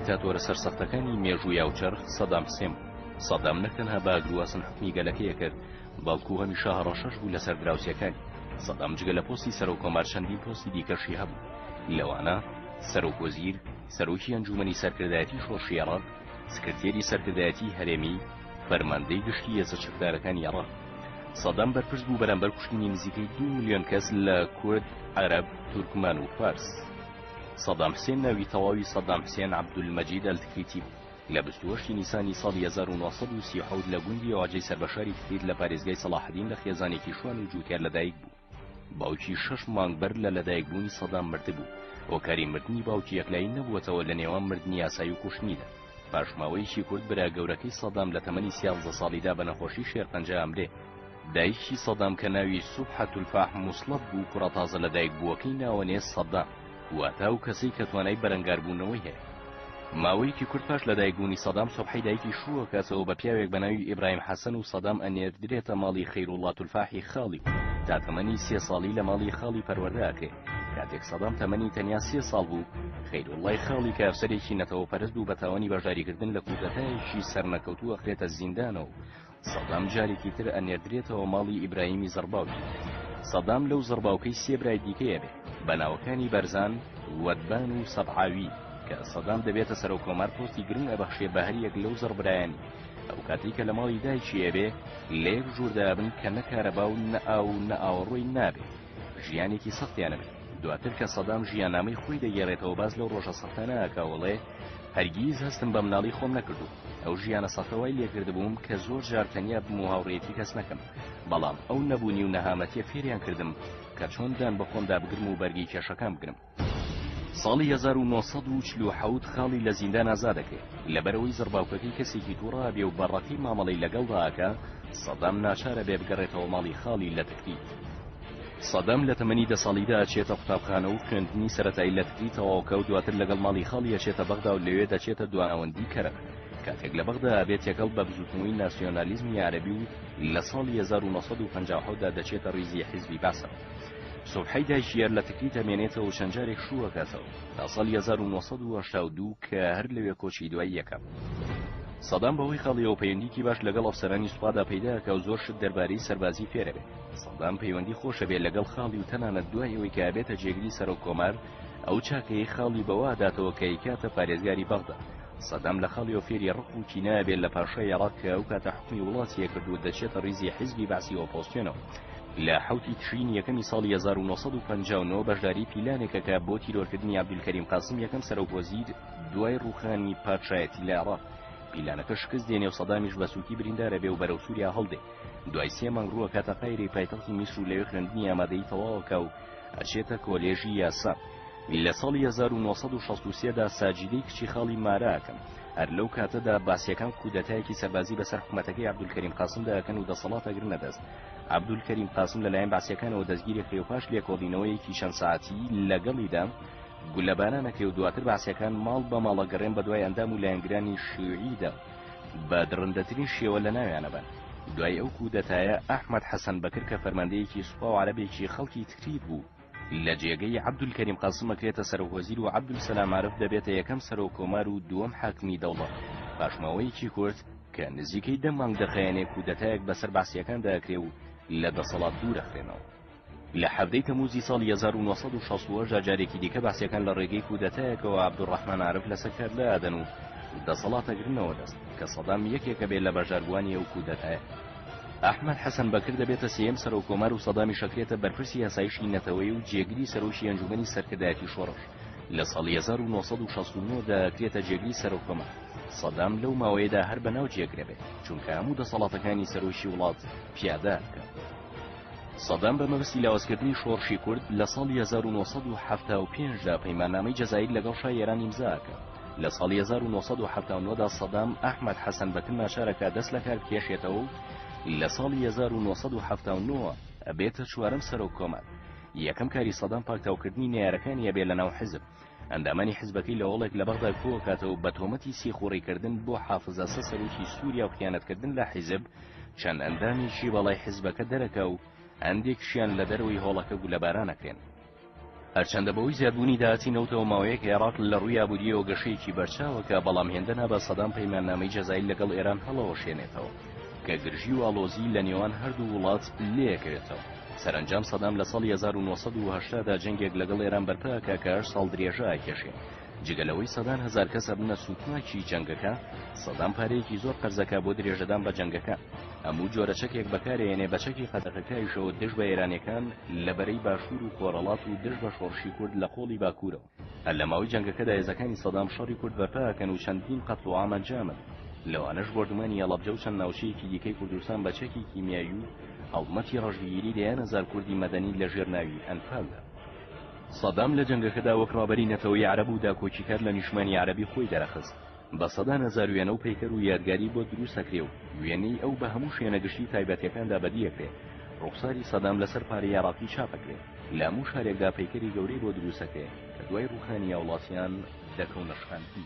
دیکتاتۆرە سەرسەختەکانی مێژووی یاوچەرخ سەدام حوسێن سەدام نەکتەنها بە ئاگرواسن حکمی گەلەکەیە کرد بەڵکو هەمیشە هەڕەشەش بوو لەسەر دراوسێکانی سەدام جگە لە پۆستی سەرۆکۆمار چەندین پۆستی دیکەشی هەبوو لەوانە سەرۆکوەزیر سەرۆکی ئەنجومەنی سەرکردایەتی شۆڕشی عێراق سکرتێری سەرکردایەتی هەرێمی فەرماندەی گشتی هێزە چەکدارەکانی عێراق سەدام بەرپرس بوو بەرامبەر کوشتنی نزیکەی 2 ملیۆن کەس لە کورد عەرەب تورکمان و فارس سەدام حوسێن ناوی تەواوی سەدام حوسێن عەبدولمەجید ئەلتکریتی بوو لە 28 نیسانی ساڵی 1937 لە گوندی ئاواجەی سەربەشاری تکریت لە پارێزگای سەلاحەدین لە خێزانێکی شوان و جووتیار لەدایک بوو باوکی 6 مانگ بەر لە لەدایکبوونی سەدام مردبوو هۆکاری مردنی باوکی یەکلایی نەبووەتەوە لە نێوان مردنی یاسایی و کوشتنیدا پاشماوەیەکی کورد برا گەورەکەی سەدام لە تەمەنی 13 ساڵیدا بە نەخۆشی شێرپەنجە ئەمرێ دایکی سەدام کە ناوی سوبحەت الفاح موسڵەت بوو کوڕە تازە لەدایک بووەکەی ناوەنێ سەدام واتە و کەسەی کە توانای بەرەنگاربوونەوەی هەیە ماوەیەکی کورد پاش لەدایکبوونی سەدام سوبحەی دایکی شووە کاتەوە بە پیاوێک بە ناوی ئیبراهیم حەسەن و سەدام ئەنێردرێتە ماڵی خەیروڵڵات الفاحی خاڵی تا تەمەنی 3 ساڵی لە ماڵی خاڵی پەروەردەکرێ کاتێک سەدام تەمەنی تەنیا 3 ساڵ بوو خەیروڵڵای خاڵی کە ئەفسەرێکی نەتەوە پەرست بوو بە تاوانی بەشداریکردن لە کودەتایەکی سەرنەکەوتووە ئەخرێتە زیندانەوە سەدام جارێکی تر ئەنێردرێتەوە ماڵی ئیبراهیمی زەرباوی سەدام لەو زەرباوکەی 3 برای دیکەیە بێ بەناوەکانی بەرزان وەدبان و سەبعاوی کە سەدام دەبێتە سەرۆکۆمار پۆستی گرنگ ئەبەخشێ بە هەریەک لەو زەربرایانی ئەو کاتی کە لە ماڵی دایکی ئەبێ لە یەک ژووردابن کە نەکارەبا و نەئاو و نەئاوەڕۆی نابێ ژیانێکی سەختیانە بێت دواتر کە سەدام ژیاننامەی خۆی دەگێڕێتەوە باز لەو ڕۆژە سەختانە ئەکاوەڵێ هەرگیز هەستم بە مناڵی خۆم نەکردو ئەو ژیانە سەختەوەی لێکردبووم کە زۆر جار تەنیا بم و هاوڕێیەتی کەس نەکەم بەڵام ئەو نەبوونی و نەهامەتیە فێریان کردم کە چۆن دان بە خۆمدا بگرم و بەرگی کێشەکان بگرم ساڵی 1940 خاڵی لە زیندان ئازادەکرێت لەبەرەوەی زەرباوکەکەی کەسێکی تووڕا بێ و بەڕەتی مامەڵەی لەگەڵداکە سەدام ناچارە بێ بگەڕێتەوە ماڵی خاڵی لە تکریت سەدام لە تەمەنی 10 ساڵیدا ئەچێتە قوتابخانە و خوێندنی سەرەتایی لە تکریتەوە و دواتر لەگەڵ ماڵی خاڵی ئەچێتە بەغدا و لەوێ دەچێتە دوانەوەندی کەرەک کاتێک لە بەغدا ئەبێت یەکەڵ بە بزوتنەوەی ناسیۆنالیزمی عەرەبی و لە ساڵی 1950 دا دەچێتە ڕیزی حیزبی باسە سوبحەی دایشیار لە تکریت ئەمێنێتەوە چەند جارێک شووەکاتەوە تا ساڵی 1982 کە هەر لەوێ کۆچی دوای یەکەم سەدام بەهۆی خەڵیەوە پەیوەندیکی باش لەگەڵ ئەفسەرانی سوپادا پەیداکە و زۆر شت دەربارەی سەربازی فێرە بێت سەدام پەیوەندی خۆشە بێت لەگەڵ خاڵی و تەنانەت دوای ئەوەی کە ئەبێتە جێگری سەرۆکۆمار ئەو چاکەی خاڵی بەوا داتەوە کە یکاتە پارێزگاری بەغدا سەدام لە خاڵیەوە فێری ڕق و کینایە بێت لە پاشای عێراق کە ئەو کاتە حکمی وڵاتیە کردو دەچێتە ڕیزی حیزبی باسی ئۆپۆزسیۆنەوە لە حوتی تشرین یەکەمی ساڵی 1959 بەشداری پیلانێکە کە بۆ تیرۆرکردنی عەبدولکەریم قاسم یەکەم سەرۆکوەزیر دوای ڕوخانی پادشایەتی لە عێراق پیلانەکە شکست دێنێ و سەدامیش بە سووکی بریندارە بێ و بەرەو سووریا هەڵدێ دوای 3 مانگ ڕووە کاتە قایری پایتەختی میسر و لەوێ خوێندنی ئامادەی تەواوەکە و ئەچێتە کۆلێژی یاسا لە ساڵی 1963 دا ساجیدەی کچی خاڵی ماراکەم هەر لەو کاتەدا باسیەکان کودەتایەکی سەربازی بەسەر حکومەتەکەی عەبدولکەریم قاسمدا ئەکەن و دەسەڵاتە گرنە دەست عەبدولکەریم قاسم لەلایەن باسیەکانەوە دەستگیری کرێ و پاش لێکۆڵینەوەیەکی چەند ساعەتی لەگەڵیدا گولەبانانەکەی و دواتر باسیەکان ماڵ بە ماڵە گەڕێن بە دوای ئەندام و لایەنگرانی شیوعیدا بە درڕندەترین شێوە لە ناویانەبن دوای ئەو کودەتایە ئەحمەد حەسەن بەکر کە فەرماندەیەکی سوپا و عەرەبێکی خەڵکی تکریت بوو لە جێگەی عەبدولکەریم قاسم ئەکرێتە سەرۆکوەزیر و عەبدولسەلام عارف دەبێتە یەکەم سەرۆکۆمار و دووەم حاکمی دەوڵەت پاشماوەیەکی کورد کە نزیکەی 10 مانگ دەخایەنێ کودەتایەک بەسەر باسیەکاندا ئەکرێ و لە دەسەڵات دوورەخرێنەوە لە حەڤدەی تەموزی ساڵی 1960 جارێکی دیکە باسیەکان لە ڕێگەی کودەتایەکەوە عەبدوڕەحمان عارف لەسەر کار لادەن و دەسەڵاتە گرنەوە دەست کە سەدام یەکێکە بێت لە بەژاربووانی ئەو کودەتایە ئەحمەد حەسەن بەکر دەبێتە سێم سەرۆکۆمار و سەدامی شەکرێتە بەرپرسی یاسایشی نەتەوەی و جێگری سەرۆکی ئەنجومەنی سەرکردایەتی شۆڕش لە ساڵی 1969 دەکرێتە جێگری سەرۆکۆمار سەدام لەو ماوەیەدا هەر بەناو جێگرە بێت چونکە هەموو دەسەڵاتەکانی سەرۆکی وڵات پیادە بکات سەدام بە مەبەستی لاوازکردنی شۆڕشی کورد لە ساڵی 1975 دا پەیماننامەی جەزایر لەگەڵ شای ئێران ئیمزاکە لە ساڵی 1979 دا سەدام ئەحمەد حەسەن بەکر ناچارەکە دەست لە کار بکێشێتەوە لە ساڵی 1979 ئەبێتە چوارەم سەرۆکۆمار یەکەم کاری سەدام پاکتاوکردنی نێارەکانی ئەبێ لە ناو حیزب ئەندامانی حیزبەکەی لە وڵێک لە بەغدا کۆکاتەوە بە تۆمەتی سیخوڕیکردن بۆ حافز ئەسە سەرۆکی سووریا و خیانەتکردن لە حیزب چەند ئەندامیشی بەڵای حیزبەکە دەرەکە و هەندێکشیان لە دەرەوەی هۆڵەکە گولەبارانەکرێن هەرچەندە بەوەی زیادبوونی داهاتینەوتەوە ماوەیەک عێراق لە ڕووی ئابووریەوە گەشەیەکی بەرچاوەکە بەڵام هێندەنا بە سەدام پەیماننامەی جەزایی لەگەڵ ئێران هەڵەوە شێنێتەوە کە گرژی و ئاڵۆزی لە نێوان هەردوو وڵات لێکرێتەوە. سەرنجام سەدام لە ساڵی 1970 دا جەنگێک لەگەڵ ئێران بەرپاکە کە 8 ساڵ درێژە ئاکێشێ. جگەلەوەی سەدان هەزار کەس هەبوونە سوتماکی جەنگەکە، سەدام پارەیەکی زۆر قەرزەکە بۆ درێژەدان بە جەنگەکە. هەموو جۆرە چەکێک بەکارێنێ بە چەکی قەدەغەکەیشەوە دژ بە ئێرانیەکان لە بەرەی باشوور و خۆرەڵات و دژ بە شۆڕشی کورد لە قۆڵی باکوورەوە. هەر لە ماوەی جەنگەکەدا هێزەکانی سەدام شەڕی کورد بەرپاکەن و چەندین قەتڵ و عام ئەنجامن. لەوانەش بردومانی هەڵەبجە و چەند ناوچەیەکی دیکەی کوردستان بە چەکی کیمیایی و هەڵمەتی ڕەشبگیری لە 1000 کوردی مەدەنی لە ژێر ناوی ئەنفالدا. سەدام لە جەنگەکەدا وەک ڕابەری نەتەوەی عەرەب و داکۆچیکار لە نیشتمانی عەرەبی خۆی دەرەخست. بە سەدان هەزار وێنە و پەیکەر و یادگاری بۆ دروستەکرێ و وێنەی ئەو بە هەموو شوێنەگشتی تایبەتیەکاندا بەدیەکرێ. ڕوخساری سەدام لەسەر پارەی عێراقی چاپەکرێ لە هەموو شارێکدا پەیکەری گەورەی بۆ دروستەکرێ کە دوای ڕوخانی هاوڵاتیان دەکەونە شخاندی.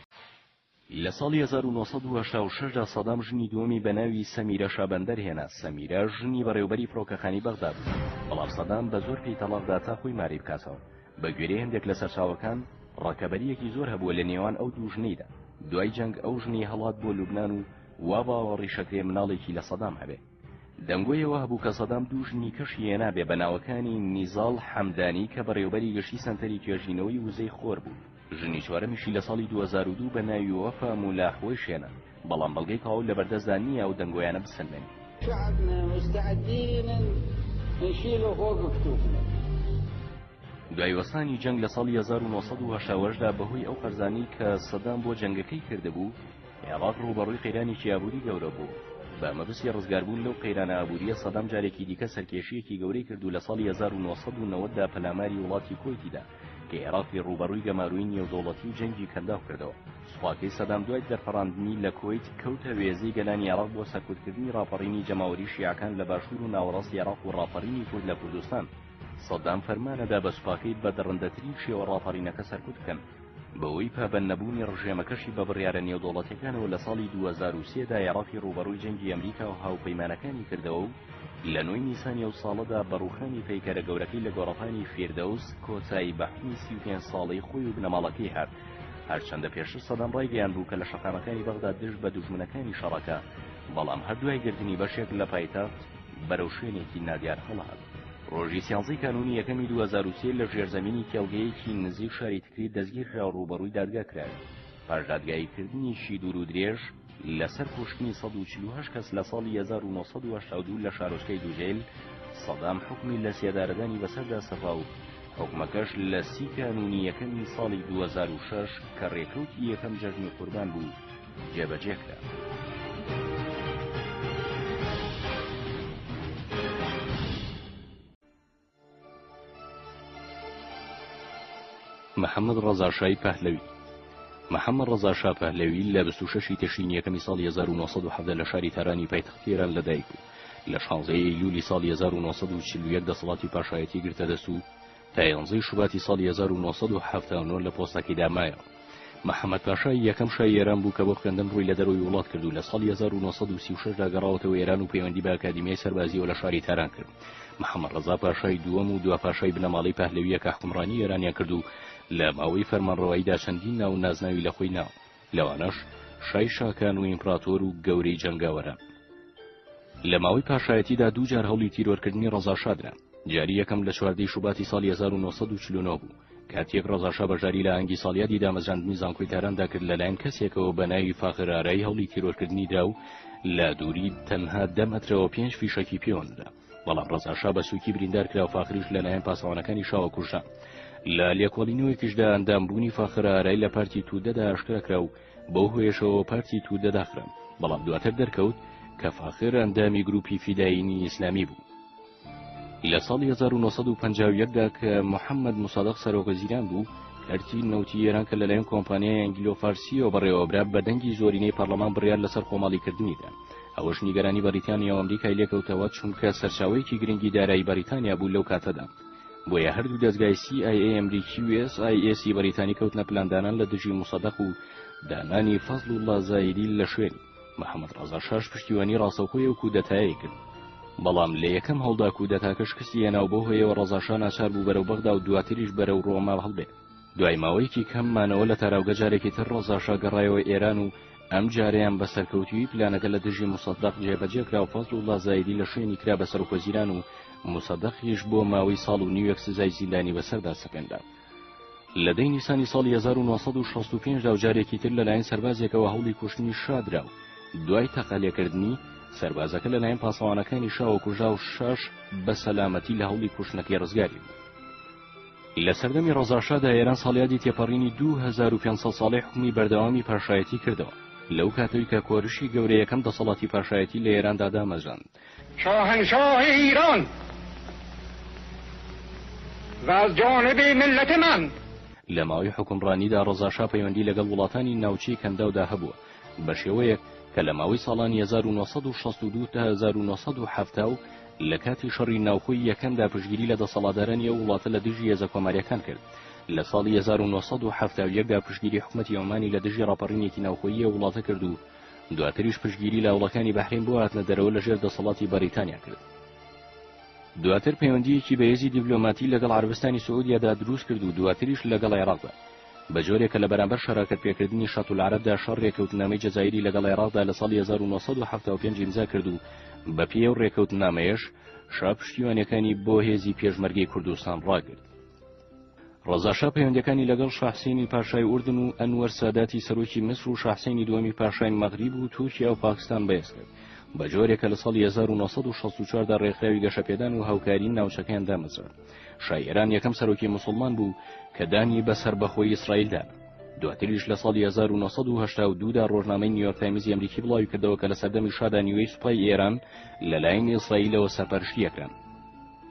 لە ساڵی 1986 دا سەدام ژنی دووەمی بە ناوی سەمیرە شابەندەر هێنا. سەمیرە ژنی بەڕێوەبەری فڕۆکەخانی بەغدا بوو، بەڵام سەدام بە زۆر پێی تەڵاقدا تا خۆی ماری بکاتەوە. بە گوێرەی هەندێک لە سەرچاوەکان ڕاکەبەریەکی زۆر هەبووە لە نێوان ئەو دوو ژنەیدا. دوای جەنگ ئەو ژنی هەڵات بۆ لوبنان و وا باوەڕی شەکرێ مناڵێکی لە سەدام هەبێ. دەنگۆیەوە هەبوو کە سەدام دوو ژنی کەشی هێنابێ بە ناوەکانی نیزاڵ حەمدانی کە بەڕێوەبەری گەشتی سەنتەری توێژینەوەی وزەی خۆر بوو. ژنی چوارەمیشی لە ساڵی 2002 بە ناوی وەفا مولاحوەی شێنە، بەڵام بەڵگەی تەواو لە بەردەستدا نییە و دەنگۆیانە بسەلمێن. دوای وەستانی جەنگ لە ساڵی 1980 دا بەهۆی ئەو قەرزانی کە سەدام بۆ جەنگەکەی کردبوو، عێراق ڕوبەڕووی قەیرانی ئابووری گەورە بوو. بە مەبەستی ڕزگاربوون لەو قەیرانە ئابووریە سەدام جارێکی دیکە سەرکێشیەکی گەورەی کرد و لە ساڵی 1990 دا پەلاماری وڵاتی کۆیتیدا کە عێراقی ڕوبەڕووی گەماروی نێودەوڵەتی و جەنگی کەنداو کردەوە. سوپاکەی سەدام دوای دەرفەڕاندنی لە کۆیت کەوتە وێزەی گەلانی عێراق بۆ سەرکوتکردنی ڕاپەڕینی جەماوەری شیعەکان لە باشوور و ناوەڕاستی عێراق و ڕاپەڕینی کورد لە کوردستان. سەدام فەرمانەدا بە سوپاکەی بە دەڕەندەترین شێوە ڕاپەڕینەکە سەرکوت بکەن. بەوەی پابەند نەبوونی ڕژێمەکەشی بە بڕیارە نێودەوڵەتیەکانەوە لە ساڵی 2003 دا عێراقی ڕوبەڕووی جەنگی ئەمریکا و هاوپەیمانەکانی کردەوە و لە 9 نیسانی ئەو ساڵەدا بەڕوخانی پەیکەرە گەورەکەی لە گۆڕەپانی فێردەوس کۆچایی بەحمی 35 ساڵەی خۆی و بنەماڵەکەی هات. هەرچەندە پێشتر سەدام ڕایگەیان بوو کە لە شەقامەکانی بەغدا دژ بە دوژمنەکانی شەڕەکە، بەڵام هەردوای گرتنی بەشێک لە پایتەخت بەرەو شوێنێکی نادیار هەڵهات. ڕۆژی 13 کانونی یەکەمی 2003 لە ژێرزەمینی کێڵگەیەکی نزیک شاری تکری دەستگیر کرا و ڕوبەڕووی دادگا کرا. پاش دادگاییکردنیشی دوور و درێژ لەسەر کوشتنی 148 کەس لە ساڵی 1982 لە شارۆچکەی دووجێل، سەدام حکمی لە سێدارەدانی بەسەردا سەپا و حکومەکەش لە 30 کانونی یەکەمی ساڵی 2006 کە ڕێکەوتی یەکەم جەژنی قوربان بوو جێبەجێ کرا. محەممەد ڕەزا شای پەهلەوی. محەممەد ڕەزا شا پەهلەوی لە 26 تشرین یەکەمی ساڵی 1970 لە شاری تارانی پایتەختی ئێران لەدایک بوو. لە 16 یولی ساڵی 1941 دەسەڵاتی پاشایەتی گرتە دەست و تا 11 شوباتی ساڵی 1979 لە پۆستەکەی دامایە. محەممەد پاشای یەکەم شای ئێران بوو کە بۆ خوێندن ڕووی لە دەرەوەی وڵات کرد و لە ساڵی 1936 دا گەڕاوەتەوە ئێران و پەیوەندی بە ئەکادیمیای سەربازیەوە لە شاری تاران کرد. محەممەد ڕەزا پاشای دووەم و دوا پاشای بنەماڵەی پەهلەویە کە حکومڕانی ئێرانیان کرد و لە ماوەی فەرمانڕەواییدا چەندین ناو نازناوی لە خۆی ناو، لەوانەش شای شاکان و ئیمپراتۆر و گەورەی جەنگاوەرە. لە ماوەی پاشایەتیدا دوو جار هەوڵی تیرۆرکردنی ڕەزا شادرا. جاری یەکەم لە 14 شوباتی ساڵی 1949 بوو، کاتێک ڕەزا شا بەشداری لە ئەنگی ساڵیادی دامەزراندنی زانکۆی تاراندا کرد لەلایەن کەسێکەوە بە ناوی فاخر ئارایی هەوڵی تیرۆرکردنی دا و لە دووری تەنها 10 مەترەوە 5 فیشەکی پێوەندا، بەڵام ڕەزا شا بە سووکی بریندار کرا و فاخریش لەلایەن پاسەوانەکانی شاوە کوژا. لە لێکۆڵینەوەیکیشدا ئەندامبوونی فاخر ئارایی لە پارتی تودەدا ئاشکرا کرا و بەو هۆیشەوە پارتی تودە داخرا، بەڵام دواتر دەرکەوت کە فاخر ئەندامی گروپی فیدایینی ئیسلامی بوو. لە ساڵی 1951 دا کە محەممەد موسادق سەرۆکوەزیران بوو، کارتی نەوتی ئێران کە لەلایەن کۆمپانیای ئەنگلۆ فارسیەوە بەڕێوەبرا بە دەنگی زۆرینەی پەرلەمان بڕیار لەسەر خۆماڵیکردنیدا. ئەوەش نیگەرانی بەریتانیا و ئەمریکای لێکەوتەوە چونکە سەرچاوەیەکی گرنگی دارایی بەریتانیا بوو لەو کاتەدا. بۆیە هەردوو دەستگای CIA ئەمریکی و SIS بەریتانی کەوتنە پلاندانان لە دژی موسەدەق و دانانی فەزڵوڵڵا زایدی لە شوێنی. محەممەد ڕەزا شاش پشتیوانی ڕاستەوخۆی و کودەتایی کرد. بەڵام لە یەکەم هەڵدا کودەتاکەش کەسی هێناو بۆ هۆیەوە ڕەزاشا ناچار بوو بەرەو بەغدا و دواتریش بەرەو ڕۆما هەڵبێت. دوای ماوەیەکی کەم مانەوە لە تاراوگە جارێکی تر ڕەزاشا گەڕایەوە ئێران و ئەم جارەیان بە سەرکەوتوی پلانەکە لە دژی موسەدەق جێبەجێ کرا و فەزڵوڵڵا زایدی لە شوێنی کرا بە سەرۆکوەزیران و موسەدەقیش بۆ ماوەی ساڵ و نیوەک سزای زیندانی بەسەردا سەپێندا. لە دەی نیسانی ساڵی 1965 دا جارێکی تر لەلایەن سەربازێکەوە هەوڵی کوشتنی شادرا و دوای تەقالێکردنی سەربازەکە لەلایەن پاسەوانەکانی شاوە کوژا و 6 بە سەلامەتی لە هەوڵی کوشتنەکەی ڕزگاری بوو. لە سەردەمی ڕەزاشادا ئێران ساڵیادی تێپەڕینی 2500 ساڵی حکومی بەردەوامی پاشایەتی کردەوە. لەو کاتەوەی کە کۆرشی گەورەیەکەم دەسەڵاتی پاشایەتی لە ئێراندا دامەزراند. شاهنشاه ایران و از جانب ملت من لە ماوەی حکومڕانیدا ڕەزاشا پەیوەندی لەگەڵ وڵاتانی ناوچەی کەنداودا هەبووە بە شێوەیەک کە لە ماوەی ساڵانی 1962 تا 1970 لە کاتی شەڕی ناوخۆی یەکەمدا پشتگیری لە دەسەڵاتدارانی ئەو وڵاتە لە دژی هێزە کۆماریەکان کرد. لە ساڵی 1970 دا پشتگیری حکومەتی ئۆمانی لە دژی ڕاپەڕینێکی ناوخۆیی وڵاتە کرد و دواتریش پشتگیری لە وڵەکانی بەحرین بۆ هاتنە دەرەوە لەژێر دەسەڵاتی بەریتانیا کرد. دواتر پەیوەندیەکی بەهێزی دیبلۆماتی لەگەڵ عەربستانی سعودیادا دروست کرد و دواتریش لەگەڵ عێراقدا بە جۆرێکە لە بەرامبەر شەراکەت پێکردنی شەتولعەرەبدا شەڕ ڕێکەوتنامەی جەزایری لەگەڵ عێراقدا لە ساڵی 1975 ئیمزا کرد و بە پێی ئەو ڕێکەوتنامەیەش شا پشتیوانیەکانی بۆ هێزی پێشمەرگەی کوردستان ڕاگرت. ڕەزاشا پەیوەندیەکانی لەگەڵ شاحسینی پاشای ئوردن و ئەنوەر ساداتی سەرۆکی میسر و شاحسینی دووەمی پاشای مەغریب و تورکیا و پاکستان بەهێز کرد بە جۆرێکە لە ساڵی 1964 دا ڕێکخراوی گەشەپێدان و هاوکاری ناوچەکەیان دامەزرا. شای ئێران یەکەم سەرۆکی موسڵمان بوو کە دانی بەسەر بەخۆی ئیسرائیلدا. دواتریش لە ساڵی 1982 دا ڕۆژنامەی نیویۆرک تایمزی ئەمریکی بڵاوی کردەوە کە لە سەردەمی شادا نیوەی سوپای ئێران لەلایەن ئیسرائیلەوە سەرپەرشتیەکران.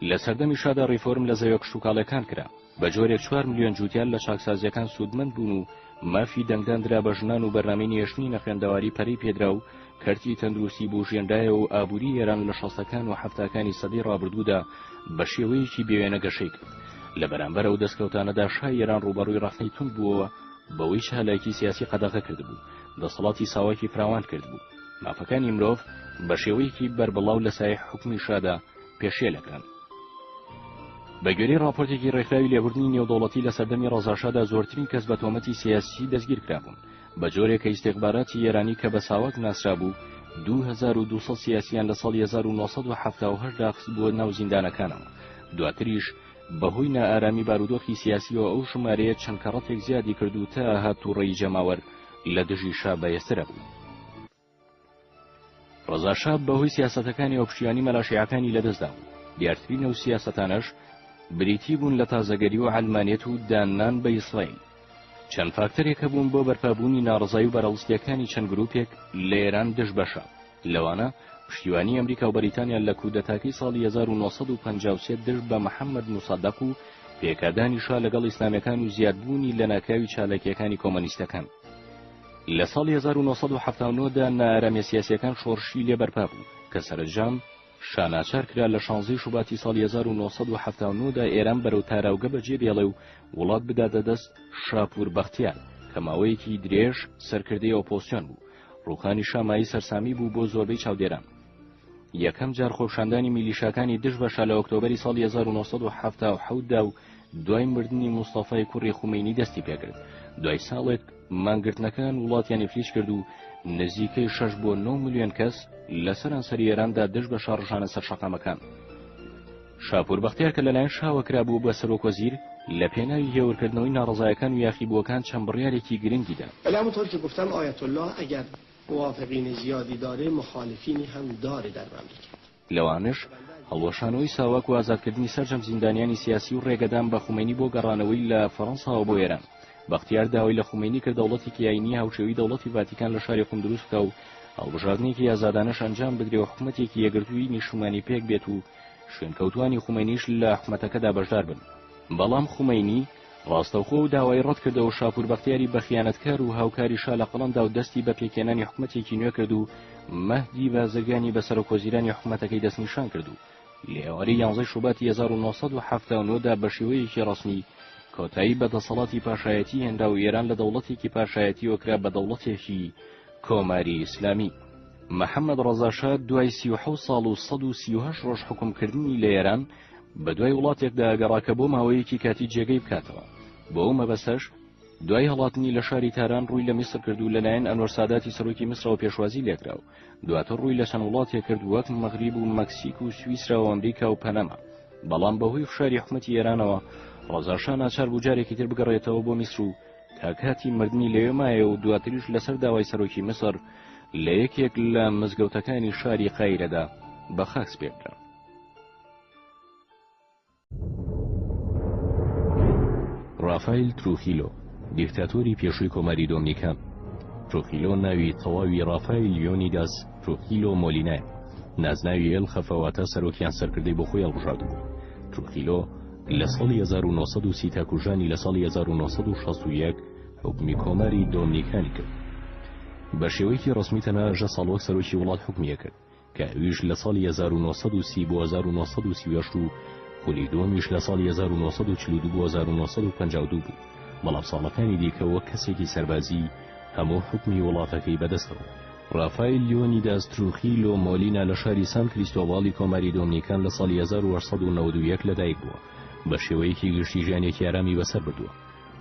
لە سەردەمی شادا ڕیفۆرم لە زەویە کشتوکاڵەکان کرا. بە جۆرێک 4 ملیۆن جوتیال لە چاکسازیەکان سوودمەند بوون و مافی دەنگدانرا بە ژنان و بەرنامەی نێشتنی نەخێندەواری پەرەی پێدرا و کەرتی تەندروستی بۆ ژێندایە و ئابووری ئێران لە 60ەکان و 70ەکانی سەدەی ڕابردوودا بە شێوەیەکی بێوێنە گەشەی کرد. لە بەرامبەر ئەو دەستکەوتانەدا شای ئێران ڕوبەڕووی ڕەخنەی تونند بووەوە بەوەی هەلاکی سیاسی قەدەغە کردبوو، دەسەڵاتی ساواکی فراوان کردبوو، مافەکانی مرۆڤ بە شێوەیەکی بربڵاو لە سایح حکومی شادا پێشێلەکران. بە گوێرەی راپۆرتێکی ڕێکخراوی لێبوردنی نێودەوڵەتی لە سەردەمی ڕەزاشادا زۆرترین کەس بە تۆمەتی سیاسی دەستگیر کرابوون بە جۆرێکە ئیستیخباراتی ئێرانی کە بە ساواک ناسرا بوو 2200 سیاسیان لە ساڵی 1970 داخست بووە ناو زیندانەکانەوە. دواتریش بەهۆی نائارامی بارودۆخی سیاسیەوە ئەو ژمارەیە چەند کەڕەتێک زیادی کرد و تا هاتووڕێی جەماوەر لە دژی شا بەیەسترە بوو. ڕەزاشا بەهۆی سیاسەتەکانی ئۆپشتیانی مەلاشیعەکانی لەدەستدا بوو. دیارترین ئەو سیاسەتانەش بریتی بوون لە تازەگەری و عەلمانیەت و دانان بە ئیسرائیل. چەند فاکتەرێکە بوون بۆ بەرپابوونی ناڕزایی و بەرەڵستیەکانی چەند گروپێک لە ئێران دژ بەشە. لەوانە پشتیوانی ئەمریکا و بەریتانیا لە کودەتاکەی ساڵی 1953 دژ بە محەممەد موسەدەق و پێکادانی شا لەگەڵ ئیسلامیەکان و زیادبوونی لە ناکاوی چالاکیەکانی کۆمۆنیستەکان. لە ساڵی 1970 دا نائارامیە سیاسیەکان شۆڕشی لێ بەرپا بوو کە سەرنجام شاناچار کرا لە 16 شوباتی ساڵی 1970 دا ئێران بەرەو تاراوگە بەجێ بێڵێ و وڵات بداتە دەست شاپور بەختیار کە ماوەیەکی درێژ سەرکردەی ئۆپۆزیسیۆن بوو. ڕووخانی شامایی سەرسامی بوو بۆ زۆربەی چاودێران. یەکەم جار خۆشاندانی میلیشاکانی دژ بەشە لە ئۆکتۆبەری ساڵی 1970 دا و دوای مردنی مستەفای کوڕی خومینی دەستی پێکرد. دوای ساڵێک مانگرتنەکان وڵاتیانی فلیش کرد و نزیکەی 6 بۆ 9 ملیۆن کەس لە سەرانسەری ئێراندا دژ بە شاڕژانە سەر شەقامەکان. شاپور بەختیار کە لەلایەن شاوە کرابوو بە سەرۆکوەزیر لە پێناوی هێورکردنەوەی ناڕزایەکان و یاخیبووەکان چەند بڕیارێکی گرنگیدا. همونطور که گفتم آیت الله اگر موافقین زیادی داره مخالفینی هم داره در مملکت. لەوانش هەڵوەشانەوەی ساواک و ئازادکردنی سەرجەم زیندانیانی سیاسی و ڕێگەدان بە خومینی بۆ گەڕانەوەی لە فەڕەنساوە بۆ ئێران. بەختیار داوای لە خومینی کرد دەوڵەتێکی یاینی هاوشێوی دەوڵەتی ڤاتیکان لە شاری قوم دروست بکە و هەڵبژاردنێکی ئازادانەش ئەنجام بدرێ و حکومەتێکی یەکگرتووی نیشتمانی پێک بێت و شوێنکەوتوانی خومینیش لە حکومەتەکەدا بەشدار بن. بەڵام خومینی ڕاستەوخۆ و داوای ڕەت کردەوە و شاپور بەختیاری بە خیانەتکار و هاوکاری شا لە قەڵەمدا و دەستی بە پێکێنانی حکومەتێکی نوێ کرد و مەهدی بازرگانی بە سەرۆکوەزیرانی حکومەتەکەی دەستنیشان کرد و لە ئێوارەی 11 شوباتی 1970 دا بە شێوەیەکی ڕەسمی کۆتایی بە دەسەڵاتی پاشایەتی هێنرا و ئێران لە دەوڵەتێکی پاشایەتی وەکرا بە دەوڵەتێکی کۆماری ئیسلامی. محەممەد ڕەزاشا دوای 37 ساڵ و 138 ڕۆژ حکومکردنی لە ئێران بە دوای وڵاتێکدا گەڕاکە بۆ ماوەیەکی کاتی جێگەی بکاتەوە. بۆ ئەو مەبەستەش دوای هەڵاتنی لە شاری تاران ڕووی لە میسر کرد و لەلایەن ئەنوەر ساداتی سەرۆکی میسرەوە پێشوازی لێکرا و دواتر ڕووی لە چەند وڵاتێک کرد وەک مەغریب و مەکسیک و سویسرا و ئەمریکا و پەنەما. بەڵام بەهۆی فشاری حکومەتی ئێرانەوە ڕەزاشا ناچار بوو جارێکی تر بگەڕێتەوە بۆ میسر و تا کاتی مردنی لەوێ مایە و دواتریش لەسەر داوای سەرۆکی مسر لە یەکێک لە مزگەوتەکانی شاری قایرەدا بە خاک سپێردرا. ڕافایل تروخیلۆ دیکتاتۆری پێشووی کۆماری دۆمینیکان. تروخیلۆ ناوی تەواوی ڕافایل لیۆنیداس تروخیلۆ مۆلینایە، نازناوی ئێل خەفەواتە سەرۆکیان سەرکردەی بۆ خۆی هەڵبژاردبوو. تروخیلۆ لە ساڵی 1930 تا کوژانی لە ساڵی 1961 حکمی کۆماری دۆمینیکانی کرد. بە شێوەیەکی ڕسمی تەنها 6 ساڵ وەک سەرۆکی وڵات حکمیە کرد کە ئەویش لە ساڵی 1930 بۆ 1938 و خولی دووەمیش لە ساڵی 1942 بۆ 1952 بوو. بەڵام ساڵەکانی دیکە وەک کەسێکی سەربازی هەموو حکمی وڵاتەکەی بەدەستەوە. ڕافایل لیۆنیداس تروخیلۆ مۆلینا لە شاری سان کریستۆڤاڵی کۆماری دۆمینیکان لە ساڵی 1891 لەدایک بووە. بە شێوەیەکی گشتی ژیانێکی ئارامی بەسەر بردووە.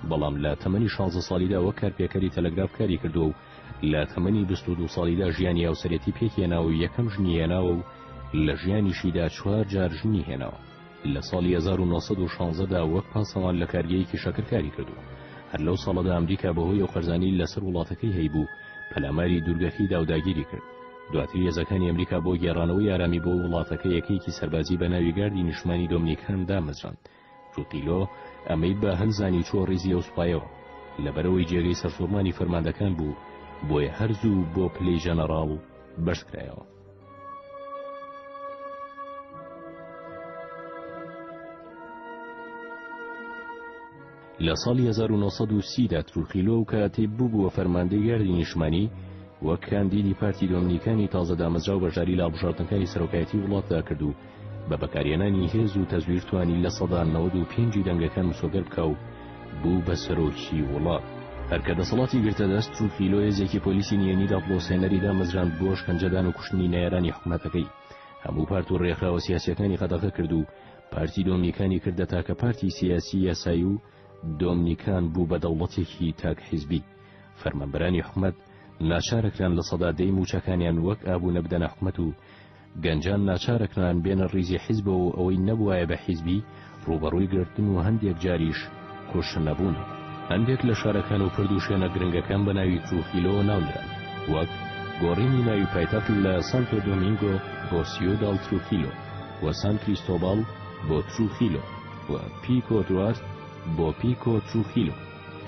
بەڵام لە تەمەنی 16 ساڵیدا وەک کارپێکەری تەلەگراف کاری کردووە و لە تەمەنی 22 ساڵیدا ژیانی هاوسەرەتی پێکهێناوە و یەکەم ژنی هێناوە و لە ژیانیشیدا 4 جار ژنی هێناوە. لە ساڵی 1916دا وەک پاسەوان لە کارگەیەکی شەکر کاری کردووە. هەر لەو ساڵەدا ئەمریکا بەهۆی ئەو قەرزانی لەسەر وڵاتەکەی هەیبوو پەلاماری دوورگەکەی داوداگیری کرد. دواتر هێزەکانی ئەمریکا بۆ گێڕانەوەی ئارامی بۆ وڵاتەکە یەکەیەکی سەربازی بە ناوی گاردی نیشتمانی دۆمینیکان دامەزراند. تروخیلۆ ئەمەی بە هەلزانی چۆ ڕیزی ئەو سوپایەوە لەبەرەوەی جێگەی سەرسوڕمانی فەرماندەکان بوو بۆیە هەرزوو بۆ پلەی ژەنەڕاڵ بەرزکرایەوە. لە ساڵی 1930دا تروخیلۆ و کاتێ بووبووە فەرماندەی گاردی نیشتمانی وەک کاندیدی پارتی دۆمینیکانی تازە دامەزرا و بەشداری لە هەڵبژاردنەکانی سەرۆکایەتی وڵاتدا کرد و بە بەکارهێنانی هێز و تەزویر توانی لە سەدا 95 دەنگەکان مسۆگەر بکە و بوو بە سەرۆکی وڵات. هەرکە دەسەڵاتی گرتە دەست تروخیلۆ هێزێکی پۆلیسی نێنیدا بڵۆسێنەری دامەزراند بۆ شکنجەدان و کوشتنی نایێرانی حکومەتەکەی. هەموو پارت و ڕێکخراوە سیاسیەکانی قەدەغە کرد و پارتی دۆمینیکانی کردە تاکە پارتی سیاسی یاسایی و دۆمینیکان بوو بە دەوڵەتێکی تاک حیزبی. فەرمانبەرانی حکومەت ناچارەکران لە سەدادەی موچەکانیان وەک ئابوو نەبدەنە حکومەت و گەنجان ناچارەکران بێنە ڕیزی حیزبەوە و ئەوەی نەبوایە بە حیزبی ڕوبەڕووی گرتن و هەندێک جاریش کوشتن نەبوون. هەندێک لە شارەکان و پرد و شوێنە گرنگەکان بە ناوی تروخیلۆ ناونران وەک گۆڕینی ناوی پایتەخت لە سانتۆ دۆمینگۆ بۆ سیۆدال تروخیلۆ و سان کریستۆبال بۆ تروخیلۆ و پیکۆ دوارت بۆ پیکۆ تروخیلۆ.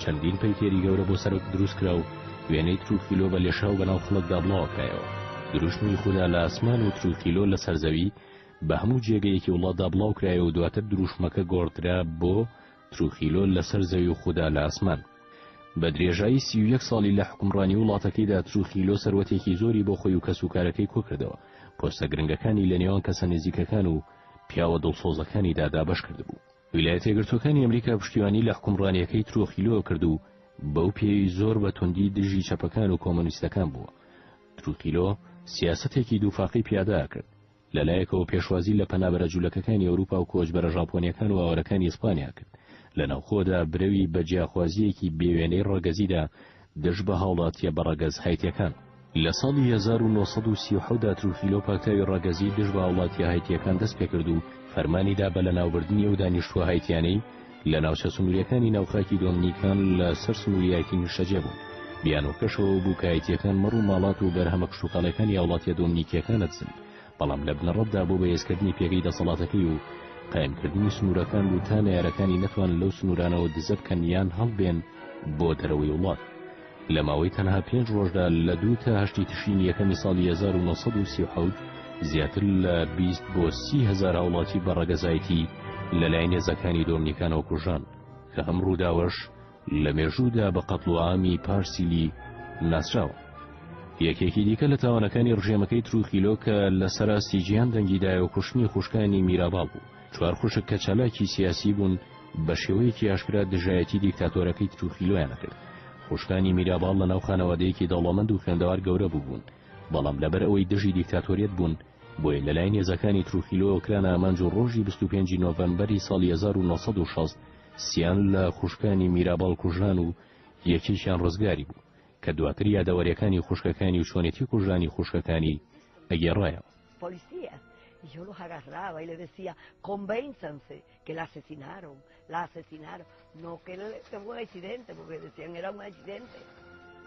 چەندین پەیتێری گەورە بۆ سەرک دروست کرا و وێنەی تروخیلۆ بە لێشاو بەناو خەڵکدا بڵاوکرایەوە. دروشمی خوددا لە ئاسمان و تروخیلۆ لە سەرزەوی بە هەموو جێگەیەکی وڵاتدا بڵاوکرایەوە و دواتر دروشمەکە گۆڕدرا بۆ تروخیلۆ لە سەرزەوی و خوددا لە ئاسمان. بە درێژایی 31 ساڵی لە حکومڕانی وڵاتەکەیدا تروخیلۆ سەروەتێکی زۆری بۆ خۆی و کەسوکارەکەی کۆکردەوە. پۆستە گرنگەکانی لە نێوان کەسە نزیکەکان و پیاوە دڵسۆزەکانی دابەش کردبوو. ویلایەتە یەکگرتووەکانی ئەمریکا پشتیوانی لە حکومڕانیەکەی تروخیلۆ کرد و بەو پێی زۆر بە توندی دژی چەپەکان و کۆمۆنیستەکان بووە. تروخیلۆ سیاسەتێکی دووفاقی پیادا کرد. لەلایەکەوە پێشوازی لە پەنابەرە جوولەکەکانی ئەوروپا و کۆچبەرە ژاپۆنیەکان و ئاوەرەکانی ئیسپانیا کرد. لە ناوخۆدا برەوی بە جیاخوازیەکی بێوێنەی ڕەگەزیدا دژ بە هاوڵاتیە بە ڕەگەز هایتیەکان. لە ساڵی 1937دا تروخیلۆ پاکتاوی ڕەگەزی دژ بە هاوڵاتیە هایتیەکان دەست پێ کرد و فەرمانیدا بە لەناوبردنی ئەو دانیشتووە هایتیانەی لە ناوچە سنووریەکانی ناوخاکی دۆمینیکان لە سەر سنووریایەتی نیشتەجێ بوون. بیانۆکەشەوە بوو کە هایتیەکان مەڕ و ماڵات و بەرهەمە کشتوکاڵەکانی هاوڵاتیە دۆمینیکیەکانە دزن. بەڵام لە بنەڕەتدا بۆ بەهێزکردنی پێگەی دەسەڵاتەکەی و قایمکردنی سنوورەکان و تا نایارەکانی نەتوان لەو سنوورانەوە دزە بکەن یان هەڵبێن بۆ دەرەوەی وڵات. لە ماوەی تەنها 5 ڕۆژدا لە 2 تا 8 تشرینی یەکەمی ساڵی 1937 زیاتر لە 20 بۆ 30 هزار هاوڵاتی بە ڕەگەزایەتی لەلایەن هێزەکانی دۆمینیکانەوە کوژان کە ئەم ڕووداوەش لە مێژوودا بە قەتڵ و عامی پارسیلی ناسراوە. یەکێکی دیکە لە تاوانەکانی ڕژێمەکەی تروخیلۆ کە لە سەراستی جیهان دەنگیدایە و کوشتنی خوشکانی میراباڵ بوو. 4 خوشک کە چالاکی سیاسی بوون بە شێوەیەکی ئاشکرا دژایەتی دیکتاتۆرەکەی تروخیلۆیان کرد. خوشکانی میراباڵ لە ناو خانەوادەیەکی دەوڵەمەند و خوێندەوار گەورە بوون. بەڵام لەبەر ئەوەی دژی دیکتاتۆریەت بوون بۆیە لەلایەن هێزەکانی تروخیلۆ کرانە ئامانج و ڕۆژی 25 نۆڤەمبەری ساڵی 1960 سیان لە خوشکانی میراباڵ کوژران و یەکێکیان ڕزگاری بوو کە دواتر یادەوەریەکانی خوشکەکانی و چۆنێتی کوژرانی خوشکەکانی ئەگێڕایەوە. Y yo los agarraba y les decía, convénzanse que la asesinaron, no que fue un accidente, porque decían era un accidente.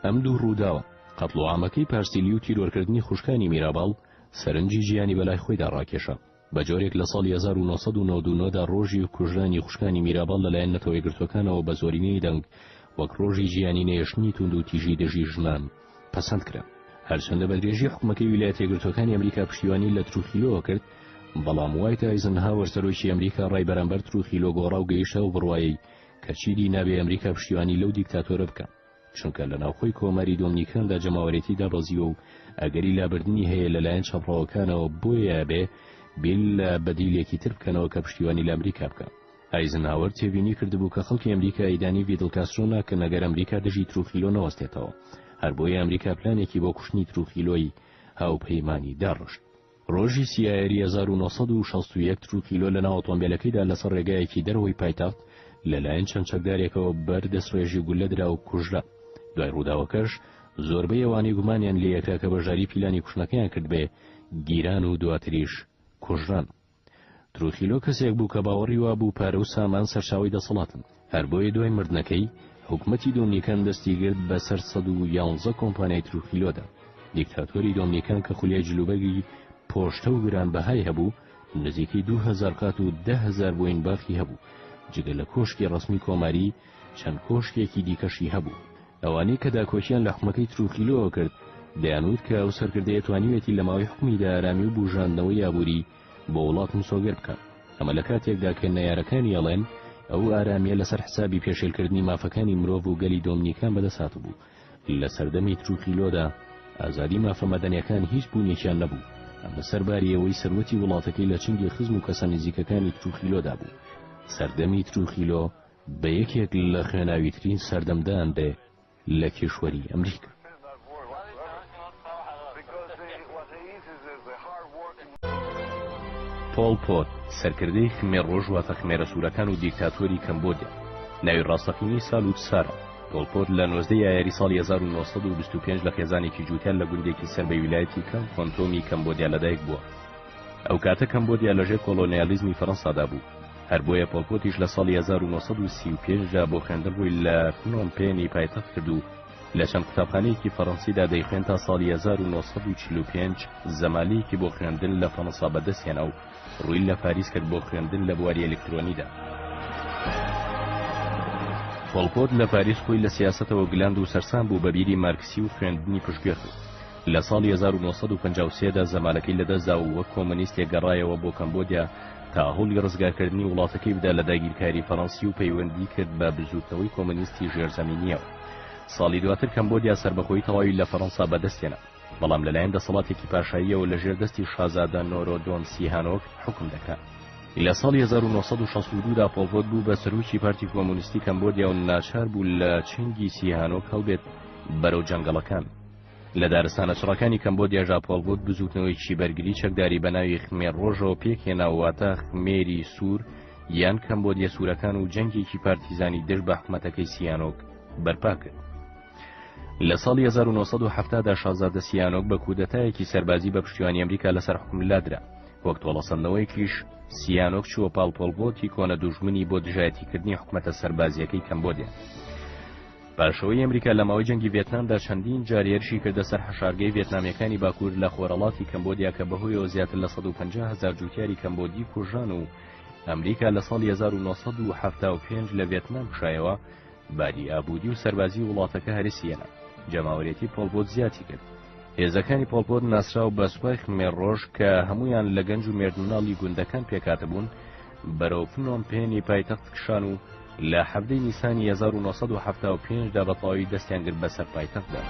ئەم دوو ڕووداوە قەتڵوعامەکەی پارسیلی و تیرۆرکردنی خوشکانی میراباڵ سەرنجی ژیانی بەلای خۆیدا ڕاکێشە. بە جۆرێک لە ساڵی 1999 دا ڕۆژی کوژرانی خوشکانی میراباڵ لەلایەن نەتەوەی گرتوەکانەوە بە زۆرینەی دەنگ وەک ڕۆژی ژیانی نێشتنی توند و تیژی دژی ژنان پەسەند کرا. هەرچەندە بە درێژی حکومەکەی ویلایەتە یەکگرتوەکانی ئەمریکا پشتیوانی لە تروخیلۆوە کرد، بەڵام وایت ئایزنهاوەر سەرۆکی ئەمریکا ڕای بەرامبەر تروخیلۆ گۆڕا و گەیشتە و بڕوایی کە چیری نابێ ئەمریکا پشتیوانی لەو دیکتاتۆرە بکە، چونکە لە ناوخۆی کۆماری دۆمینیکاندا جەماوەرێتی دەڕۆزیوە و ئەگەری لابردنی هەیە لەلایەن چەپڕەوەکانەوە بۆیە بێ بیل لە بەدیلێکی تر بکەنەوە کە پشتیوانی لە ئەمریکا بکە. ئایزنهاوەر تێبینی کردبوو کە خەڵکی ئەمریکا ئەیدانی ڤیدڵ کاسترۆ ناکەن ئەگەر ئەمریکا دژی تروخیلۆ نەوەستێتەوە، هەر بۆیە ئەمریکا پلانێکی بۆ کوشتنی تروخیلۆی هاوپەیمانی داڕشت. ڕۆژی سیایەری 1961 تروخیلۆ لە ناو ئۆتۆمبیلەکەیدا لەسەر ڕێگایەکی دەرەوەی پایتەخت لەلایەن چەند چەکدارێکەوە بەردەستڕێژی گولەدرا و کوژرا. دوای ڕووداوەکەش زۆربەی ئەوانەی گومانیان لێ یەکرا کە بەژاری پیلانی کوشتنەکەیان کرد بێ گیران و دواتریش کوژران. تروخیلۆ کەسێک بوو کە باوەڕی وا بوو پارە و سامان سەرچاوی دەسەڵاتن، هەر بۆیە دوای مردنەکەی حکومەتی دۆمینیکان دەستی گرت بەسەر 111 کۆمپانیای تروخیلۆدا. دیکتاتۆری دۆمینیکان کە خولیای جلوبەرگی پۆشتە و گرانبەهای هەبوو، نزیکەی 2000 قات و 10,000 بۆین باخی هەبوو، جگە لە کۆشکی ڕسمی کۆماری چەند کۆشکێکی دیکەشی هەبوو. ئەوانەی کە داکۆچیان لە حکومەکەی تروخیلۆوە کرد دەیانوت کە ئەو سەرکردەیە توانیوێتی لە ماوەی حکومیدا ئارامی و بوژاندنەوەی یابووری بۆ وڵات مسۆگەر بکات، ئەمە لە کاتێکدا کە نەیارەکانی ئەڵێن ئەو ئارامیە لەسەر حسابی پێشێلکردنی مافەکانی مرۆڤ و گەلی دۆمینیکان بەدەسات بوو. لە سەردەمی تروخیلۆدا ئازادی مافە مەدەنیەکان هیچ بوونێکیان نەبوو، ئەمە سەرباری ئەوەی سەروەتی وڵاتەکەی لە چنگی خزم و کەسە نزیکەکانی تروخیلۆدا بوو. سەردەمی تروخیلۆ بە یەکێک لە خوێناویترین سەردەمدان بێ لە کێشوەری ئەمریکا. پۆل پۆت سەرکردەی خمێر ڕۆژ واتە خمێرە سوورەکان و دیکتاتۆری کەمبۆدیا، ناوی ڕاستەقینەی سالوت سارە. پۆل پۆت لە 19 یاری ساڵی 1925 لە خێزانێکی جووتیان لە گوندێکی سەر بە ویلایەتی کەم فۆنتۆمی کەمبۆدیا لەدایک بووە. ئەو کاتە کەمبۆدیا لەژێر کۆلۆنیالیزمی فەڕەنسادا بوو، هەر بۆیە پۆل پۆتیش لە ساڵی 1935 دا بۆ خوێندن ڕووی لە پنۆم پێنی پایتەخت کرد و لە چەند قوتابخانەیەکی فەڕەنسیدا دەیخوێن تا ساڵی 1945 زەمالەیەکی بۆ خوێندن لە فەڕەنسا بەدەستهێنا و ڕووی لە پاریس کرد بۆ خوێندن لە بواری ئەلکترۆنیدا. پۆل پۆت لە پاریس خۆی لە سیاسەتەوە گلاند و سەرسان بوو بە بیری مارکسی و خوێندنی پشتگوێ کرد. لە ساڵی 1953 دا زەمالەکەی لەدەستدا و وەک کۆمۆنیستێک گەڕایەوە بۆ کەمبۆدیا تا هەوڵی ڕزگارکردنی وڵاتەکەی بدا لە داگیرکاری فەڕەنسی و پەیوەندی کرد بە بزوتنەوەی کۆمۆنیستی ژێرزەمینیەوە. ساڵی دواتر کەمبۆدیا سربەخۆیی تەواوی لە فەڕەنسا بەدەستێنا، بەڵام لەلایەن دەسەڵاتێکی پاشاییەوە لە ژێردەستی شازادە نۆرۆدۆن سیهانۆک حکم دەکات. لە ساڵی 1962 دا پۆل پۆت بوو بە سەرۆکی پارتی کۆمۆنیستی کەمبۆدیا و ناچار بوو لە چنگی سیهانۆک هەڵبێت بەرەو جەنگەڵەکان. لە دارستانە چڕەکانی کەمبۆدیاژا پۆل پۆت بزوتنەوەیکی بەرگری چەکداری بە ناوی خمێر ڕۆژەوە پێکهێناواتە خمێری سوور یان کەمبۆدیا سوورەکان و جەنگێکی پارتیزانی دژ بە حکومەتەکەی سیهانۆک بەرپا کرد. لە ساڵی 1970 دا شازادە سیهانۆک بە کودەتایەکی سەربازی بە پشتیوانی ئەمریکا لەسەر حکم لادرا، وەک تۆڵەسەندنەوەیکیش سیهانۆک چووە پاڵ پۆل پۆتی کۆنە دوژمنی بۆ دژایەتیکردنی حکومەتە سەربازیەکەی کەمبۆدیا. پاشەوەی ئەمریکا لە ماوەی جەنگی ڤێتنامدا چەندین جار هێرشی کردە سەر حەشارگەی ڤێتنامیەکانی باکوور لە خۆرەڵاتی کەمبۆدیا کە بەهۆیەوە زیاتر لە 150,000 جووتیاری کەمبۆدی کوژان و ئەمریکا لە ساڵی 1975 لە ڤێتنام شایەوە باری ئابوودی و سەربازی وڵاتەکە هەرسیەنە. جەماوەرێتی پۆل پۆت زیاتی کرد. هێزەکانی پۆل پۆت ناسراو بە سوپای خمێر ڕۆژ کە هەمویان لە گەنج و مێردمناڵی گوندەکان پێکاتە بوون بەرەو پنۆم پێنی پایتەخت کشان و لە حەفتەی نیسانی 1975 دا بەتەواوی دەستیان کرد بەسەر پایتەختدا.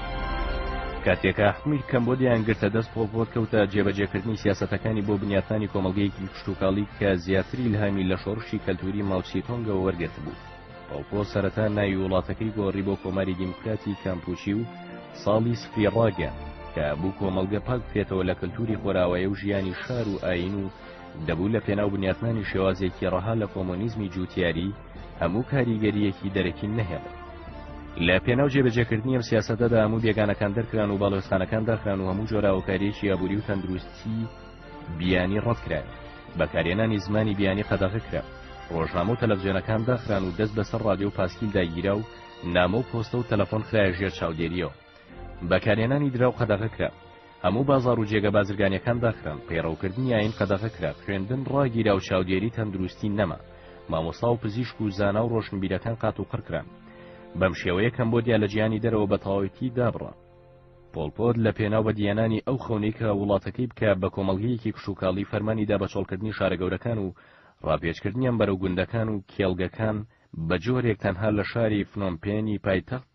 کاتێکە حکومی کەمبۆدیایان گرتە دەست، پۆل پۆت کەوتە جێبەجێکردنی سیاسەتەکانی بۆ بنیاتانی کۆمەڵگەیەکی کشتوکاڵی کە زیاتری ئیلهامی لە شۆڕشی کەلتوری ماوسێتۆنگەوە وەرگرت بوو. پۆل پۆت سەرەتا ناوی وڵاتەکەی گۆڕی بۆ کۆماری دیموکراتی کامپوچی و ساڵی سفری ڕاگەیاند. کە بوو کۆمەڵگە پاک بکرێتەوە لە کەلتوری خۆراوەیە و ژیانی شار و ئاین و دەبوو لە پێناو بنیاتمانی شێوازێکی ڕەها لە کۆمۆنیزمی جوتیاری هەموو کاریگەریەکی دەرەکی نەهێڵێت. لە پێناو جێبەجێکردنی ئەم سیاسەتەدا هەموو بێگانەکان دەرکران و باڵۆستانەکان داخران و هەموو جۆراوەکاریەکی ئابووری و تەندروستی بیانی ڕەتکران. بەکارهێنانی زمانی بیانی قەدەغە کرا. ڕۆژنامە و تەلەڤیزیۆنەکان داخران و دەست بەسەر ڕادیۆ و پاسکیل داگیرا و نامە و پۆستە و تەلەفۆن خرایە ژێر چاودێریەوە. بەکارهێنانی درا و قەدەغە کرا. هەموو بازاڕ و جێگە بازرگانیەکان داخران. پەیڕەوکردنی ئاین قەدەغە کرا. خوێندن ڕاگیرا و چاودێری تەندروستی نەما. مامۆستا و پزیشک و زانا و ڕۆشنبیرەکان قات و قڕکران. بەم شێوەیە کەمبۆدیا لە جیهانی دەرەوە بە تەواوەتی دابڕا. پۆڵپۆت لە پێناو بەدیێنانی ئەو خەونەی کە وڵاتەکەی بکە بە کۆمەڵگەیەکی کشوکاڵی فەرمانیدا بە چۆڵکردنی شارە گەورەکان و ڕاپێچکردنیان بەرەو گوندەکان و کێڵگەکان بە جۆرێک تەنها لە شاری فنۆمپێنی پایتەخت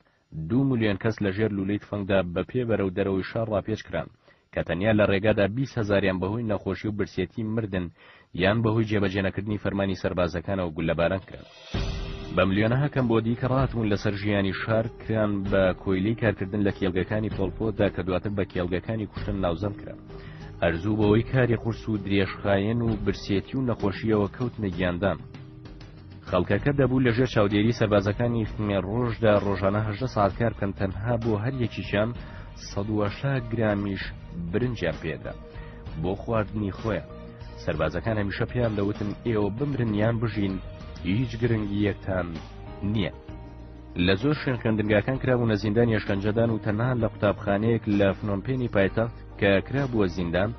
2 ملیۆن کەس لە ژێر لولەی تفەنگدا بەپێ بەرەو دەرەوەی شار ڕاپێچ کران کە تەنیا لە ڕێگادا 20,000 بەهۆی نەخۆشی و برسێتی مردن یان بەهۆی جێبەجێنەکردنی فەرمانی سەربازەکانەوە گولەباران کران. بە ملیۆنەها کەمبۆدی کە ڕاتبوون لەسەر ژیانی شار کران بە کۆیلەی کارکردن لە کێڵگەکانی پۆڵپۆتدا کە دواتر بە کێڵگەکانی کوشتن ناوزەم کرا. هەرزوو بەوەی کاری قورس و درێژخایەن و برسێتی و نەخۆشیەوە کەوتنە گیاندان. خەڵکەکە دەبوو لەژێر چاودێری سەربازەکانی خمێر ڕۆژدا ڕۆژانە 18 ساعت کار بکەن تەنها بۆ هەر یەکیشیان 180 گرامیش برنجیان پێدا بۆ خواردنی خۆیان. سەربازەکان هەمیشە پێیان دەوتن ئێوە بمرن یان بژین، هیچ گرنگی یەکتان نییە. لە زۆر شوێن خوێندنگاکان کرابوونە زیندانی ئەشکەنجەدان و تەنها لە قوتابخانەیەک لە فنۆمپێنی پایتەخت کە کرابووە زیندان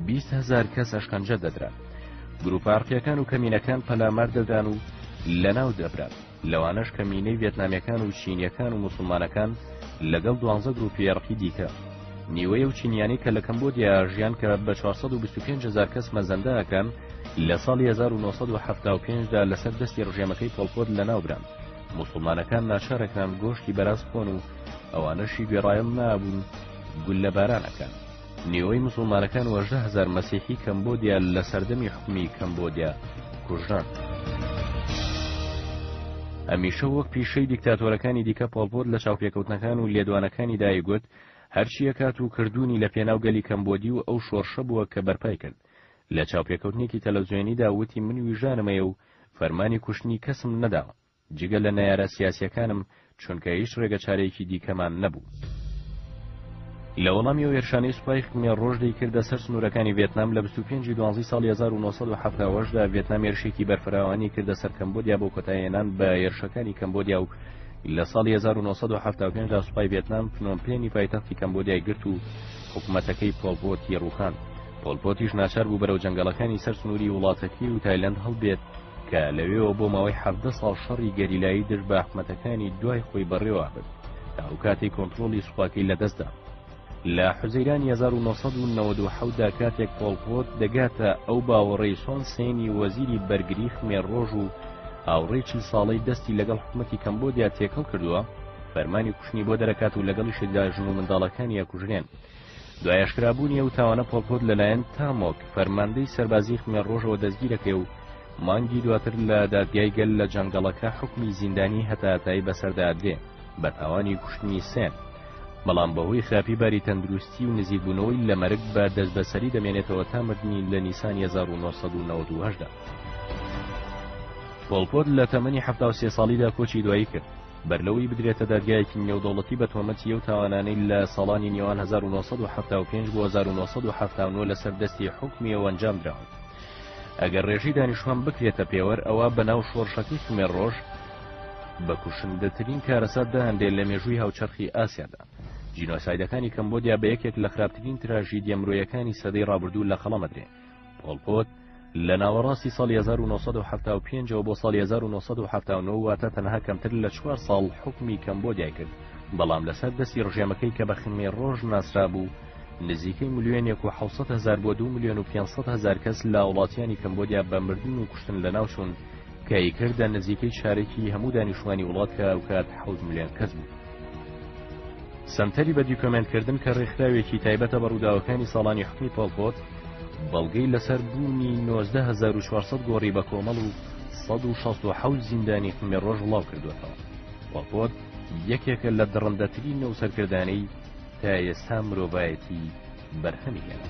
20,000 کەس ئەشکەنجە دەدرا. گروپارقیەکان و کەمینەکان پەلامار دەدران و لەناو دەبران. لەوانەش کەمینەی ڤێتنامیەکان و چینیەکان و موسڵمانەکان لەگەڵ 12 گروپی ئێڕقی دیکە. نیوەیە و چینیانی کە لە کەمبۆدیا ژیان کە بە 425,000 کەس مەزەندەکان لە ساڵی 1975دا لەسەر دەستی ڕژێمەکەی پۆڵپۆت لەناوبران. موسڵمانەکان ناچارەکان گۆشتی بەراز بخۆن و ئەوانەشی گوێڕایەڵ نابوون گول لە بارانەکان. نیوەی موسڵمانەکان 18,000 مەسیحی کەمبۆدیا لە سەردەمی حکومی کەمبۆدیا کوژران. هەمیشە وەک پیشەی دیکتاتۆرەکانی دیکە پۆڵپۆت لە چاوپێکەوتنەکان و لێدوانەکانی دایگوت هەرچی ئەکات و کردوونی لە پێناو گەلی کەمبۆدی و ئەو شۆڕشە بووە کە بەرپای کرد. لە چاوپێکەوتنێکی تەلەڤیزیۆنیدا وتی من ویژانمەیە و فەرمانی کوشتنی کەسم نەداوە جگە لە نایارە سیاسیەکانم چونکە هیچ ڕێگە چارەیەکی دیکەمان نەبوو. لە وەڵامی ئەو هێرشانەی سوپای خمێر ڕۆژدەی کردە سەر سنوورەکانی ڤێتنام لە 25 دوانزی ساڵی 1970دا ڤێتنام هێرشێکی بەرفراوانی کردە سەر کەمبۆدیا بۆ کۆتایهێنان بە هێرشەکانی کەمبۆدیا و لە ساڵی 1975دا سوپای ڤێتنام فنۆمپێنی پایتەختی کەمبۆدیای گرت و حکومەتەکەی پۆڵپۆتی ڕوخان. پۆڵپۆتیش ناچار بوو بەرەو جەنگەڵەکانی سەر سنووری وڵاتەکەی و تایلەند هەڵبێت کە لەوێەوە بۆ ماوەی 17 ساڵ شەڕی گەریلایی دژ بە حکومەتەکانی دوای خۆی بەڕێوە بێت تا ئەو کاتەی کۆنتڕۆڵی سوپاکەی لەدەستدا. لە حوزەیرانی 1997دا کاتێک پۆڵپۆت دەگاتە ئەو باوەڕێی سۆن سێنی وەزیری بەرگری خمێر ڕۆژ و ئاوڕێی 40 ساڵەی دەستی لەگەڵ حکومەتی کەمبۆدیا تێکەڵ کردووە فەرمانی کوشتنی بۆ دەرەکات و لەگەڵیشدا ژن و منداڵەکانی ئەکوژرێن. دوای ئاشکرابوونی ئەو تاوانە پۆڵپۆت لەلایەن تامۆک فەرماندەی سەربازی خمێر ڕۆژەوە دەستگیرەکەی و مانگی دواتر لە دادگای گەل لە جەنگەڵەکە حکمی زیندانی هەتاتایی بەسەردادرێ بە تاوانی کوشتنی سێن. بەڵام بەهۆی خراپی باری تەندروستی و نزیکبوونەوەی لە مەرگ بە دەست بەسەری دەمێنێتەوە تا مردنی لە نیسانی 1998دا. پۆڵپۆت لە تەمەنی 73 ساڵیدا کۆچی دوایی کرد بەرلەوەی بدرێتە دادگایەکی نێودەوڵەتی بە تۆمەتی ئەو تاوانانەی لە ساڵانی نێوان 1975 بۆ 1979 لەسەر دەستی حکمیەوە ئەنجام درراون. ئەگەر ڕێژی دانیشتوان بکرێتە پێوەر ئەوە بەناو شۆڕشەکەی خمێر ڕۆژ بە کوشندەترین کارەساتدا هەندێک لە مێژووی هاوچەرخی ئاسیادا. جینۆسایدەکانی کەمبۆدیا بە یەکێک لە خراپترین تراژیدیە مرۆیەکانی سەدەی ڕابردوو لە خەڵەمەدرێ. پۆڵپۆت لە ناوەڕاستی ساڵی 1975 بۆ ساڵی 1979 واتە تەنها کەمتر لە 4 ساڵ حکمی کەمبۆدیای کرد، بەڵام لەسەر دەستی ڕژێمەکەی کە بە خمێر ڕۆژ ناسرا بوو نزیکەی 1,700,000 بۆ 2,500,000 کەس لە وڵاتیانی کەمبۆدیا بە مردن و کوشتن لەناوچوون کە ئیکردە نزیکەی چارەکی هەموو دانیشتوانی وڵات کە ئەو کات 7 ملیۆن کەس بوو. سەمتەری بە دیکۆمنتکردن کە ڕێکخراوێکی تایبەتە بە ڕووداوەکانی ساڵانی حکمی پۆڵپۆت بەڵگەی لەسەر بوونی 19,400 گۆڕی بە کۆمەڵ و 167 زیندانی خمێر ڕۆژ وڵاو کردوێتەوە. پۆڵپۆت یەکێکە لە دڕندەترین نەوسەرکردانەی تا ئێستا مرۆڤایەتی بەرهەمیێنێت.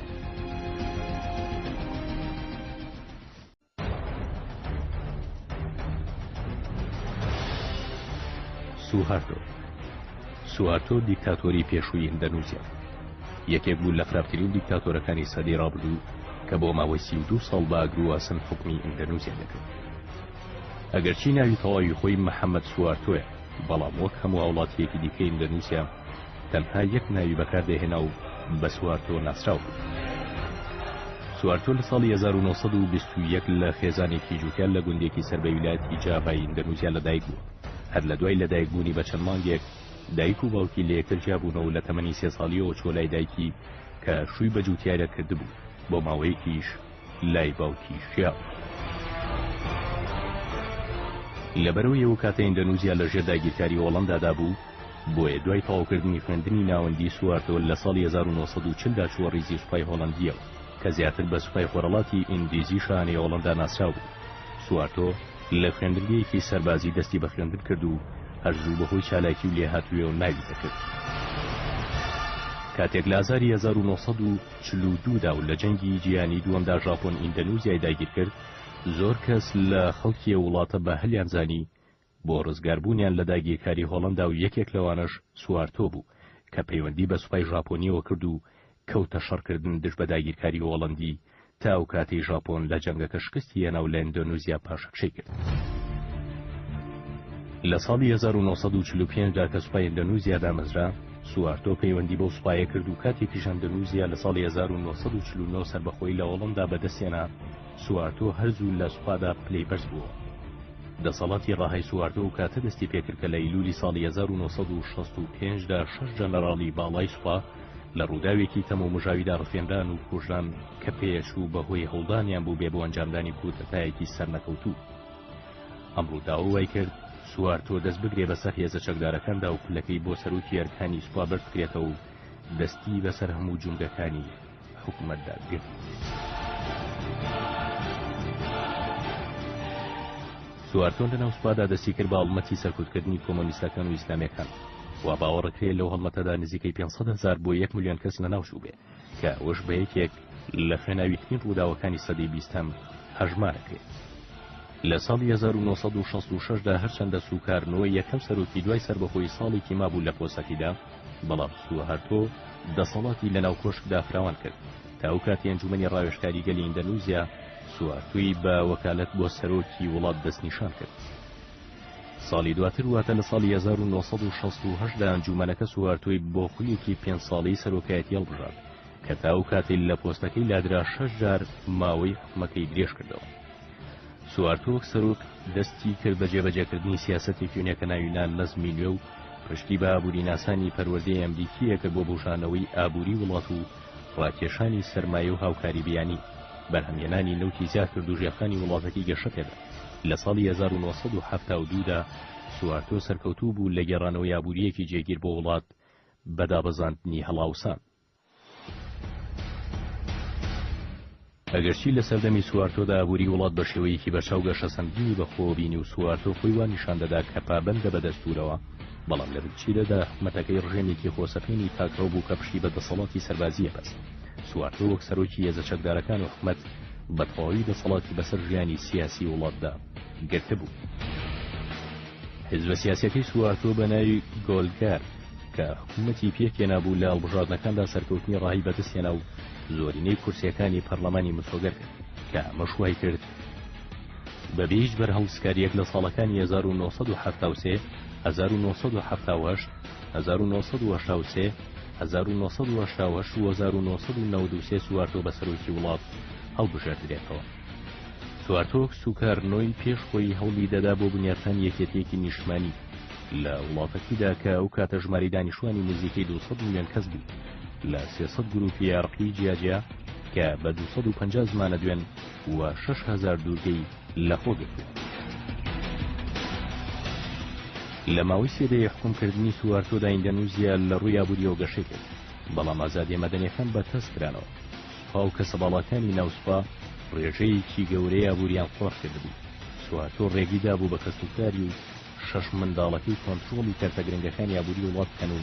سوهارتۆ دیکتاتۆری پێشووی ئیندۆنێزیا یەکێک بوو لە خراپترین دیکتاتۆرەکانی سەدەی ڕابردوو کە بۆ ماوەی 32 ساڵ بە ئاگرواسن حکمی ئیندۆنێزیا دەکرد. ئەگەرچی ناوی تەواوی خۆی محەممەد سوهارتۆیە، بەڵام وەک هەموو وڵاتیەکی دیکەی ئیندۆنێزیا تەنها یەک ناوی بەکاردەهێنا و بە سوهارتۆ ناسراو بوو. سوهارتۆ لە ساڵی 1921 لە خێزانێکی جووتیان لە گوندێکی سەر بە ویلایەتی جاڤای ئیندۆنێزیا لەدایک بوو. هەر لە دوای لەدایکبوونی بە چەند مانگێک دایک و باوکی لە یەکتر جیابوونەوە لە تەمەنی 3 ساڵیەوە چۆ لای دایکی کە شووی بە جووتیارە کردبوو، بۆ ماوەیەکیش لای باوکی شیاو. لەبەرەوەیەوە کاتە ئیندۆنێزیا لەژێر داگیرکاری هۆڵەندادا بوو، بۆیە دوای تەواوکردنی خوێندنی ناوەندی سوهارتۆ لە ساڵی 1940دا چووە ڕیزی سوپای هۆڵەندیەوە کە زیاتر بە سوپای خۆرەڵاتی ئیندیزی شانەی هۆڵەندا ناسراو بوو. سوهارتۆ لە خوێندنگەیەکی سەربازی دەستی بە خوێندن کرد و هەرزوو بەهۆی چالاکی و لێهاتوویە و ناوی دەکرد. کاتێک لە ئازاری 1942دا و لە جەنگی جیهانی دووەمدا ژاپۆن ئیندۆنێزیای داگیر کرد، زۆر کەس لە خەڵکی وڵاتە بە هەلیان زانی بۆ ڕزگاربوونیان لە داگیرکاری هۆڵەندا و یەکێک لەوانش سوهارتۆ بوو کە پەیوەندی بە سوپای ژاپۆنیەوە کرد و کەوتە شەڕکردن دژ بە داگیرکاری هۆڵەندی تا ئەو کاتەی ژاپۆن لە جەنگەکە شکستی هێنا و لە ئیندۆنێزیا پاشەکشەی کرد. لە ساڵی 1945دا کە سوپای ئیندۆنێزیا دامەزرا، سوهارتۆ پەیوەندی بەو سوپایە کرد و کاتێکیش ئیندۆنێزیا لە ساڵی 1949 سەربەخۆی لە هۆڵەندا بەدەستێنا، سوهارتۆ هەرزوو لە سوپادا پلەی بەرز بووە. دەسەڵاتی ڕاهای سوهارتۆ و کاتە دەستی پێکرد کە لە ئەیلولی ساڵی 1965دا 6 جەنەراڵی باڵای سوپا لە ڕووداوێکی تەمە و مژاویدا ڕفێنران و کوژران کە پێشوو بەهۆی هەڵدانیان بوو بێ بۆ ئەنجامدانی کودەتایەکی سەرنەکەوتوو. ئەم ڕووداوە وای کرد سوهارتۆ دەست بگرێ بەسەر هێزە چەکدارەکاندا و پلەکەی بۆ سەرۆکی ئەرکانی سوپا بەرز بکرێتەوە و دەستی بەسەر هەموو جونگەکانی حکومەتدا گرت. سوهارتۆ لەناو سوپادا دەستی کرد بە هەڵمەتی سەرکوتکردنی کۆمۆنیستەکان و ئیسلامیەکان و باوەڕەکرێت لەو هەڵمەتەدا نزیکەی 500,000 بۆ 1 ملیۆن کەس لەناوشوو بێ کە ئەوەش بە یەکێک لە خوێناویترین ڕووداوەکانی سەدەی 20ەم هەژمارەکرێت. لە ساڵی 1966دا هەرچەندە سوکارنەوە یەکەم سەرۆکی دوای سەربەخۆی ساڵێکی مابوو لە پۆستەکەیدا، بەڵام سوهارتۆ دەسەڵاتی لەناو کۆشکدا فراوان کرد تا ئەو کاتی ئەنجومەنی ڕاوێژکاری گەلی ئیندۆنێزیا سوهارتۆی بە وەکالەت بۆ سەرۆکی وڵات دەستنیشان کرد. ساڵی دواتر واتە لە ساڵی 1968دا ئەنجومەنەکە سوهارتۆی بۆ خولیەکی 5 ساڵەی سەرۆکایەتی هەڵبژاند کە تا ئەو کاتی لە پۆستەکەی لادرا 6 جار ماوەی حکومەکەی درێژ کردەوە. سوهارتۆ وەک سەرۆک دەستی کرد بە جێبەجێکردنی سیاسەتێکی نوێکە ناوینان نەزمی نوێ و پشتی بە ئابووری ناسانی پەروەردەی ئەمریکیە کرد بۆ بۆشانەوەی ئابووری وڵات و ڕاکێشانی سەرمایە و هاوکاری بیانی، بەرهەمهێنانی نەوتی زیاد کرد و ژێرخانی وڵاتەکەی گەشە پێدا. لە ساڵی 1972دا سوهارتۆ سەرکەوتوو بوو لە گێڕانەوەی ئابووریەکی جێگیر بۆ وڵات بەدابەزاندنی هەڵاوسان. ئەگەرچی لە سەردەمی سوهارتۆدا ئابووری وڵات بە شێوەیەکی بەرچاو گەشەسەنگینی بەخۆبینی و سوهارتۆ خۆی وان نیشان دەدا کە پابەندە بە دەستورەوە، بەڵام لە بچیدەدا حکومەتەکەی ڕژێمێکی خۆسەپێنی تاکڕەو بوو کە پشتی بە دەسەڵاتی سەربازیە بەست. سوهارتۆ وەک سەرۆکی هێزە چەکدارەکان و حکومەت بەتەواوی دەسەڵاتی بەسەر ژیانی سیاسی وڵاتدا گرتە بوو. حیزبە سیاسیەکەی سوهارتۆ بە ناوی گۆلگار کە حکومەتی پێکێنا بوو لە هەڵبژاردنەکاندا سەرکەوتنی ڕاهی بەدەستێنا و زۆرینەی کورسیەکانی پەرلەمانی متۆگەر کرد کە مەشوای کرد بەبێ هیچ بەرهەڵسکاریەک لە ساڵەکانی 1973 1978 1983 1980 و 1993 سوهارتۆ بە سەرۆکی وڵات هەڵبژێردرێتەوە. سوهارتۆ سوکارنۆی پێش خۆی هەوڵی دەدا بۆ بنیاتان یەکێتیەکی نیشتمانی لە وڵاتەکەیدا کە ئەو کاتە ژماری دانیشتوانی نزیکەی 200 ملیۆن کەس بوو لە 300 گروپی یارقی جیاجیا کە بە 250 زمانە دوێن و 6,000 دوورگەی لەخۆ گرت. لە ماوەی سێدەی حکومکردنی سوهارتۆدا ئیندۆنێزیا لە ڕووی ئابووریەوە گەشەی کرد، بەڵام ئازادیە مەدەنیەکان بەتەست کرانەوە. سوپا و کەسەباڵاکانی ناوسوپا ڕێژەیەکی گەورەی ئابووریان خۆڕ کردبوو. سوهارتۆ ڕێگیدا بوو بە کەسوکاری و 6 منداڵەکەی کۆنتڕۆڵی کارتە گرنگەکانی ئابووری وڵات بکەن و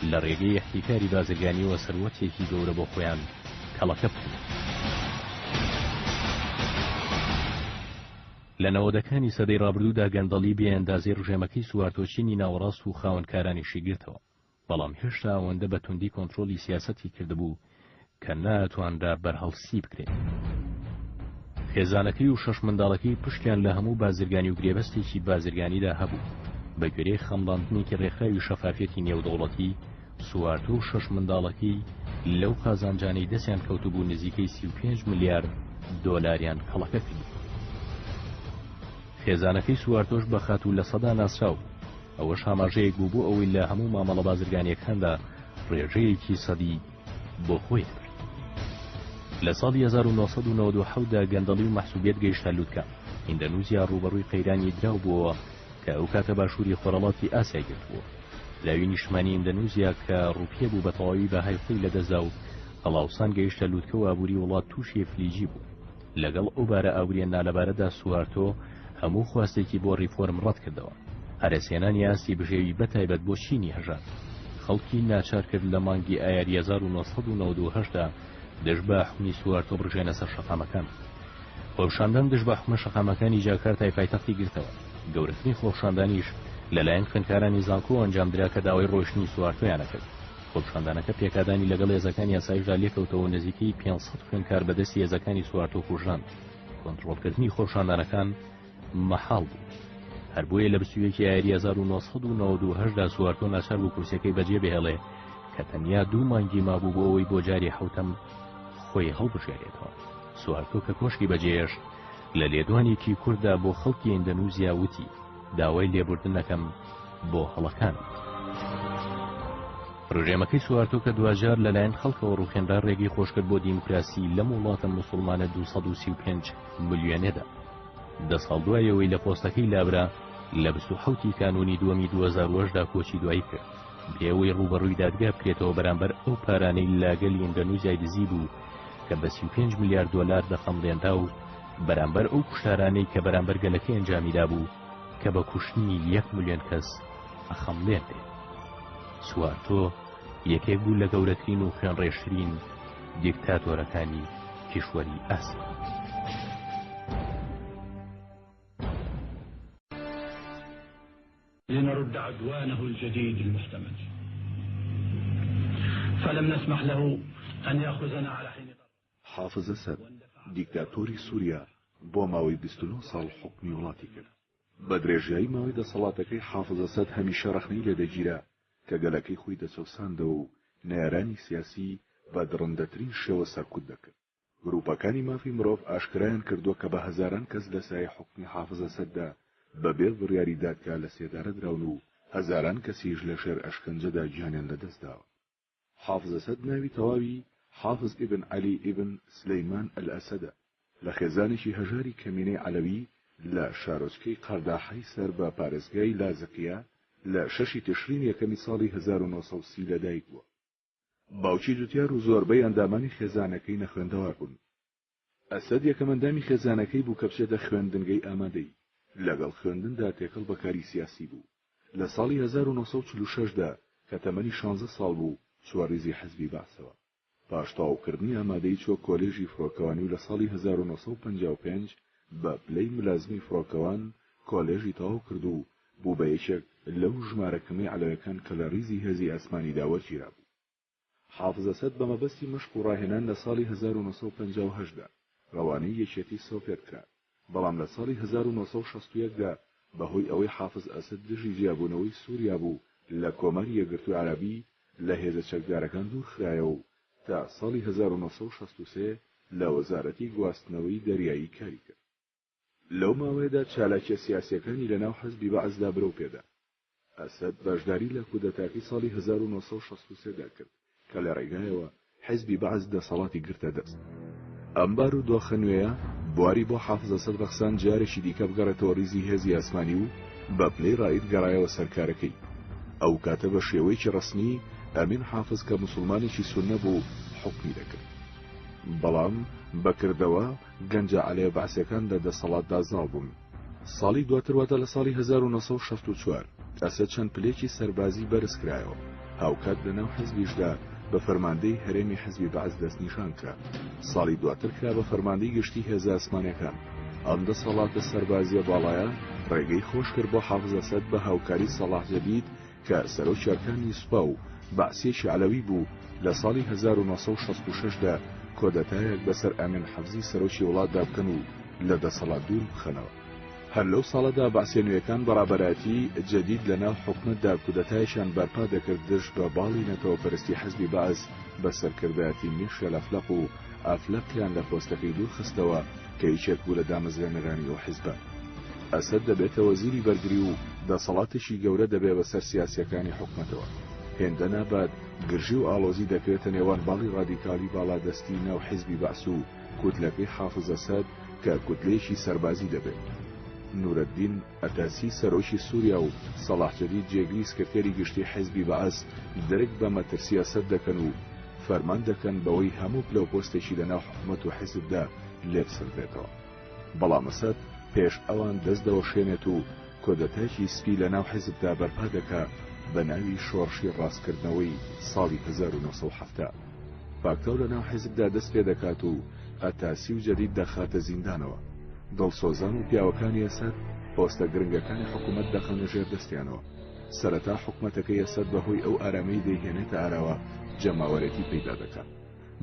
لە ڕێگەی احتیکاری بازرگانیەوە سەروەتێکی گەورە بۆ خۆیان کەڵەکە بکەن. لە نەوەدەکانی سەدەی ڕابردوودا گەندەڵی بێ ئەندازەی ڕژێمەکەی سوارتۆچینی ناوەڕاست و خاوەنکارانیشی گرتەوە، بەڵام هێشتا ئەوەندە بە توندی کۆنتڕۆلی سیاسەتی کردبوو کە ناتوانرا بەرهەڵسی بکرێت. خێزانەکەی و شەش منداڵەکەی پشتیان لە هەموو بازرگانی و گرێبەستێکی بازرگانیدا هەبوو. بە گوێرەی خەمڵاندنێکی ڕێکخراوی شەفافەتی نێودەوڵەتی سوارتۆ و شەش منداڵەکەی لەو قازانجانەی دەستیان کەوتبوو نزیکەی 35 ملیار دۆلاریان کەڵەکە کرد. خێزانەکەی سوارتۆش بە خاتوو لە سەدا ناسراو، ئەوەش هەماژەیەک بوو بۆ ئەوەی لە هەموو مامەڵە بازرگانیەکاندا ڕێژەیەکی سەدی بۆ خۆی کرد. لە ساڵی 1997دا گەندەڵی و مەحسوبیەت گەیشتە لووتکە. ئیندەنوزیا ڕوبەڕووی قەیرانی دراو بووە کە ئەو کاتە باشووری خۆرەڵاتی ئاسیا گرتبووە. لاوی نیشتمانی ئیندەنوزیا کە ڕووپیە بوو بە تەواوی بەهای خۆی لەدەستدا و هەڵاوسان گەیشتە لووتکە و ئابووری وڵات تووشی فلیجی بوو. لەگەڵ ئەو بارە ئاوریێننا لەبارەدا سوارتۆ هەموو خواستێکی بۆ ڕیفۆرم ڕەت کردەوە. هەرەسێنانی ئاستی بژێوی بەتایبەت بۆ چینی هەژار. خەڵکی ناچار کرد لە مانگی ئایاری 1998دا دەست بە حکومی سوارتۆ بڕژێنە سەر شەقامەکان. خۆپشاندان دەست بە حکومە شەقامەکانی جاکارتای پایتەختی گرتەوە. گەورەترین خۆپشاندانیش لەلایەن خوێندکارانی زانکۆ ئەنجامدرا کە داوای ڕۆشنی سوارتۆیان کرد. خۆپشاندانەکە پێکادانی لەگەڵ هێزەکانی یاساییدا لێکەوتەوە نزیکەی 500 خوێندکار بەدەستی هێزەکانی سوارتۆ کوژان. کۆنتڕۆڵکردنی خۆپشاندانەکان مەحاڵ بوو. هەر بۆیە لە 21 یاری 1998دا سوارتۆ ناچار بوو کورسەکەی بەجێ بهێڵێ کە تەنیا 2 مانگی مابوو بۆ ئەوەی بۆ جاری حوتەم خۆی هەڵبژێرێتەوە. سوارتۆ کە کۆشکی بەجێش لە لێدوانێکی کووردا بۆ خەڵکی ئیندەنوزیا وتی داوای لێبوردنەکەم بۆ هەڵەکان. ڕژێمەکەی سوارتۆ کە دوجار لەلایەن خەڵکەوە ڕووخێنرا ڕێگەی خۆشکرد بۆ دیموکراسی لەم وڵاتە موسڵمانە 235 ملیۆنێدا. 10 ساڵ دوایەوەی لە پۆستەکەی لابرا لە 27 کانونی دووەمی 2010دا کۆچی دوایی کرد بێەوەی ڕوبەڕووی دادگا بکرێتەوە بەرامبەر ئەو پارانەی لاگەلی ئیندەنوزیای دزی بوو کە بە 35 ملیار دۆلار دەخەمڵێندا و بەرامبەر ئەو کوشتارانەی کە بەرامبەر گەلەکەی ئەنجامیدا بوو کە بە کوشتنی 1 ملیۆن کەس ئەخەمڵێنرێت. سوارتۆ یەکێک بوو لە گەورەترین و خوێنڕێژترین دیکتاتۆرەکانی کیشوەری ئاسیا. لنرد عدوانه الجديد المستمر فلم نسمح له أن يأخذنا على حين. حافظ أسد دیکتاتۆری سووریا بۆ ماوەی 29 ساڵ حکمی وڵاتی کرد. بە درێژایی ماوەی دەسەڵاتەکەی حافظ ئەسەد هەمیشە ڕەخنەی لێدەگیرا کە گەلەکەی خۆی دەچەوساندەوە و نەیارانی سیاسی بە درڕندەترین شێوە سەرکوت دەکرد. گروپەکانی مافی مرۆڤ ئاشکرایان کردووە کە بە هەزاران کەس لە سایە حکمی حافظ ئەسەددا بەبێ بڕیاری دادگا لە سێدارە دراون و هەزاران کەسیش لە شێر ئەشکەنجەدا گیانیان لەدەستداوە. حافظ ئەسەد ناوی تەواوی حافظ ئیبن عەلی ئیبن سلەیمان ئەلئەسەدە لە خێزانێکی هەژاری کەمینەی عەلەوی لە شارۆچکەی قەرداحەی سەر بە پارێزگای لازەقیە لە 6 تشرین یەکەمی ساڵی 1930 لەدایک بووە. باوکی جوتیار و زۆربەی ئەندامانی خێزانەکەی نەخوێندەوار بوون. ئەسەد یەکەم ئەندامی خێزانەکەی بوو کە بچێتە خوێندنگەی ئامادەی. لەگەڵ خوێندندا تێکەڵ بەکاری سیاسی بوو. لە ساڵی 1946دا کە تەمەنی 16 ساڵ بوو سوارریزی حزبی باسەوە. پاش تەواوکردنی ئامادەی چوە کۆلێژی فڕۆکەوانی و لە ساڵی 1955 بە پلەی ملازمی فڕۆکەوان کۆلێژی تەواو کرد و بوو بە یەکێک لەو ژمارەکەمەی عەلەویەکان کە لە ڕیزی هێزی ئاسمانیدا وەرگیرا بوو. حافظ ئەسەد بە مەبەستی مەشق و ڕاهێنان لە ساڵی 1958دا ڕەوانەی یەکێتی سۆڤێت کرا، بەڵام لە ساڵی 1961دا بەهۆی ئەوەی حافظ ئەسەد دژی جیابوونەوەی سووریا بوو لە کۆمەری یەکگرتووی عەرەبی لە هێزە چەکدارەکان دوور خرایەوە و تا ساڵی 1963 لە وەزارەتی گواستنەوەی دەریایی کاری کرد. لەو ماوەیەدا چالاکیە سیاسیەکانی لەناو حزبی بەعزدا برەو پێدا. ئەسەد بەشداری لە کودەتاکەی ساڵی 1963دا کرد کە لە ڕێگایەوە حزبی بەعز دەسەڵاتی گرتە دەست. ئەمبار و دۆخە نوێیە بواری بۆ حافظ ئەسەد ڕەخسان جارێکی دیکە بگەڕێتەوە ڕیزی هێزی ئاسمانی و بە پلەی ڕائید گەڕایەوە سەرکارەکەی. ئەو کاتە بە شێوەیەکی ڕەسمی ئەمین حافظ کە موسڵمانێکی سوننە بوو حکمی دەکرد. بەڵام بەکردەوە گەنجە عەلەیە بەعسیەکان لە دەسەڵاتدا زاڵ بوون. ساڵی دواتر واتە لە ساڵی 1964 ئەسەد چەند پلێکی سەربازی بەرز کرایەوە. هاوکات لەناو حیزبیشدا بە فەرماندەی هەرێمی حیزبی بەعز دەستنیشان کرا. ساڵی دواتر کرا بە فەرماندەی گشتی هێزە ئەسمانیەکان. ئەم دەسەڵاتە سەربازیە باڵایە ڕێگەی خۆش کرد بۆ حافز ئەسەد بە هاوکاری سەلاح جەدید کە سەرۆکیەکانی سوپا و بەعسیەکی عەلەوی بوو لە ساڵی 1966دا کۆدەتایەک بەسەر ئامین حەفزی سەرۆکی وڵاتدا بکەن و لە دەسەڵات دوور بخەنەوە. هەر لەو ساڵەدا بەعسیە نوێیەکان بەڕابەراتی جەدید لەناو حکومەتدا کودەتایشان بەرپا دەکرد دژ بە باڵی نەتەوەپەرستی حیزبی بەعز بە سەرکردایەتی میشێل ئەفلەق و ئەفلەقیان لە پۆستەکەی دوور خستەوە کە هیچێک بوو لە دامەزرێنەرانی ئەو حیزبە. ئەسەد دەبێتە وەزیری بەرگری و دەسەڵاتێکی گەورە دەبێت بەسەر سیاسیەکانی حکومەتەوە. هێندە نابات گرژی و ئاڵۆزی دەکرێتە نێوان باڵی ڕادیکالی باڵادەستی ناو حیزبی بەعس و کوتلەکەی حافز ئەسەد کە کوتلەیەکی سەربازی دەبێت. نورەدین ئەتاسی سەرۆکی سووریا و سەلاح جەدید جێگری سکرتێری گشتی حیزبی بەعس دەرک بە مەترسی ئەسەد دەکەن و فەرمان دەکەن بەوەی هەموو پلە و پۆستێکی لەناو حکومەت و حیزبدا لێبسردرێتەوە. بەڵام ئەسەد پێش ئەوان دەست دەوەشێنێت و کۆدەتایکی سپی لەناو حیزبدا بەرپا دەکا بە ناوی شۆڕشی ڕاستکردنەوەی ساڵی 1970. پاکتەو لەناو حیزبدا دەست پێ دەکات و ئەتاسی و جەدید دەخاتە زیندانەوە. دڵسۆزان و پیاوەکانی ئەسەد پۆستە گرنگەکانی حکومەت دەخەنە ژێر دەستیانەوە. سەرەتا حکومەتەکەی ئەسەد بەهۆی ئەو ئارامەی دەیهێنێتە ئاراوە جەماوەرێتی پەیدا دەکات.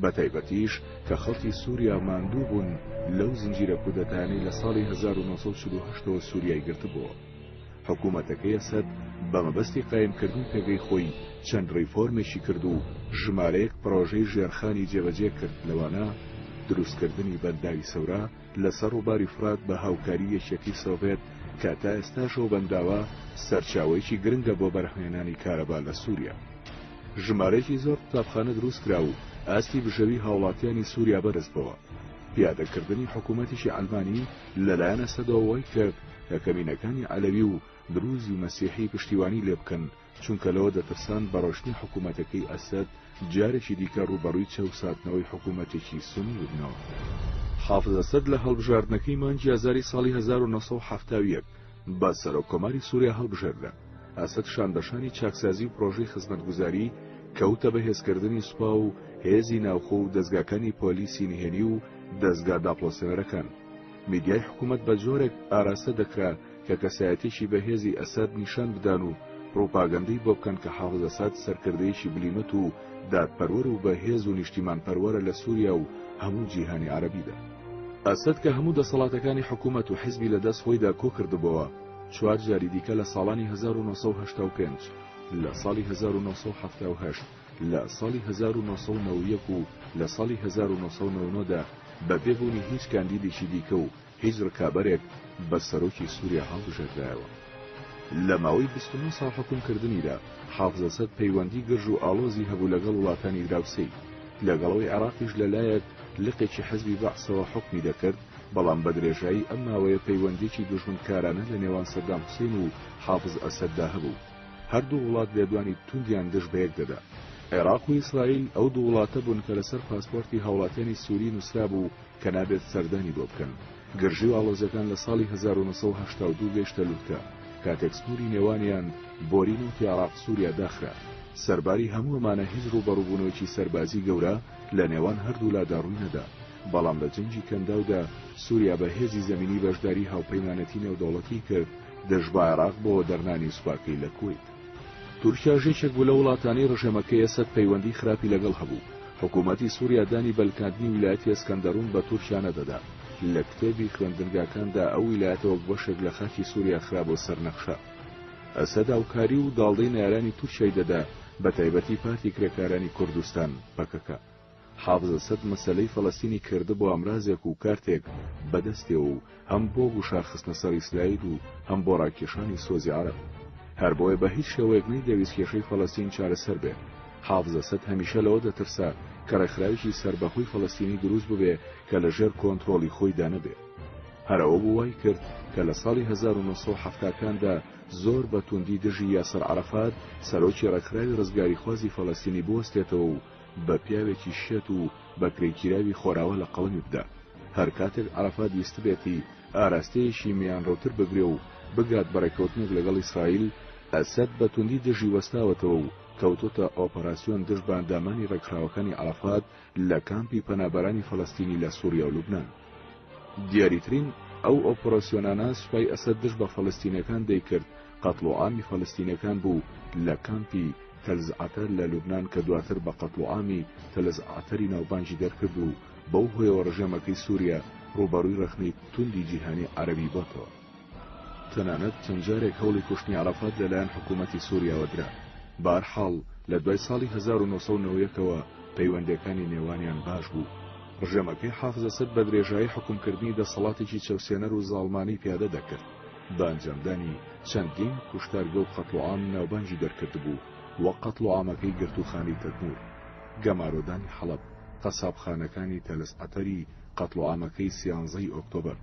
بە تایبەتیش کە خەڵکی سووریا ماندوو بوون لەو زنجیرە کودەتانەی لە ساڵی 1948ەوە سووریای گرتبووە. حکومەتەکەی ئەسەد بە مەبەستی قایمکردنی پێگەی خۆی چەند ڕیفۆرمێکی کرد و ژمارەیەک پرۆژەی ژێرخانی جێبەجێ کرد، لەوانە دروستکردنی بەنداوی سەورا لەسەر ڕووباری فرات بە هاوکاری یەکێتی سۆڤێت کە تا ئێستاشەوە بەنداوە سەرچاوەیەکی گرنگە بۆ بەرهێنانی کارەبا لە سووریا. ژمارەیەکی زۆر قوتابخانە دروست کرا و ئاستی بژەوی هاوڵاتیانی سووریا بەرز بووە. پیادەکردنی حکوومەتیشی ئەلمانی لەلایەن ئەسەدەوە وای کرد کە کەمینەکانی عەلەوی و دروزی و مەسیحی پشتیوانی لێ بکەن، چونکە لەوە دەترسان بە ڕۆشنی حکوومەتەکەی ئەسەد جارێکی دیکە ڕوبەڕووی چەوساتنەوەی حکوومەتێکی سونی ببنەوە. حافز ئەسەد لە هەڵبژاردنەکەی مانگی ئازاری ساڵی 1970 بە سەرۆکۆماری سووریا هەڵبژێردا. ئەسەد شانبەشانی چاکسازی و پرۆژەی خزمەتگوزاری کەوتە بە هێزکردنی سوپا و هێزی ناوخۆ و دەستگاکانی پۆلیسی نهێنی و دەستگا داپڵۆسێنەرەکان. میدیای حکوومەت بە جۆرێک ئاراستە دەکرا کە کەسایەتێکی بە هێزی ئەسەد نیشان بدان و پڕۆپاگەندەی بۆ بکەن کە حافز ئەسەد سەرکردەیەکی بلیمەت و دادپەروەر و بە هێز و نیشتیمان پەروەرە لە سووریا و هەموو جیهانی عەرەبیدا. ئەسەد کە هەموو دەسەڵاتەکانی حکوومەت و حیزبی لە دەست خۆیدا کۆ کردبەوە، چوار جاری دیکە لە ساڵانی 1985 لە ساڵی 1978 لە ساڵی 1991 و لە ساڵی 1999دا بە بێبوونی هیچ کاندیدێکی دیکە و هیچ ڕکابەرێک بە سەرۆکی سووریا هەڵبژێردایەوە. لە ماوەی 29 ساڵ حکومکردنیدا حافز ئەسەد پەیوەندی گرژ و ئاڵۆزی هەبوو لەگەڵ وڵاتانی دراوسەی. لەگەڵەوەی عێراقیش لەلایەک لقێکی حەزبی بەعسەوە حکمی دەکرد، بەڵام بە درێژایی ئەم ماوەیە پەیوەندێکی دوژمنکارانە لە نێوان سەدام حوسێن و حافز ئەسەددا هەبوو. هەردوو وڵات لێدوانی توندیان دژ بەیەک دەدا. عێراق و ئیسرائیل ئەو دوو وڵاتە بوون کە لەسەر پاسپۆرتی هاوڵاتیانی سووری نووسرا بوو کە نابێت سەردانی بۆ بکەن. گرژی و ئاڵۆزەکان لە ساڵی 1982 گەیشتە لووتکە، کاتێک سنووری نێوانیان بۆرینۆتی عێراق سووریا داخرا. سەرباری هەموو ئەمانە هیچ ڕوبەڕووبوونەوەیکی سەربازی گەورە لە نێوان هەردوو لادا ڕووی نەدا، بەڵام لە جەنگی کەنداودا سووریا بە هێزی زەمینی بەشداری هاوپەیمانەتی نێودەوڵەتی کرد دەژ بە عێراق بۆ دەرنانی سوپاکەی لە کوێت. تورکیا ژێچێک بوو لە وڵاتانی ڕژێمەکەی ئەسەد پەیوەندی خراپی لەگەڵ هەبوو. حکوومەتی سووریا دانی بەلکاندنی ویلایەتی ئەسکەندەڕون بە تورکیا نەدەدا. لە کتێبی خوێندنگاکاندا ئەو ویلایەتەوە بەشێک لە خاکی سووریا خرا بۆ سەرنەخشە. ئەسەد هاوکاری و داڵدەی نارانی تورکیای دەدا، بە تایبەتی پارتی کرێکارانی کوردستان پەکەکە. حافز ئەسەد مەسەلەی فەڵەستینی کردە بۆ ئەمرازێک و کارتێک بەدەستێ و هەم بۆ گوشارخستنە سەر ئیسرائیل و هەم بۆ ڕاکێشانی سۆزی عەرەب. هەر بۆیە بە هیچ شێوەیەک نەیدەویست کێشەی فەڵەستین چارەسەر بێ. حافز ئەسەد هەمیشە لەوە دەترسا کە ڕێکخراوێکی سەربەخۆی فەڵەستینی دروست ببێ کە لەژێر کۆنتڕۆڵی خۆیدا نەبێ. هەرەوە بوو وای کرد کە لە ساڵی 1970کاندا زۆر بە توندی دژی یاسر عەرەفات سەرۆکی ڕێکخراوی ڕزگاری خوازی فەڵەستینی بوەستێتەوە و بە پیاوێکی شێت و بە کرێکیراوی خۆراوە لە قەڵەمی بدا. هەر کاتێک عەرەفات ویست بێتی ئاراستەیەکی میانڕۆتر بگرێ و بگات بەڕێکەوتنێک لەگەڵ ئیسرائیل، ئەسەد بە توندی دژی وەستاوەتەوە و کەوتۆتە ئۆپەراسیۆن دژ بە ئەندامانی ڕێکخراوەکانی عەرەفات لە کامپی پەنابەرانی فەڵەستینی لە سووریا و لوبنان. دیاریترین ئەو ئۆپەراسیۆنانە سوپای ئەسەد دژ بە فەڵەستینیەکان دەیکرد قەتڵ و عامی فەڵەستینیەکان بوو لە کامپی تەلزعەتەر لە لوبنان کە دواتر بە قەتڵ و عامی تەلزعەتەری ناوبانجی دەرکرد و بەو هۆیەوە ڕژێمەکەی سووریا ڕوبەڕووی ڕەخنەی توندی جیهانی عەرەبی بۆتەوە. تەنانەت چەند جارێک هەوڵی کوشتنی عەرەفات لەلایەن حکوومەتی سووریاوە درا. بەهەرحاڵ لە دوای ساڵی 1990ەوە پەیوەندیەکانی نێوانیان باش بوو. ڕژێمەکەی حافز ئەسەد بە درێژایی حکومکردنی دەسەڵاتێکی چەوسێنەر و زاڵمانی پیادە دەکرد. بە ئەنجامدانی چەندین کوشتارگە و قەتڵ و عام ناوبانجی دەرکرد بوو وە قەتڵ و عامەکەی گرتوخانی تەتنور، گەمارۆدانی حەڵەب، قەسابخانەکانی تەلزعەتەری قەتڵ و عامەکەی 11 ئۆکتۆبەر.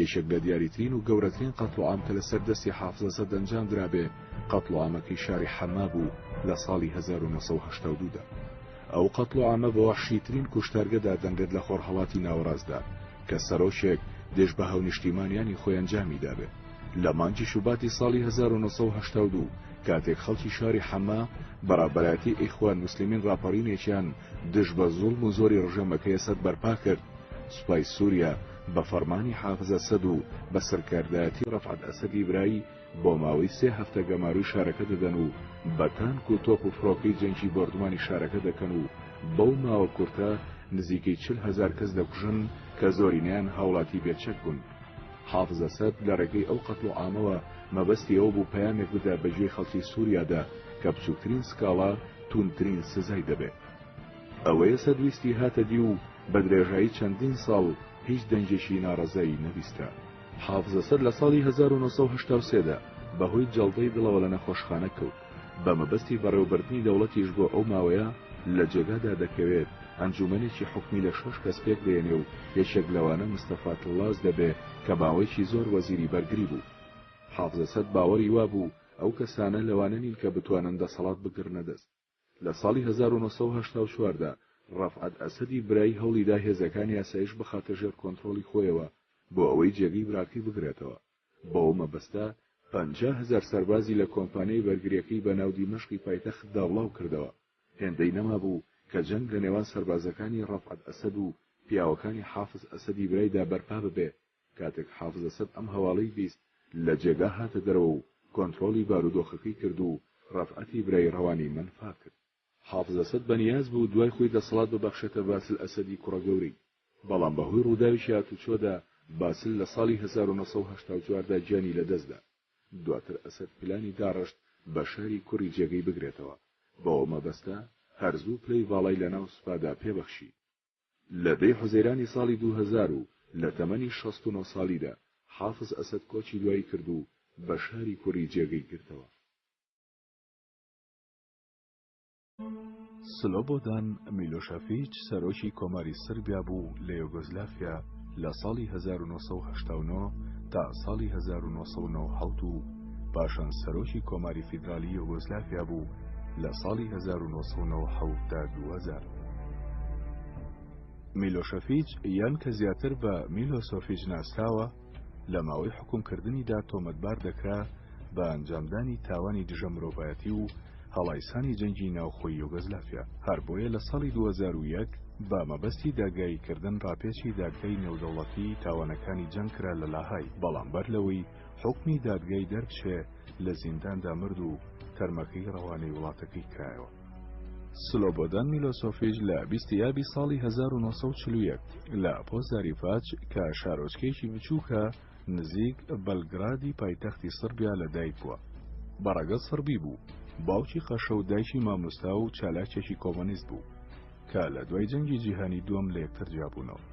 یەکێک لە دیاریترین و گەورەترین قەتڵ و عام کە لەسەر دەستی حافز ئەسەد ئەنجام درابێ قەتڵ و عامەکەی شاری حەما بوو لە ساڵی 1982دا. ئەو قەتڵ و عامە بە وەحشیترین کوشتارگەدا دەنگت لە خۆرهەڵاتی ناوەڕاستدا کە سەرۆشێک دێژ بە هەونیشتیمانیانی خۆی ئەنجامی دابێ. لە مانگی شوباتی ساڵی 1982 کاتێک خەڵکی شاری حەما بەرابەرەتی ئیخوان موسلیمین ڕاپەڕینێکیان دژ بە زوڵم و زۆری ڕژێمەکەی ئەسەد بەرپا کرد، سوپای سووریا بە فەرمانی حافز ئەسەد و بە سەرکاردایەتی ڕەفعەت ئەسەدی برایی بۆ ماوەی 3 هەفتە گەماروی شارەکە دەدەن و بە تانک و تۆپ و فڕۆکەی جەنگی بۆردومانی شارەکە دەکەن و بەو ماوە کورتە نزیکەی 40,000 کەس دەکوژن کە زۆرینیان هاوڵاتی بێچەک بوون. حافز ئەسەد لە ڕێگەی ئەو قەتڵ و عامەوە مەبەستی ئەوە بوو پەیامێک بدا بەگوێی خەڵکی سووریادا کە بچووکترین سکاڵا توندترین سزای دەبێت. ئەوەیە سەدویستی هاتە دی و بە درێژایی چەندین ساڵ هیچ دەنجێکی ناڕەزایی نەبیستە. حافز ئەسەد لە ساڵی 1983دا بەهۆی جەڵدەی دڵەوە لە نەخۆشخانە کەوت. بە مەبەستی بەڕێوەبردنی دەوڵەتیش بۆ ئەو ماوەیە لە جێگادا دەکەوێت ئەنجومەنێکی حکمی لە 6 کەس پێک دێنێ و یەکێک لەوانە مستەفا تڵاز دەبێ کە باوەیەکی زۆر وەزیری بەرگری بوو. حافز ئەسەد باوەڕی وا بوو ئەو کەسانە لەوانە نین کە بتوانن دەسەڵات بگرنە دەست. لە ساڵی 1984دا ڕەفعەت ئەسەدی برایی هەوڵیدا هێزەکانی یاسایش بخاتە ژێر کۆنتڕۆڵی خۆیەوە بۆ ئەوەی جێگەی براکەی بگرێتەوە. بۆ مەبەستە 50,000 سەربازی لە کۆمپانیای بەرگریەکەی بە ناو دیمەشقی پایتەختدا بڵاو کردەوە. هێندەی نەما بوو کە جەنگ لە نێوان سەربازەکانی ڕەفعەت ئەسەد و پیاوەکانی حافز ئەسەدی برایدا بەرپا ببێ. کاتێک حافز ئەسەد ئەم هەواڵەی بیست لە جێگا هاتە دەرەوە و کۆنتڕۆڵی بارودۆخەکەی کرد و ڕەفعەتی برای ڕەوانی منفا کرد. حافز ئەسەد بەنیاز بوو دوای خۆی دەسەڵات ببەخشێتە باسل ئەسەدی کوڕەگەورەی، بەڵام بەهۆی ڕووداویشی هاتوچۆدا باسل لە ساڵی 1984دا گیانی لەدەستدا. دواتر ئەسەد پلانی داڕشت بە شاری کوڕی جێگەی بگرێتەوە. بەوە مەبەستە هەرزوو پلەی باڵای لەناو سوپادا پێبەخشی. لە 10 حوزەیرانی ساڵی 2000 و لە تەمەنی 69 ساڵیدا حافز ئەسەد کۆچی دوایی کرد و بە شاری کوڕی جێگەی گرتەوە. سلۆبۆدان میلۆشەڤیچ سەرۆکی کۆماری سربیا بوو لە یوگۆزلافیا لە ساڵی 1989 تا ساڵی 1997 و پاشان سەرۆکی کۆماری فیدرالی یوگۆزلافیا بوو لە ساڵی 1997 تا 2000. میلۆشەڤیچ یان کە زیاتر بە میلۆسۆڤیچ ناسراوە لە ماوەی حکومکردنیدا تۆمەتبار دەکرا بە ئەنجامدانی تاوانی دژە مرۆڤایەتی و هەڵایسانی جەنگی ناوخۆی یوگۆزلافیا. هەر بۆیە لە ساڵی 2001 بە مەبەستی داگاییکردن ڕاپێچی دادگای نێودەوڵەتی تاوانەکانی جەنگ کرا لە لاهای، بەڵام بەر لەوەی حکمی دادگای دەربچێ لە زینداندا مرد و تەرمەکەی ڕەوانەی وڵاتەکەی کرایەوە. سلۆبۆدان میلۆسۆڤیچ لە 20 یابی ساڵی 1941 لە پۆزاریڤاچ کە شارۆچکەیەکی بچووکە نزیک بەلگرادی پایتەختی سربیا لەدایک بووە. بەڕەگەز سربی بوو، باوکی خەشە و دایکی مامۆستا و چالاکێکی کۆمۆنیست بوو کە لە دوای جەنگی جیهانی دووەم لە یەکتر جیابوونەوە.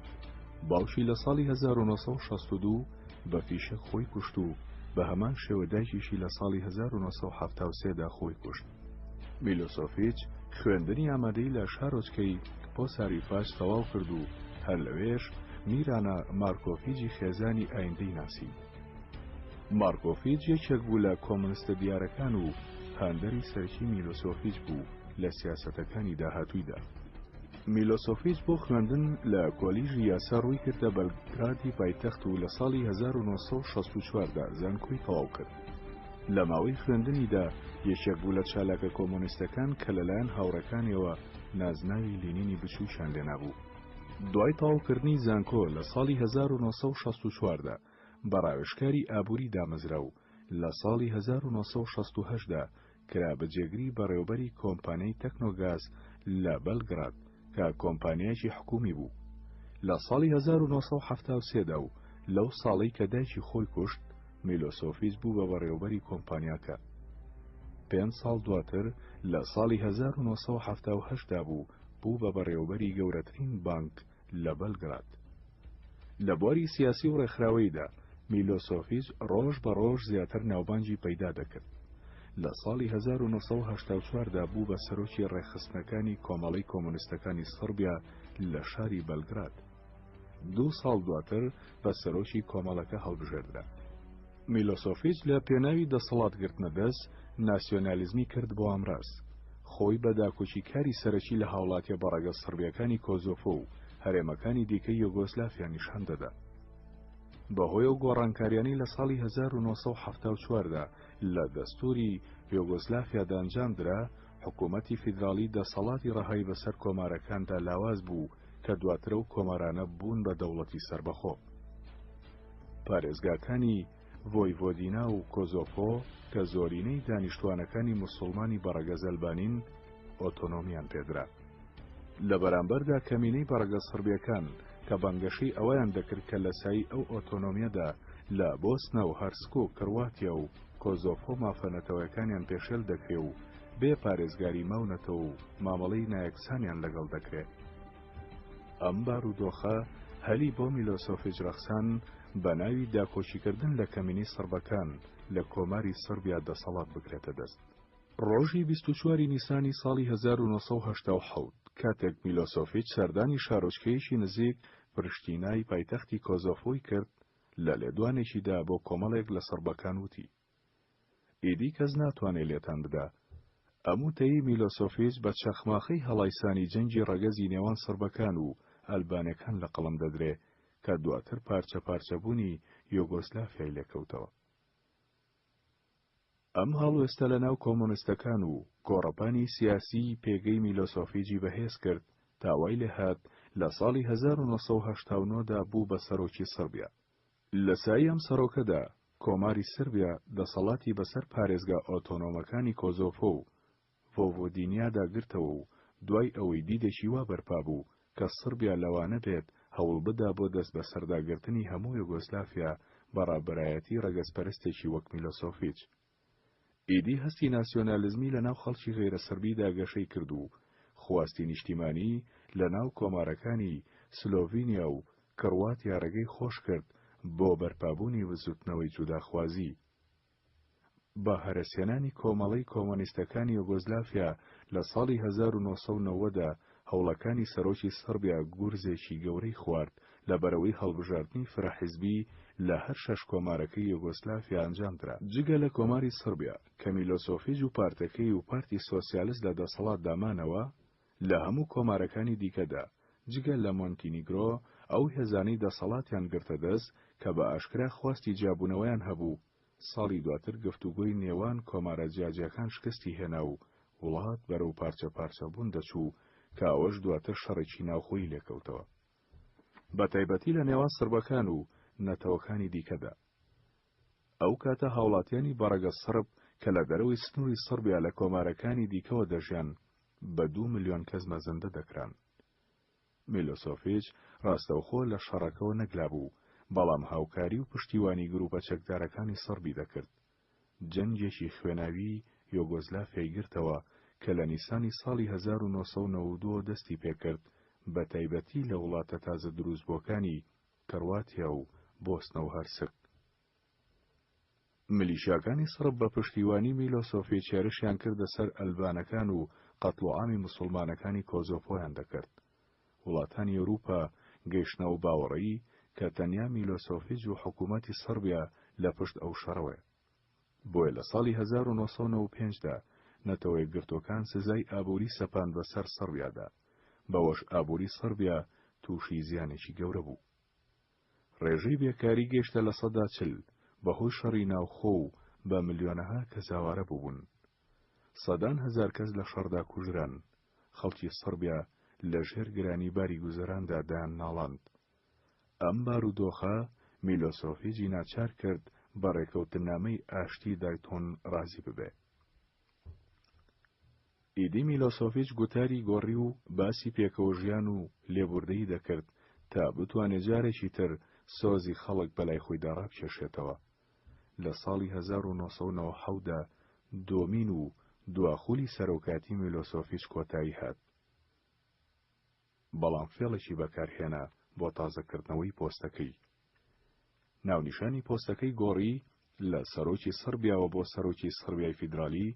باوکی لە ساڵی 1962 بە فیشەک خۆی کوشت و بە هەمان شێوە دایکیشی لە ساڵی 1973دا خۆی کوشت. میلۆسۆڤیچ خوێندنی ئامادەی لە شارۆچکەی پۆساریڤاچ تەواو کرد و هەر لەوێش میرانە مارکۆڤیچی خێزانی ئایندەی ناسی. مارکۆڤیچ یەکێک بوو لە کۆمونیستە دیارەکان و هاندەری سەرکی میلۆسۆڤیچ بوو لە سیاسەتەکانی داهاتوویدا. میلۆسۆڤیچ بۆ خوێندن لە کۆلیژی یاسا ڕووی کردە بەلگرادی پایتەخت و لە ساڵی 1964دا زانکۆی تەواو کرد. لە ماوەی خوێندنیدا یەکێک بوو لە چالاکە کۆمۆنیستەکان کە لەلایەن هاوڕەکانیەوە نازناوی لینینی بچووشان لێنابوو. دوای تەواوکردنی زانکۆ لە ساڵی 1964دا بەڕاوێژکاری ئابووری دامەزرا و لە ساڵی 1968دا کرا بەجێگری بەڕێوەبەری کۆمپانیای تەکنۆگاز لە بەلگراد کە کۆمپانیایەکی حکومی بوو. لە ساڵی 1973دا و لەو ساڵی کە دایکی خۆی کوشت میلۆسۆفیچ بوو بە بەڕێوەبەری کۆمپانیاکە. 5 ساڵ دواتر لە ساڵی 1978دا بوو بە بەڕێوەبەری گەورەترین بانک لە بەلگراد. لە بواری سیاسی و ڕێکخراوەیدا میلۆسۆفیچ ڕۆژ بە ڕۆژ زیاتر ناوبانگی پەیدا دەکرد. لە ساڵی 1984دا بوو بە سەرۆکی ڕێخستنەکانی کۆمەڵەی کۆمۆنیستەکانی سەربیا لە شاری بەلگراد. 2 ساڵ دواتر بە سەرۆکی کۆمەڵەکە هەڵبژێردرا. میلۆسۆفیچ لە پێناوی دەسەڵاتگرتنە دەست ناسیۆنالیزمی کرد بۆ ئەمڕاس. خۆی بە داکۆچی کاری سەرەکی لە هاوڵاتیە بەڕێگە سەربیەکانی کۆزۆڤۆ و هەرێمەکانی دیکەی یوگۆسلافیا نیشان دەدا. بەهۆی ئەو گۆڕانکاریانی لە ساڵی 1974دا لە دەستوری یوگۆسلافیادا ئەنجامدرا حکوومەتی فیدراڵی دەسەڵاتی ڕەهایی بەسەر کۆمارەکاندا لاواز بوو کە دواترە و کۆمارانە بوون بە دەوڵەتی سربەخۆ. پارێزگاکانی ڤۆیڤۆدینا و کۆزۆڤۆ کە زۆرینەی دانیشتوانەکانی موسڵمانی بەڕێگە زەلبانین ئۆتۆنۆمیان پێدرا. لە بەرامبەردا کەمینەی بەڕێگە سەربیەکان کە بانگەشەی ئەویان دەکرد کە لە سایی ئەو ئۆتۆنۆمیەدا لە بۆسنە و هەرسکۆ و کرواتیا و کۆزۆڤۆ مافەنەتەوەیەکانیان پێشێل دەکرێ و بێ پارێزگاری ماونەتەوە و مامەڵەی نایەکسانیان لەگەڵ دەکرێت. ئەم بارودۆخە هەلی بۆ میلۆسۆفیچ ڕەخسان بە ناوی داکۆچیکردن لە کەمینی سەربەکان لە کۆماری سەربیا دەسەڵات بکرێتە دەست. ڕۆژی 24 نیسانی ساڵی 1970 کاتێک میلۆسۆفیچ سەردانی شارۆچکەیەکی نزیک پشتینای پایتەختی کۆزۆڤۆی کرد لە لێدوانێکیدا بۆ کۆمەڵێک لە سەربەکان وتی: ئیدی کەس ناتوانێت لێتان بدا. ئەم وتەی میلۆسۆفیچ بە چەخماخەی هەڵایسانی جەنگی ڕەگەزی نێوان سەربەکان و ئەلبانەکان لە قەڵم دەدرێ کە دواتر پارچە پارچەبوونی یوگۆسلافیای لێکەوتەوە. ئەم هەڵوێستە لە ناو کۆمۆنیستەکان و گۆڕەپانی سیاسی پێگەی میلۆسۆفیچی بەهێز کرد تاوای لێهات لە ساڵی 1989دا بوو بە سەرۆکی سەربیا. لە سایی ئەم سەرۆکەدا کۆماری سەربیا دەسەڵاتی بەسەر پارێزگا ئۆتۆنۆمەکانی کۆزۆڤۆ و ڤۆڤۆدینیادا گرتەوە و دوای ئەوەی دیدێکی وا بەرپا بوو کە سەربیا لەوانە بێت هەوڵ بدا بۆ دەست بە سەرداگرتنی هەموو یوگۆسلافیا بەڕابەرایەتی ڕەگەزپەرستێکی وەک میلۆسۆفیچ. ئیدی هەستی ناسیۆنالیزمی لە ناو خەڵکی غێرە سەربیدا گەشەی کرد و خواستی نیشتیمانی لە ناو کۆمارەکانی سلۆڤینیا و کرواتیا ڕێگەی خۆش کرد بۆ بەرپابوونی وزوتنەوەی جوداخوازی. بە هەرەسێنانی کۆمەڵەی کۆمۆنیستەکانی یوگۆسلافیا لە ساڵی 1990دا هەوڵەکانی سەرۆکی سەربیا گورزێکی گەورەی خوارد لە بەرەوەی هەڵبژاردننی فرەحیزبی لە هەر 6 کۆمارەکەی یوگۆسلافیا ئەنجامدرا. جگە لە کۆماری سەربیا کە میلۆسۆفیچ و پارتەکەی و پارتی سۆسیالیست لە دەسەڵات دامانەوە، لە هەموو کۆمارەکانی دیکەدا جگە لە مۆنتینیگرۆ ئەو هێزانەی دەسەڵاتیان گرتە دەست کە بە ئاشکرا خواستی جیابوونەوەیان هەبوو، ساڵی دواتر گفتوگۆی نێوان کۆمارە جیاجیەکان شکستی هێنا و وڵات بەرەو پارچە پارچەبوون دەچوو کە ئەوەش دواتر شەڕێکی ناوخۆیی لێکەوتەوە، بە تایبەتی لە نێوان سەربەکان و نەتەوەکانی دیکەدا. ئەو کاتە هاوڵاتیانی بەڕێگە سەرب کە لە دەرەوەی سنووری سەربیا لە کۆمارەکانی دیکەوە دەژیان بە 2 ملیۆن کەس مەزەندە دەکران. میلۆسۆفیچ ڕاستەوخۆ لە شەڕەکەەوە نەگلا بوو، بەڵام هاوکاری و پشتیوانی گروپە چەکدارەکانی سەربی دەکرد. جەنگێکی خوێناوی یوگۆسلافیای گرتەوە کە لە نیسانی ساڵی 1992 دەستی پێکرد، بە تایبەتی لە وڵاتە تازە دروستبووەکانی کرواتیا و بۆسنە و هەرسک. ملیشیاکانی سەرب بە پشتیوانی میلۆسۆفیچ هێرشیان کردە سەر ئەلبانەکان و قەتڵعامی موسڵمانەکانی کۆزۆڤۆیان دەکرد. وڵاتانی ئەوروپا گەیشتنەوە باوەڕەیی کە تەنیا میلۆسۆفیچ و حکوومەتی سەربیا لە پشت ئەو شەڕەوە. بۆیە لە ساڵی 1995دا نەتەوەی گرتوەکان سزای ئابووری سەپان بەسەر سەربیادا، بەوەش ئابووری سەربیا تووشی زیانێکی گەورە بوو. ڕێژەی بێکاری گەیشتە لە 40% بەهۆی شەڕی ناوخۆ و بە ملیۆنەها کەساوارە بوون. سەدان هەزار کەس لە شەڕدا کوژران. خەڵکی سەربیا لە ژێر گرانیباری گوزەراندا دایان ناڵاند. ئەم بارودۆخە میلۆسۆفیجی ناچار کرد بە ڕێکەوتنامەی ئاشتی دایتۆن ڕازی ببێ. ئیدی میلۆسۆفیچ گوتاری گۆڕی و باسی پێکەوە ژیان و لێبوردەیی دەکرد تا بتوانێت جارێکی تر سۆزی خەڵک بەلای خۆی داڕابکێشێتەوە. لە ساڵی 1990دا دۆمین و دواخولی سەرۆکاتی میلۆسۆفیچ کۆتایی هات. بەڵام فێڵێکی بەکارهێنا بۆ تازەکردنەوەی پۆستەکەی. ناونیشانی پۆستەکەی گۆڕی لە سەرۆکی سەربیاوە بۆ سەرۆکی سەربیای فیدرالی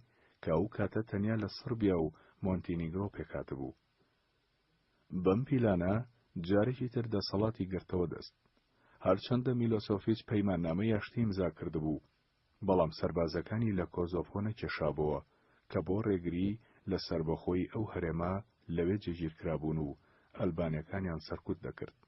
کە ئەو کاتە تەنیا لە سەربیا و مۆنتینیگرۆ پێکاتبوو. بەم پیلانە جارێکی تر دەسەڵاتی گرتەوە دەست. هەرچەندە میلۆسۆفیچ پەیماننامەی ئاشتی ئیمزا کردبوو، بەڵام سەربازەکانی لە کۆزۆڤۆ نەکێشابەوە کە بۆ ڕێگری لە سربەخۆی ئەو هەرێما لەوێ جێگیرکرابوون و ئەلبانیەکانیان سەرکوت دەکرد.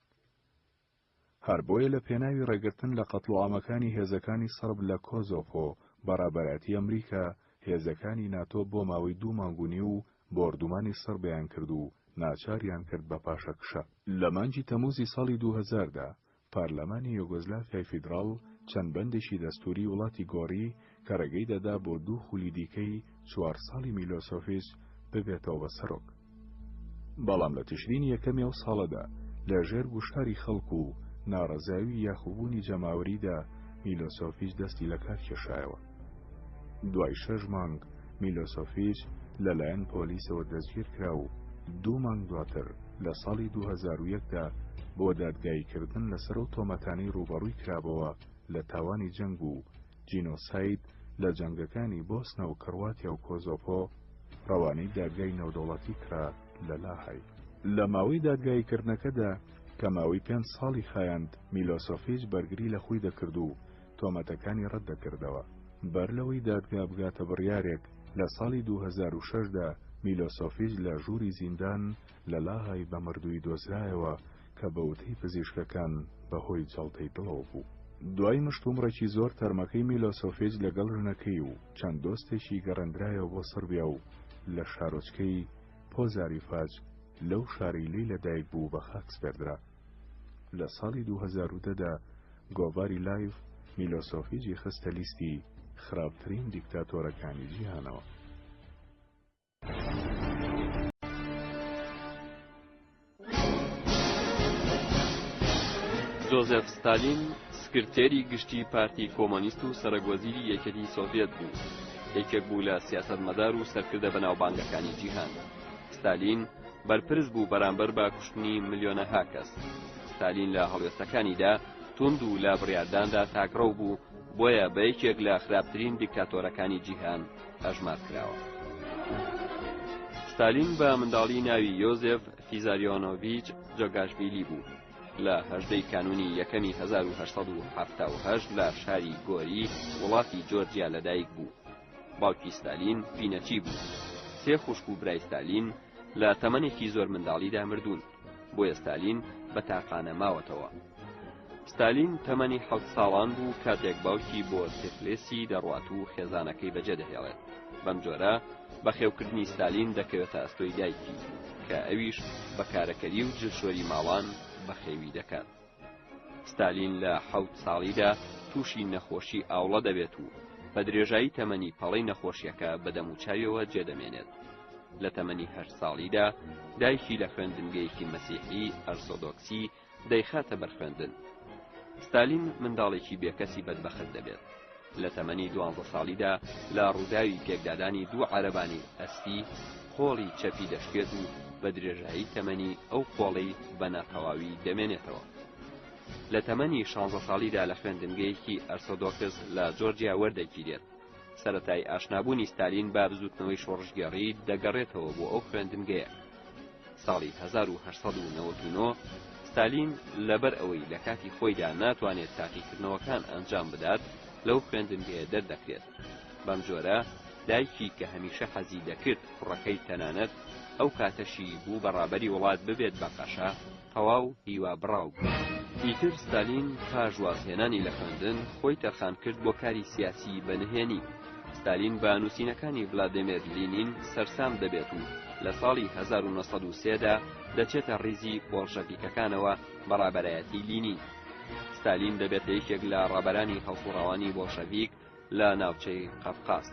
هەر بۆیە لە پێناوی ڕێگرتن لە قەتڵعامەکانی هێزەکانی سەرب لە کۆزۆڤۆ بەڕابەتی ئەمریکا هێزەکانی ناتۆ بۆ ماوەی 2 مانگونی و بۆردومانی سەربیان کرد و ناچاریان کرد بە پاشەکشە. لە مانگی تەموزی ساڵی 2000دا پارلەمانی یوگۆزلافیای فیدراڵ چەند بەندێکی دەستوری وڵاتی گۆڕی کە ڕێگەی دەدا بۆ 2 خولی دیکەی 4 ساڵی میلۆسۆفیچ ببێتەوە بە سەرۆک. بەڵام لە تشرینی یەکەمی ئەو ساڵەدا لە ژێر گوشاری خەڵک و ناڕەزاوی یاخوبوونی جەماوەریدا میلۆسۆفیچ دەستی لە کار کێشایەوە. دوای 6 مانگ میلۆسۆفیچ لەلایەن پۆلیسەوە دەستگیر کرا و 2 مانگ دواتر لە ساڵی 2001دا بۆ دادگاییکردن لەسەر ئەو تۆمەتانەی ڕوبەڕووی کرابەوە لە تاوانی جەنگ و جینۆساید لە جەنگەکانی بۆسنە و کڕواتیا و کۆزۆڤۆ ڕەوانەی دادگای نێودەوڵەتی کرا لە لاهای. لە ماوەی دادگاییکردنەکەدا کە ماوەی 5 ساڵی خایاند میلۆسۆفیچ بەرگری لە خۆی دەکرد و تۆمەتەکانی ڕەت دەکردەوە. بەر لەوەی دادگا بگاتە بڕیارێک لە ساڵی 2006دا میلۆسۆفیچ لە ژووری زیندان لە لاهای بە مردووی دۆزرایەوە کە بە وتەی پزیشکەکان بەهۆی جەڵتەی دڵەوە بوو. دوای مشتومڕێکی زۆر تەرمەکەی میلۆسۆفیچ لەگەڵ ژنەکەی و چەند دۆستێکی گەڕەندرایەوە بۆ سەربیا و لە شارۆچکەی پۆزاریفاج لەو شاری لی لەدایک بوو بە خاک سپێردرا. لە ساڵی 2010دا گۆڤاری لایف میلۆسۆفیچی خستە لیستی خراپترین دیکتاتۆرەکانی جیهانەوە. جۆزێف ستالین سکرتێری گشتی پارتی کۆمۆنیست و سەرۆکوەزیری یەکێتی سۆڤێت بوو. یەکێک بوو لە سیاسەتمەدار و سەرکردە بەناوبانگەکانی جیهان. ستالین بەرپرس بوو بەرامبەر بە کوشتنی ملیۆنەها کەس. ستالین لە هەڵوێستەکانیدا توند و لە بڕیارداندا تاکڕەو بوو، بۆیە بە یەکێک لە خراپترین دیکتاتۆرەکانی جیهان ئەژمار کراوە. ستالین بە منداڵی ناوی یۆزێف فیزاریۆنۆڤیچ جۆگاشڤیلی بوو. لە 18 کانونی یەکەمی 1878 لە شاری گۆری وڵاتی جۆرجیا لەدایک بوو. باوکی ستالین پینەچی بوو. 3 خوشک و برای ستالین لە تەمەنێکی زۆر منداڵیدا مردوون، بۆیە ستالین بە تاقانە ماوەتەوە. ستالین تەمەنی 7 ساڵان بوو کاتێک باوکی بۆ تفلێسی دەڕوات و خێزانەکەی بەجێ دەهێڵێت. بەم جۆرە بەخێوکردنی ستالین دەکەوێتە ئەستۆی دایکی کە ئەویش بەکارەکەری و جلشۆری ماڵان بەخێوی دەکات. ستالین لە 7 ساڵیدا تووشی نەخۆشی ئاوڵە دەبێت و بە درێژایی تەمەنی پەڵەی نەخۆشیەکە بەدەم و چاویەوە جێدەمێنێت. لە تەمەنی 8 ساڵیدا دایکی لە خوێندنگەیەکی مەسیحی ئەرسۆدۆکسی دەیخاتە بەرخوێندن. ستالین منداڵێکی بێکەسی بەدبەخت دەبێت. لە تەمەنی 12 ساڵیدا لە ڕووداوی پێکدادانی 2 عەرەبانی ئەسپی قۆڵی چەپی دەشکێت و بە درێژایی تەمەنی ئەو قۆڵەی بە ناتەواوی دەمێنێتەوە. لە تەمەنی 16 ساڵیدا لە خوێندنگەیەکی ئەرسۆدۆکس لە جۆرجیا وەردەگیرێت. سەرەتای ئاشنابوونی ستالین با بزوتنەوەی شۆڕژگەڕی دەگەڕێتەوە بۆ ئەو خوێندنگەیە. ساڵی 1899 ستالین لەبەر ئەوەی لە کاتی خۆیدا ناتوانێت تاقیکردنەوەکان ئەنجام بدات لەو خوێندنگەیە دەردەکرێت. بەم جۆرە دایکی کە هەمیشە حەزی دەکرد کوڕەکەی تەنانەت ئەو کاتەشی بوو بەڕابەری وڵات ببێت بە قەشە تەواو تەواو هیوا بڕاو بوو. ئیتر ستالین تا ژوازهێنانی لە خوێندن خۆی تەرخان کرد بۆ کاری سیاسی بەنهێنی. ستالین بە نووسینەکانی ڤلادیمیر لینین سەرسام دەبێت و لە ساڵی 1930دا دەچێتە ڕیزی بۆڵشەڤیکەکانەوە بەڕابەرایەتی لینین. ستالین دەبێتە یەکێک لە ڕابەرانی هەڵسوڕاوانی بۆڵشەڤیک لە ناوچەی قەفقاز.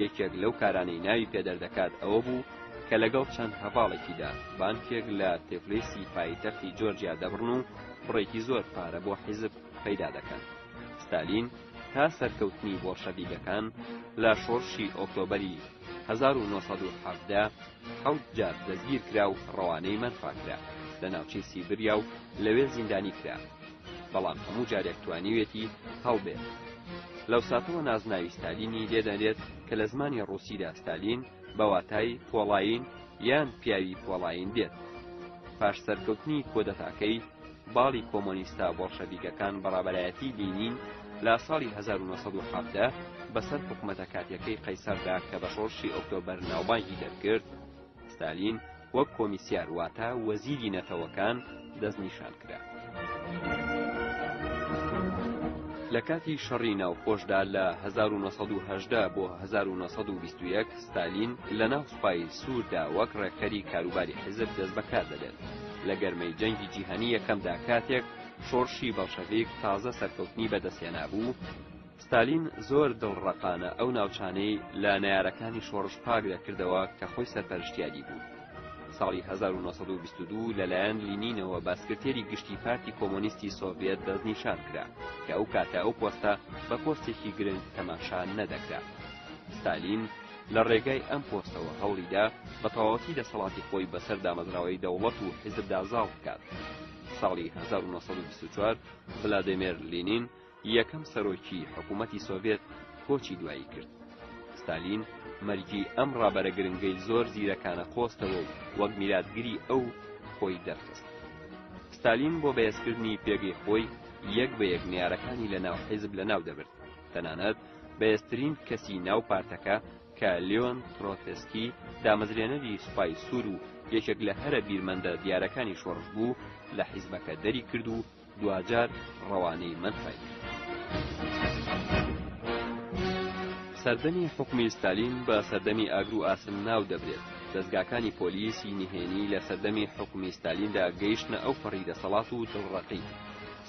یەکێک لەو کارانەی ناوی پێدەردەکات ئەوە بوو کە لەگەڵ چەند هەڤاڵێکیدا بانکێک لە تێفلیسی پایتەختی جۆرجیا دەبڕن و بڕێکی زۆر پارە بۆ حیزب پەیدا دەکەن. ستالین تا سەرکەوتنی بۆڵشەڤیکەکان لە شۆڕشی ئۆکتۆبەری 1970 حەوت جار دەستگیر کرا و ڕەوانەی مەنفاکرا لە ناوچەی سیبریا و لەوێ زیندانی کرا، بەڵام هەموو جارێک توانیوێتی هەڵبێت. لەو ساتەوە نازناوی ستالینی لێدەنرێت کە لە زمانی ڕووسیدا ستالین بە واتای پۆڵاین یان پیاوی پۆڵاین دێت. پاش سەرکەوتنی کۆدەتاکەی باڵی کۆمۆنیستا بۆڵشەڤیکەکان بەڕابەرایەتی لینین لە ساڵی 1970 بەسەر حکومەتە کاتیەکەی قەیسەردا کە بە شۆڕشی ئۆکتۆبەر ناوبانگی دەرکرد، ستالین وەک کۆمیسیار واتە وەزیری نەتەوەکان دەستنیشان کرا. لە کاتی شەڕی ناوخۆشدا لە 1970 بۆ 1921 ستالین لە ناو سوپای سووردا وەک ڕێکخەری کاروباری حیزب دەست بەکار دەدێت. لە گەرمەی جەنگی جیهانی یەکەمدا کاتێک شۆڕشی بەڵشەڤیک تازە سەرکەوتنی بەدەستهێنا بوو، ستالین زۆر دڵڕەقانە ئەو ناوچانەی لە نایارەکانی شۆڕش پاک دەکردەوە کە خۆی سەرپەرشتیاری بوو. ساڵی 1922 لەلایەن لینینەوە باسکرتێری گشتی پارتی کۆمۆنیستی سۆڤێت دەستنیشان کرا کە ئەو کاتە ئەو پۆستە بە پۆستێکی گرنگ تەماشا نەدەکرا. ستالین لە ڕێگای ئەم پۆستەوە هەوڵیدا بە تەواوەتی دەسەڵاتی خۆی بەسەر دامەزراوەی دەوڵەت و حیزبدا زاڵ بکات. ساڵی 1924 ڤلادیمیر لینین یەکەم سەرۆکی حکوومەتی سۆڤێت کۆچی دوایی کرد. ستالین مەرجی ئەم ڕابەرە گرنگەی زۆر زیرەکانە خۆستەوە و وەک میلادگری ئەو خۆی دەرخست. ستالین بۆ بەهێزکردنی پێگەی خۆی یەک بە یەک نیارەکانی لە ناو حیزب لە ناو دەبرد، تەنانەت بەهێزترین کەسی ناو پارتەکە کە لیۆن ترۆتسکی دامەزرێنەری سوپای سوور و یەکێک لە هەرە بیرمەندە دیارەکانی شۆڕش بوو لە حیزبەکە دەری کرد و دوجار ڕەوانەی منفای کرد. سەردەمی حکومی ستالین بە سەردەمی ئاگر و ئاسن ناو دەبرێت. دەستگاکانی پۆلیسی نهێنی لە سەردەمی حکومی ستالیندا گەیشتنە ئەو پەڕی دەسەڵات و دڵڕەقی.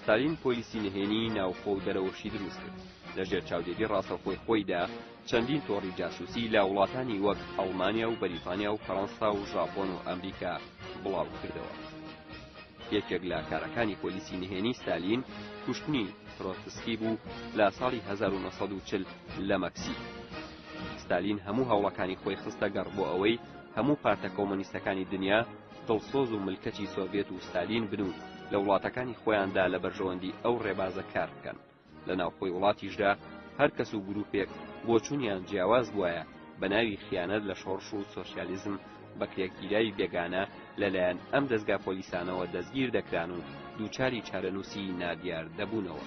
ستالین پۆلیسی نهێنی ناوخۆ و دەرەوەشی دروست کرد. لەژێر چاودێری ڕاستەوخۆی خۆیدا چەندین تۆڕی جاسووسی لە وڵاتانی وەک ئەڵمانیا و بەریتانیا و فەڕەنسا و ژاپۆن و ئەمریکا بڵاو کردەوە. یەکێک لە کارەکانی پۆلیسی نهێنی ستالین کوشتنی ترۆتسکی بوو لە ساڵی 1940 لە مەکسیک. ستالین هەموو هەوڵەکانی خۆی خستە گەڕ بۆ ئەوەی هەموو پارتە کۆمۆنیستەکانی دنیا دڵسۆز و ملکەتی سۆڤێت و ستالین بن و لە وڵاتەکانی خۆیاندا لە بەرژەوەندی ئەو ڕێبازە کار بکەن. لە ناوخۆی وڵاتیشدا هەر کەس و گروپێک بۆ چوونیان جیاواز بووایە بە ناوی خیانەت لە شۆڕش و سۆسیالیزم بەکرێگیرای بێگانە لەلایەن ئەم دەستگا پۆلیسانەوە دەستگیر دەکران و دووچاری چارەنووسی نادیار دەبوونەوە.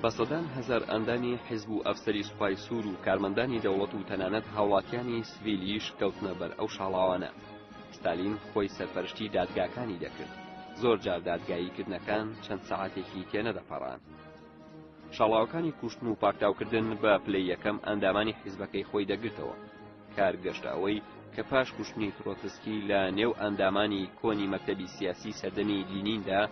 بە سەدان هەزار ئەندامی حیزب و ئەفسەری سوپای سوور و کارمەندانی دەوڵەت و تەنانەت هاوڵاتیانی سڤیلیش کەوتنە بەر ئەو شاڵاوانە. ستالین خۆی سەرپەرشتی دادگاکانی دەکرد. زۆر جار دادگاییکردنەکان چەند سەعاتێکی تێنەدەپەڕان. شاڵاوەکانی کوشتن و پاکتاوکردن بە پلەی یەکەم ئەندامانی حیزبەکەی خۆی دەگرتەوە. کار گەشتە ئەوەی کە پاش کوشتنی ترۆتسکی لە نێو ئەندامانی کۆنی مەکتەبی سیاسی سەردەمی لینیندا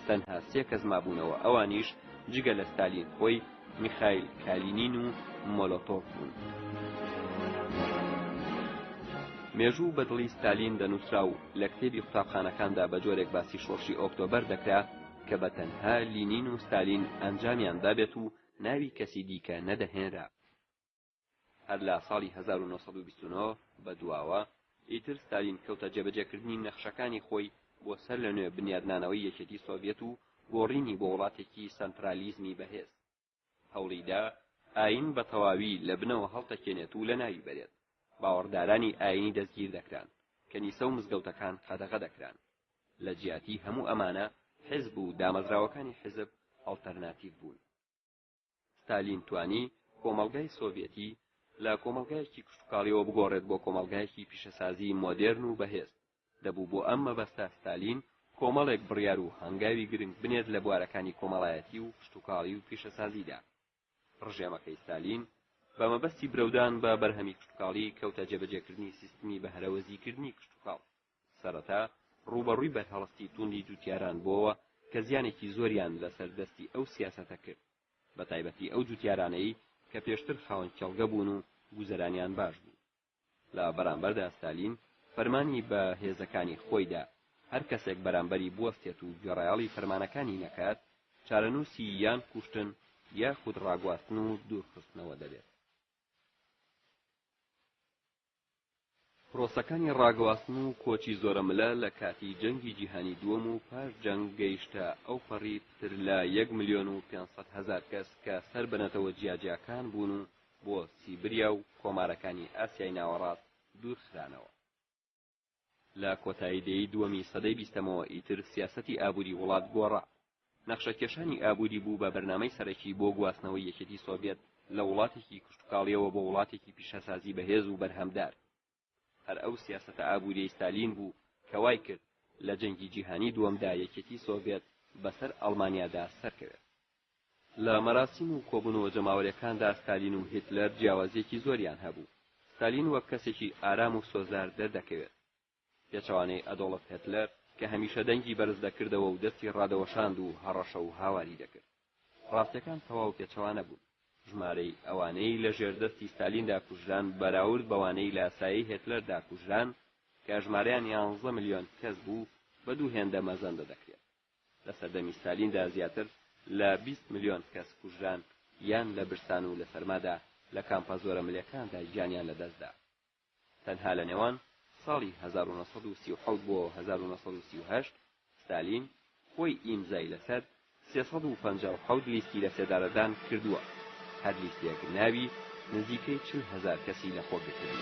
تەنها 3 کەس مابوونەوە، ئەوانیش جگە لە ستالین خۆی میخایل کالینین و مۆلۆتۆڤ بوون. مێژوو بەدڵی ستالین دەنووسرا و لە کتێبی قوتابخانەکاندا بە جۆرێک باسی شۆڕشی ئۆکتۆبەر دەکرا کە بە تەنها لینین و ستالین ئەنجامیان دابێت و ناوی کەسی دیکە نەدەهێنرا. هەر لە ساڵی 1929 بە دواوە ئیتر ستالین کەوتە جێبەجێکردنی نەخشەکانی خۆی بۆ سەر لە نوێ بنیادنانەوەی یەکێتی سۆڤێت و گۆڕینی بۆ وڵاتێکی سەنترالیزمی بەهێز. هەوڵیدا ئاین بە تەواوی لە بنەوە هەڵتەکێنێت و لە ناوی بەرێت. باوەڕدارانی ئاینی دەستگیر دەکران، کەنیسە و مزگەوتەکان قەدەغە دەکران. لە جیاتی هەموو ئەمانە حیزب و دامەزراوەکانی حیزب ئەڵتەرناتیڤ بوون. ستالین توانی کۆمەڵگای سۆڤێتی لە کۆمەڵگایەکی کشتوکاڵیەوە بگۆڕێت بۆ کۆمەڵگایەکی پیشەسازی مۆدێرن و بەهێز. دەبوو بۆ ئەم مەبەستە ستالین کۆمەڵێک بڕیار و هەنگاوی گرنگ بنێت لە بوارەکانی کۆمەڵایەتی و پشتوکاڵی و پیشەسازیدا. ڕژێمەکەی ستالین بە مەبەستی برەودان بە بەرهەمی کشتتوکاڵی کەوتە جێبەجێکردنی سیستمی بەهرەوەزیکردنی کشتتوکاڵ. سەرەتا ڕوبەڕووی بەرهەڵستی توندی جوتیاران بۆەوە کە زیانێکی زۆریان لەسەر دەستی ئەو سیاسەتە کرد، بە تایبەتی ئەو جوتیارانەی کە پێشتر خاوەن کێڵگە بوون و گوزەرانیان باش بوو. لە بەرامبەردا ستالین فەرمانی بە هێزەکانی خۆیدا هەر کەسێک بەرامبەری بوەستێت و گوێڕایەڵی فەرمانەکانی نەکات چارەنووسی یان کوشتن یا خود ڕاگواستن و دوورخستنەوە دەبێت. پرۆسەکانی ڕاگواستن و کۆچی زۆرەملە لە کاتی جەنگی جیهانی دووەم و پاش جەنگ گەیشتە ئەو پەڕی پتر لە 1,500,000 کەس کە سەر بنەتەوە جیاجیاکان بوون و بۆ سیبریا و کۆمارەکانی ئاسیای ناوەڕاست دوورخرانەوە. لە کۆتایی دەی دووەمی سەدەی بیستەمەوە ئیتر سیاسەتی ئابووری وڵات گۆڕا. نەخشەکێشانی ئابووری بوو بە بەرنامەی سەرەکی بۆ گواستنەوەی یەکێتی سۆڤێت لە وڵاتێکی کشتتوکاڵیەوە بۆ وڵاتێکی پیشەسازی بەهێز و بەرهەمدار. هەر ئەو سیاسەتە ئابووری ستالین بوو کە وای کرد لە جەنگی جیهانی دووەمدا یەکێتی سۆڤێت بەسەر ئەڵمانیادا سەرکەوێت. لە مەراسیم و کۆبوونەوە جەماوەریەکاندا ستالین و هیتلەر جیاوازیەکی زۆریان هەبوو. ستالین وەک کەسێکی ئارام و سۆزار دەردەکەوێت. پێچەوانەی ئەدۆڵف هیتلەر کە هەمیشە دەنگی بەرز دەکردەوە و دەستی ڕادەوەشاند و هەڕەشە و هاواری دەکرد. ڕاستیەکان تەواو پێچەوانە بوون. ژمارەی ئەوانەی لە ژێردەستی ستالیندا کوژران بەراورد بەوانەی لە یاسایی هیتلەردا کوژران کە ژمارەیان 11 ملیۆن کەس بوو بە دوو هێندە مەزەندە دەکرێت. لە سەردەمی ستالیندا زیاتر لە 20 ملیۆن کەس کوژران یان لە برسان و لە سەرمادا لە کامپە زۆرەملەکاندا گیانیان لەدەستدا. تەنها لە نێوان ساڵی 1937 بۆ 1938 ستالین خۆی ئیمزای لەسەر 357 لیستی لە سێدارەدان کردووە. هەر لیستێک ناوی نزیکەی 40,000 کەسی لە خۆ گرتووە.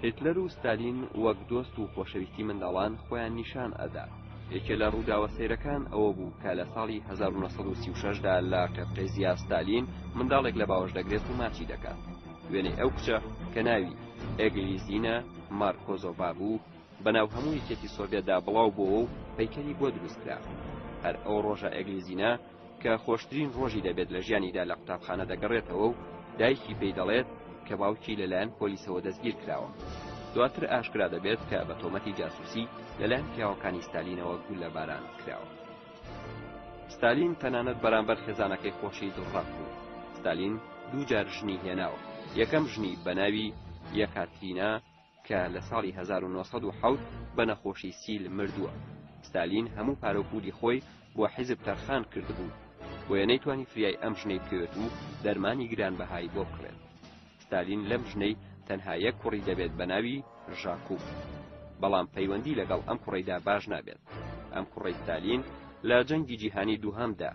هیتلەر و ستالین وەک دۆست و خۆشەویستی منداڵان خۆیان نیشان ئەدا. یەکێ لە ڕووداوە سەیرەکان ئەوە بوو کە لە ساڵی 1936دا لە قەپرێزیا ستالین منداڵێک لە باوەش دەگرێت و ماچی دەکات. وێنەی ئەو کچە کە ناوی ئێگلیزینە مارکۆزۆڤا بوو بەناو هەموو یەکێتی سۆڤێتدا بڵاو بووە و پەیکەری بۆ دروستکرا. هەر ئەو ڕۆژە ئێگلیزینە کە خۆشترین ڕۆژی دەبێت لە ژیانیدا لە قوتابخانە دەگەڕێتەوە و دایکی پێی دەڵێت کە باوکی لەلایەن پۆلیسەوە دەستگیر کراوە. دواتر ئاشکرا دەبێت کە بە تۆمەتی جاسووسی لەلایەن پیاوەکانی ستالینەوە گول لە باران کراوە. ستالین تەنانەت بەرامبەر خێزانەکەی خۆشی دڵڕەق بوو. ستالین دوو جار ژنی هێناوە. یەکەم ژنی بە ناوی یەکاترینا کە لە ساڵی 1970 بە نەخۆشی سیل مردووە. ستالین هەموو پارۆپولی خۆی بۆ حیزب تەرخان کردبوو بۆیە نەیتوانی فریای ئەم ژنەی بکەوێت و دەرمانی گرانبەهای بۆ بکڕێت. ستالین لەم ژنەی تەنها یەک کوڕی دەبێت بە ناوی ژاکوب، بەڵام پەیوەندی لەگەڵ ئەم کوڕیدا باش نابێت. ئەم کوڕی ستالین لە جەنگی جیهانی دووهەمدا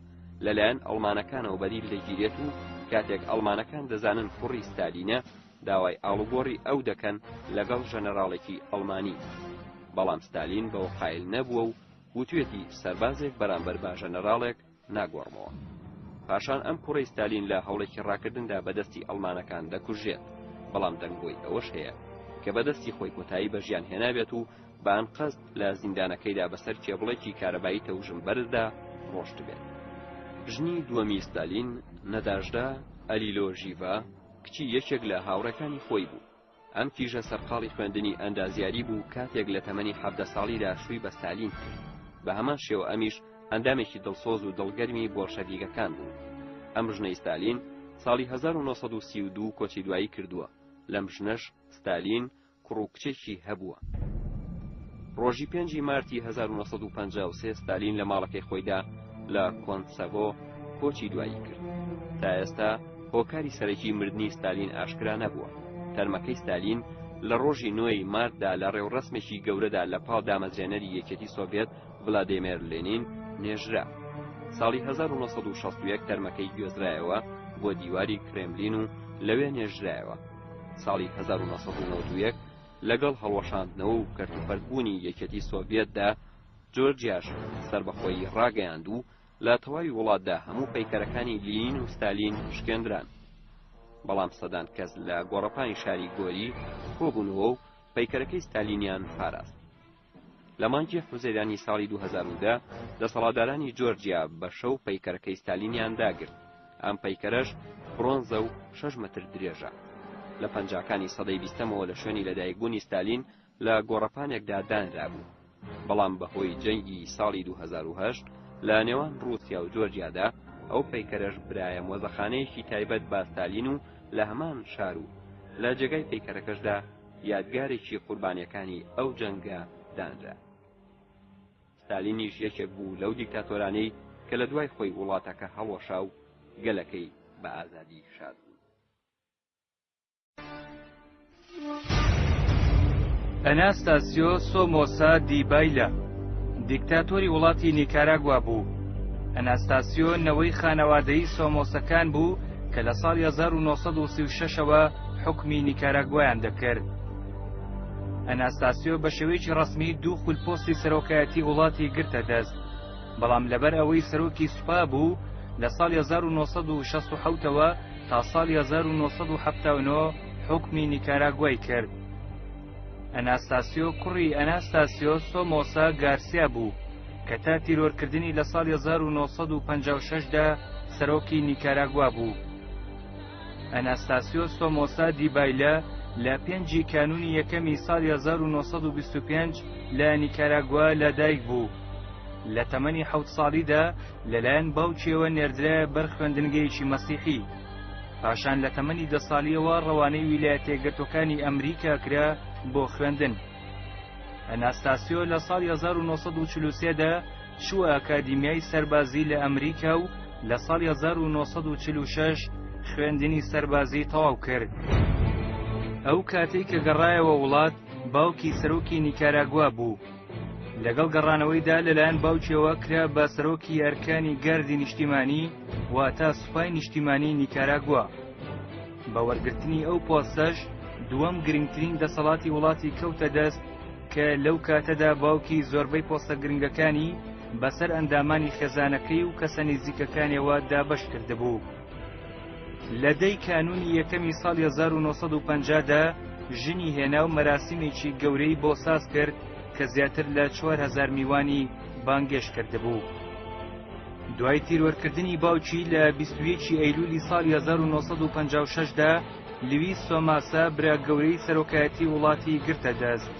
لەلایەن ئەڵمانەکانەوە بەریل دەگیرێت و کاتێک ئەڵمانەکان دەزانن کوڕی ستالینە داوای ئاڵوگۆڕی ئەو دەکەن لەگەڵ ژەنەراڵێکی ئەڵمانی. بەڵام ستالین بەوە قایل نەبووە و وتوێتی سەربازێک بەرامبەر بە ژەنەراڵێک ناگۆڕمەوە. پاشان ئەم کوڕی ستالین لە هەوڵێکی ڕاکردندا بەدەستی ئەڵمانەکان دەکوژێت، بەڵام دەنگۆی ئەوەش هەیە کە بەدەستی خۆی کۆتایی بە ژیان هێنابێت و بەان قەست لە زیندانەکەیدا بەسەر کێبڵێکی کارەبایی تەوژم بەرزدا ڕۆشت بێت. ژنی دووەمی ستالین نەداژدا ئەلیلۆژیڤا کچی یەکێک لە هاوڕەکانی خۆی بوو. ئەم تیژە سەرقاڵی خوێندنی ئەندازیاری بوو کاتێک لە تەمەنی 17 ساڵیدا شووی بە ستالین کرد. بە هەمان شێوە ئەمیش ئەندامێکی دڵسۆز و دڵگەرمی بۆڵشەڤیکەکان بوو. ئەم ژنەی ستالین ساڵی 1932 کۆچی دوایی کردووە. لەم ژنەش ستالین کوڕ و کچێکی هەبووە. ڕۆژی 5 مارتی 1953 ستالین لە ماڵەکەی خۆیدا لە کۆنتسەڤۆ کۆچی دوایی کرد. تا ئێستا هۆکاری سەرەکی مردنی ستالین ئاشکرا نەبووە. تەرمەکەی ستالین لە ڕۆژی 9 مارتدا لە ڕێوڕەسمێکی گەورەدا لە پاڵ دامەزرێنەری یەکێتی سۆڤێت ڤلادیمیر لێنین نێژرا. ساڵی 1961 تەرمەکەی گوێزرایەوە بۆ دیواری کرێملین و لەوێ نێژرایەوە. ساڵی 1991 لەگەڵ هەڵوەشاندنەوە و کەرتوپەربوونی یەکێتی سۆڤێتدا جۆرجیاش سربەخۆیی ڕاگەیاند و لە تەواوی وڵاتدا هەموو پەیکەرەکانی لینین و ستالین شکێنران. بەڵام سەدان کەس لە گۆڕەپانی شاری گۆری کۆبوونەوە و پەیکەرەکەی ستالینیان پاراست. لە مانگی حوزەیرانی ساڵی 2010 دەسەڵاتدارانی جۆرجیا بە شەو پەیکەرەکەی ستالینیان داگرت. ئەم پەیکەرەش برۆنزە و 6 متر درێژە. لە پەنجاکانی سەدەی 20ەوە لە شوێنی لەدایکبوونی ستالین لە گۆڕەپانێکدا دانرابوو. بەڵام بەهۆی جەنگی ساڵی 2008 لە نێوان رووسیا و جۆرجیادا ئەو پەیکەرەش برایە مۆزەخانەیەکی تایبەت با ستالین و لە هەمان شار و لە جێگای پەیکەرەکەشدا یادگارێکی قوربانیەکانی ئەو جەنگە دانرا. ستالینیش یەکێک بوو لەو دیکتاتۆرانەی کە لە دوای خۆی وڵاتەکە هەڵۆشا و گەلەکەی بە ئازادی شاد بوو. ئەناستاسیۆ سۆمۆسا دی بایلا دیکتاتۆری وڵاتی نیکاراگوا بوو. ئەناستاسیۆ نەوەی خانەوادەیی سۆمۆسەکان بوو کە لە ساڵی 1936ەوە حکمی نیکاراگوایان دەکرد. ئەناستاسیۆ بە شێوەیەکی ڕەسمی دوو خولپۆستی سەرۆکایەتی وڵاتی گرتە دەست، بەڵام لەبەر ئەوەی سەرۆکی سوپا بوو لە ساڵی 1967ەوە تا ساڵی 1979 حکمی نیکاراگوای کرد. ئەناستاسیۆ کوڕی ئەناستاسیۆ سۆمۆسا گارسیا بوو کە تا تیرۆرکردنی لە ساڵی 1956دا سەرۆکی نیکاراگوا بوو. ئەناستاسیۆ سۆمۆسا دی بایلا لە 5 کانونی یەکەمی ساڵی 1925 لە نیکاراگوا لەدایک بوو. لە تەمەنی 7 ساڵیدا لەلایەن باوکیەوە نێردرایە بەر خوێندنگەیەکی مەسیحی. پاشان لە تەمەنی 10 ساڵیەوە ڕەوانەی ویلایەتە یەکگرتووەکانی ئەمریکا کرا بۆ خوێندن. ئەناستاسیۆ لە ساڵی 1943دا چووە ئەکادیمیای سەربازی لە ئەمریکا و لە ساڵی 1946 خوێندنی سەربازی تەواو کرد. ئەو کاتەی کە گەڕایەوە وڵات باوکی سەرۆکی نیکاراگوا بوو. لەگەڵ گەڕانەوەیدا لەلایەن باوکیەوە کرا بە سەرۆکی ئەرکانی گاردی نیشتیمانی واتە سوپای نیشتیمانی نیکاراگوا. بە وەرگرتنی ئەو پۆستەش دووەم گرنگترین دەسەڵاتی وڵاتی کەوتە دەست کە لەو کاتەدا باوکی زۆربەی پۆستە گرنگەکانی بەسەر ئەندامانی خێزانەکەی و کەسە نزیکەکانیەوە دابەش کردبوو. لە دەی کانونی یەکەمی ساڵی 1950دا ژنی هێنا و مەراسیمێکی گەورەی بۆ ساز کرد کە زیاتر لە 4000 میوانی بانگێش کردبوو. دوای تیرۆرکردنی باوکی لە 21 ئەیلولی ساڵی 1956دا لویس سۆماسا برا گەورەی سەرۆکایەتی وڵاتی گرتە دەست.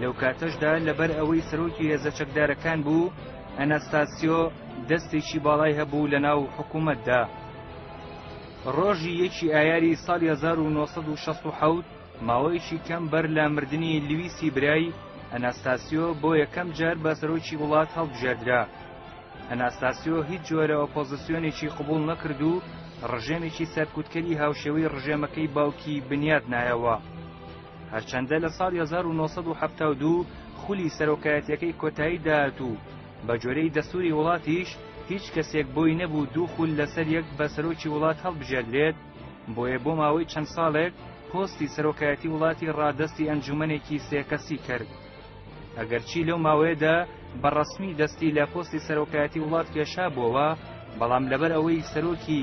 لەو کاتەشدا لەبەر ئەوەی سەرۆکی هێزە چەکدارەکان بوو، ئەناستاسیۆ دەستێکی باڵای هەبوو لە ناو حکوومەتدا. ڕۆژی 1 ئایاری ساڵی 1967 ماوەیەکی کەم بەر لە مردنی لویسی برای ئەناستاسیۆ بۆ یەکەم جار بە سەرۆکی وڵات هەڵبژێردرا. ئەناستاسیۆ هیچ جۆرە ئۆپۆزیسیۆنێکی قبوڵ نەکرد و ڕژێمێکی سەرکوتکەری هاوشێوەی ڕژێمەکەی باوکی بنیاد نایەوە. هەرچەندە لە ساڵی 1972 خولی سەرۆکایەتیەکەی کۆتایی داهات و بە جۆرەی دەستوری وڵاتیش هیچ کەسێک بۆی نەبوو دوو خول لەسەر یەک بە سەرۆکی وڵات هەڵبژێردرێت، بۆیە بۆ ماوەی چەند ساڵێک پۆستی سەرۆکایەتی وڵاتی ڕادەستی ئەنجومەنێکی سێکەسی کرد. ئەگەرچی لەو ماوەیەدا بەڕەسمی دەستی لە پۆستی سەرۆکایەتی وڵات کێشا بووەوە، بەڵام لەبەر ئەوەی سەرۆکی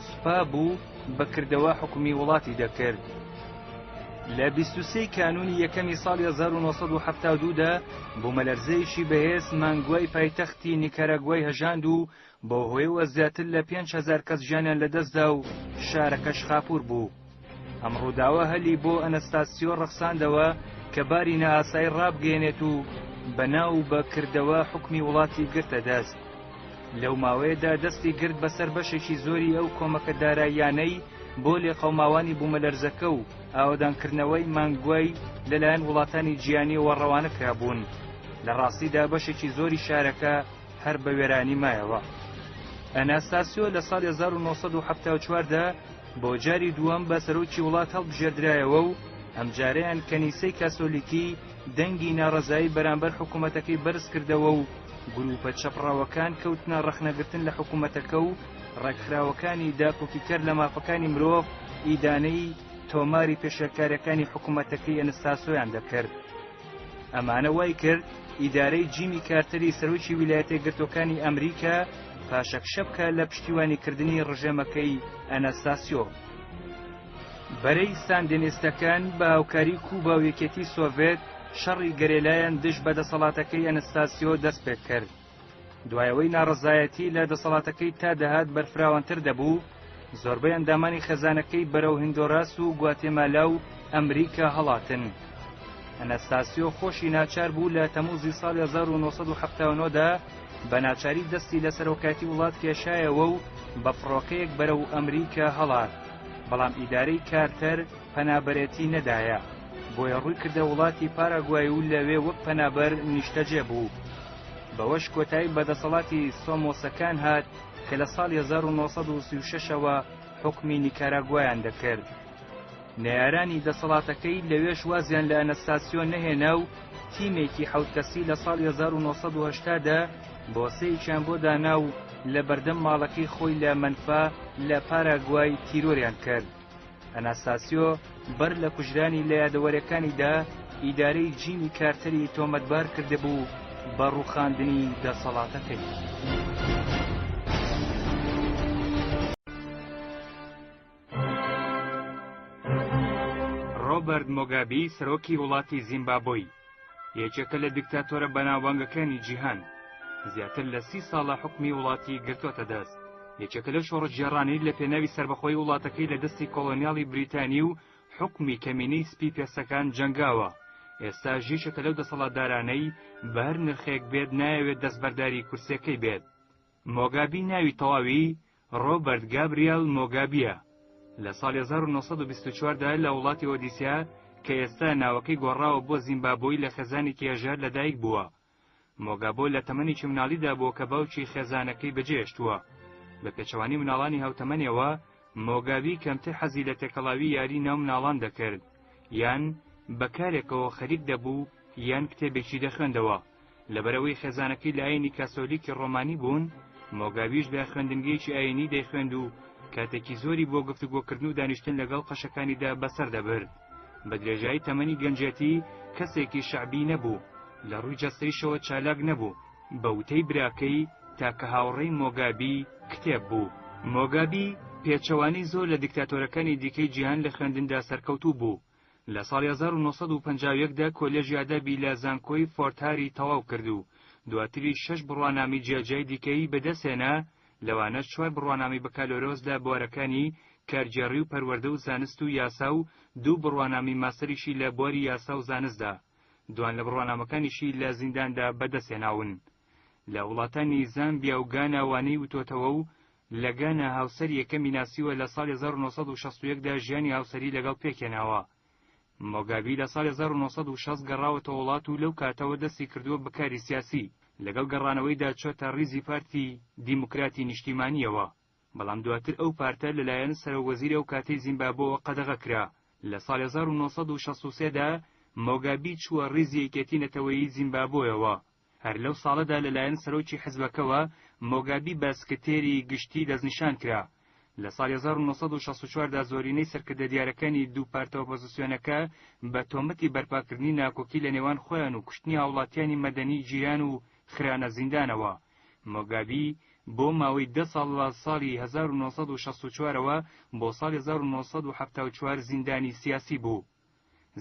سوپا بوو بەکردەوە حکومی وڵاتی دەکرد. لە 23 کانونی یەکەمی ساڵی 1972دا بوومەلەرزەیەکی بەهێز مانگوای پایتەختی نیکاراگوای هەژاند و بۆ هۆیەوە زیاتر لە 5000 کەس ژیانیان لەدەستدا و شارەکەش خاپوور بوو. ئەم ڕووداوە هەلی بۆ ئەناستاسیۆ ڕەخساندەوە کە باری نائاسایی ڕابگەێنێت و بەناو بەکردەوە حکمی وڵاتی گرتە دەست. لەو ماوەیەدا دەستی گرت بەسەر بەشێکی زۆری ئەو کۆمەکە داراییانەی بۆ لێقەوماوانی بوومەلەرزەکە و ئاوەدانکردنەوەی مانگوای لەلایەن وڵاتانی جیهانی وەڕەوانە کرابوون. لە ڕاستیدا بەشێکی زۆری شارەکە هەر بە وێرانی مایەوە. ئەناستاسیۆ لە ساڵی 1974دا بۆ جاری دووەم بە سەرۆکی وڵات هەڵبژێردرایەوە و ئەمجارەیان کەنیسەی کاسۆلیکی دەنگی ناڕەزایی بەرامبەر حکوومەتەکەی بەرز کردەوە و گروپە چەپڕاوەکان کەوتنە ڕەخنەگرتن لە حکوومەتەکە و ڕێکخراوەکانی داپۆکیکەر لە مافەکانی مرۆڤ ئیدانەی تۆماری پێشەکاریەکانی حکوومەتەکەی ئەناستاسیۆیان دەکرد. ئەمانە وای کرد ئیدارەی جیمی کارتەری سەرۆکی ویلایەتە یەکگرتووەکانی ئەمریکا پاشەکشە بکە لە پشتیوانیکردنی ڕژێمەکەی ئەناستاسیۆ. بەرەی ساندێنێستەکان بە هاوکاری کوبا و یەکێتی سۆڤێت شەڕی گەرێلایەن دژ بە دەسەڵاتەکەی ئەنەستاسیۆ دەست پێ کرد. دوایەوەی ناڕەزایەتی لە دەسەڵاتەکەی تا دەهات بەرفراوانتر دەبوو، زۆربەی ئەندامانی خێزانەکەی بەرەو هیندۆراس و گواتێمالا و ئەمریکا هەڵاتن. ئەنەستاسیۆ خۆشی ناچار بوو لە تەمووزی ساڵی 1970دا بە ناچاری دەستی لە سەرۆکاتی وڵات کێشایەوە و بە فڕۆکەیەک بەرەو ئەمریکا هەڵات، بەڵام ئیدارەی کارتەر پەنابەرێتی نەدایە، بۆیە ڕووی کردە وڵاتی پاراگوای و لەوێ وەک پەنابەر نیشتەجێ بوو. بەوەش کۆتایی بەدەسەڵاتی سۆمۆسەکان هات کە لە ساڵی 1936ەوە حکمی نیکاراگوایان دەکرد. نەیارانی دەسەڵاتەکەی لەوێش وازیان لە ئەنەستاسیۆ نەهێنا و تیمێکی 7 کەسی لە ساڵی 1970دا بۆسەیەکیان بۆ دانا و لە بەردەم ماڵەکەی خۆی لە منفا لە پاراگوای تیرۆریان کرد. ئەنەستاسیۆ بەر لە کوژرانی لە یادەوەرەکانیدا ئیدارەی جیمی کارتەری تۆمەتبار کردهبوو بە ڕووخاندنی دەسەڵاتەکەی. ڕۆبەرت مۆگابی سەرۆکی وڵاتی زیمبابۆی، یەکێکە لە دیکتاتۆرە بەناوبانگەکانی جیهان، زیاتر لە 30 ساڵە حکمی وڵاتی گرتوۆتە دەست. یەکێکە لە شۆڕەجێڕانی لە پێناوی سەربەخۆی وڵاتەکەی لە دەستی کۆڵۆنیاڵی بریتانی و حکمی کەمینەی سپی پێسەکان جەنگاوە. ئێستا ژیشەکە لەو دەسەڵاتدارانەی بە هەر نرخێک بێت نایەوێت دەستبەرداری کورسیەکەی بێت. مۆگابی ناوی تەواوی ڕۆبەرت گابریێل مۆگابیە. لە ساڵی 1924دا لە وڵاتی ئۆدیسیا کە ئێستا ناوەکەی گۆڕاوە بۆ زیمبابۆی لە خێزانی کێژەر لەدایک بووە. مۆگابۆ لە تەمەنی مناڵیدا بووە کە باوکی خێزانەکەی بەجێهێشتووە. بە پێچەوانی مناڵانی هاوتەمەنیەوە مۆگابی کەمتر حەزی لە تێکەڵاوی یاری ناو مناڵان دەکرد، یان بەکارێکەوە خەریک دەبوو یان کتێبێکی دەخوێندەوە. لەبەرەوەی خێزانەکەی لە ئاینی کاسۆلیکی ڕۆمانی بوون، مۆگابیش بە خوێندنگەیەکی ئاینی دەیخوێند و کاتێکی زۆری بۆ گفتوگۆکردن و دانیشتن لەگەڵ قەشەکانیدا بەسەر دەبرد. بە درێژایی تەمەنی گەنجێتی کەسێکی شەعبی نەبوو، لە ڕووی جەستەیشەوە چالاک نەبوو، بە وتەی براکەی تاکە هاوڕێی مۆگابی کتێب بوو. مۆگابی پێچەوانی زۆر لە دیکتاتۆرەکانی دیکەی جیهان لە خوێندندا سەرکەوتوو بوو. لە ساڵی 1951دا کۆلێژی ئادەبی لە زانکۆی فۆرتاری تەواو کرد و دواتری 6 بڕوانامی جیاجای دیکەی بەدەستهێنا، لەوانە 4 بڕوانامی بەکالۆرۆس لە بوارەکانی کارگێڕی و پەروەردە و زانست و یاسا و 2 بڕوانامی ماستەریشی لە بواری یاسا و زانستدا. دوان لە بڕوانامەکانیشی لە زینداندا بەدەستهێناون. لە وڵاتانی زامبیا و گانا وانەی وتۆتەوە و لە گانا هاوسەر یەکەمی ناسیوە لە ساڵی 1961دا ژیانی هاوسەری لەگەڵ پێکێناوە. مۆگابی لە ساڵی 1960 گەڕاوەتە وڵات و لەو کاتەوە دەستی کردووە بەکاری سیاسی، لەگەڵ گەڕانەوەیدا چۆتە ڕیزی پارتی دیموکراتی نیشتیمانیەوە. بەڵام دواتر ئەو پارتە لەلایەن سەرۆکوەزیرە و کاتەی زیمبابۆوە قەدەغە کرا. لە ساڵی 1963دا مۆگابی چووە ڕیزی یەکێتی نەتەوەیی زیمبابۆیەوە. هەر لەو ساڵەدا لەلایەن سەرۆکی حیزبەکەوە مۆگابی بە سکرتێری گشتی دەستنیشان کرا. لە ساڵی 1964دا زۆرینەی سەرکردە دیارەکانی دوو پارتە ئۆپۆزیسیۆنەکە بە تۆمەتی بەرپاکردنی ناکۆکی لە نێوان خۆیان و کوشتنی هاوڵاتیانی مەدەنی جیهان و خرانە زیندانەوە. مۆگابی بۆ ماوەی 10 ساڵ لە ساڵی 1964ەوە بۆ ساڵی 1974 زیندانی سیاسی بوو.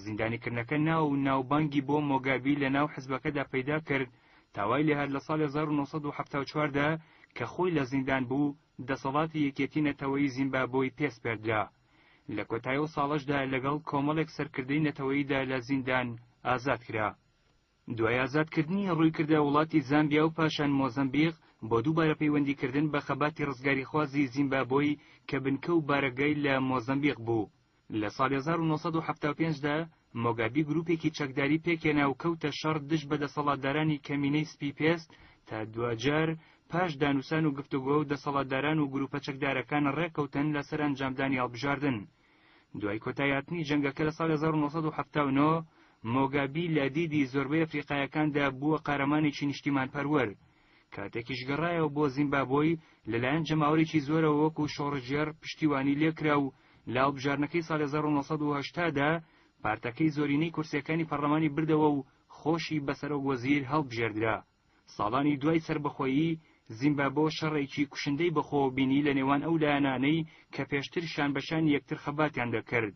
زیندانیکردنەکە ناو و ناوبانگی بۆ مۆگابی لە ناو حزبەکەدا پەیدا کرد، تاوای لێهات لە ساڵی 1974دا کە خۆی لە زیندان بوو دەسەڵاتی یەکێتی نەتەوەیی زیمبابۆی پێسپێردرا. لە کۆتایی ئەو ساڵەشدا لەگەڵ کۆمەڵێک سەرکردەی نەتەوەییدا لە زیندان ئازاد کرا. دوای ئازادکردنی ڕووی کردە وڵاتی زامبیا و پاشان مۆزەمبیق بۆ دووبارە پەیوەندیکردن بە خەباتی ڕزگاریخوازی زیمبابۆی کە بنکە و بارەگای لە مۆزەمبیق بوو. لە ساڵی 1975دا مۆگابی گروپێکی چەکداری پێکێنا و کەوتە شەڕ دژ بە دەسەڵاتدارانی کەمینەی سپی پێست تا دوجار پاش دانووسان و گفتوگۆ و دەسەڵاتداران و گروپە چەکدارەکان ڕێکەوتن لەسەر ئەنجامدانی هەڵبژاردن. دوای کۆتاییاتنی جەنگەکە لە ساڵی 1979 مۆگابی لە دیدی زۆربەی ئەفریقایەکاندا بووە قارەمانێکی نیشتیمان پەروەر. کاتێکیش گەڕایەوە بۆ زیمبابۆی لەلایەن جەماوەرێکی زۆرەوە وەکو شۆڕژێر پشتیوانی لێکرا و لە هەڵبژاردنەکەی ساڵی 1980دا پارتەکەی زۆرینەی کورسیەکانی پەرلەمانی بردەوە و خۆشی بەسەرۆکوەزیر هەڵبژێردرا. ساڵانی دوای سەربەخۆیی زیمبابۆ شەڕێکی کوشندەی بەخۆ بینی لە نێوان ئەو لایەنانەی کە پێشتر شان بەشان یەکتر خەباتیان دەکرد.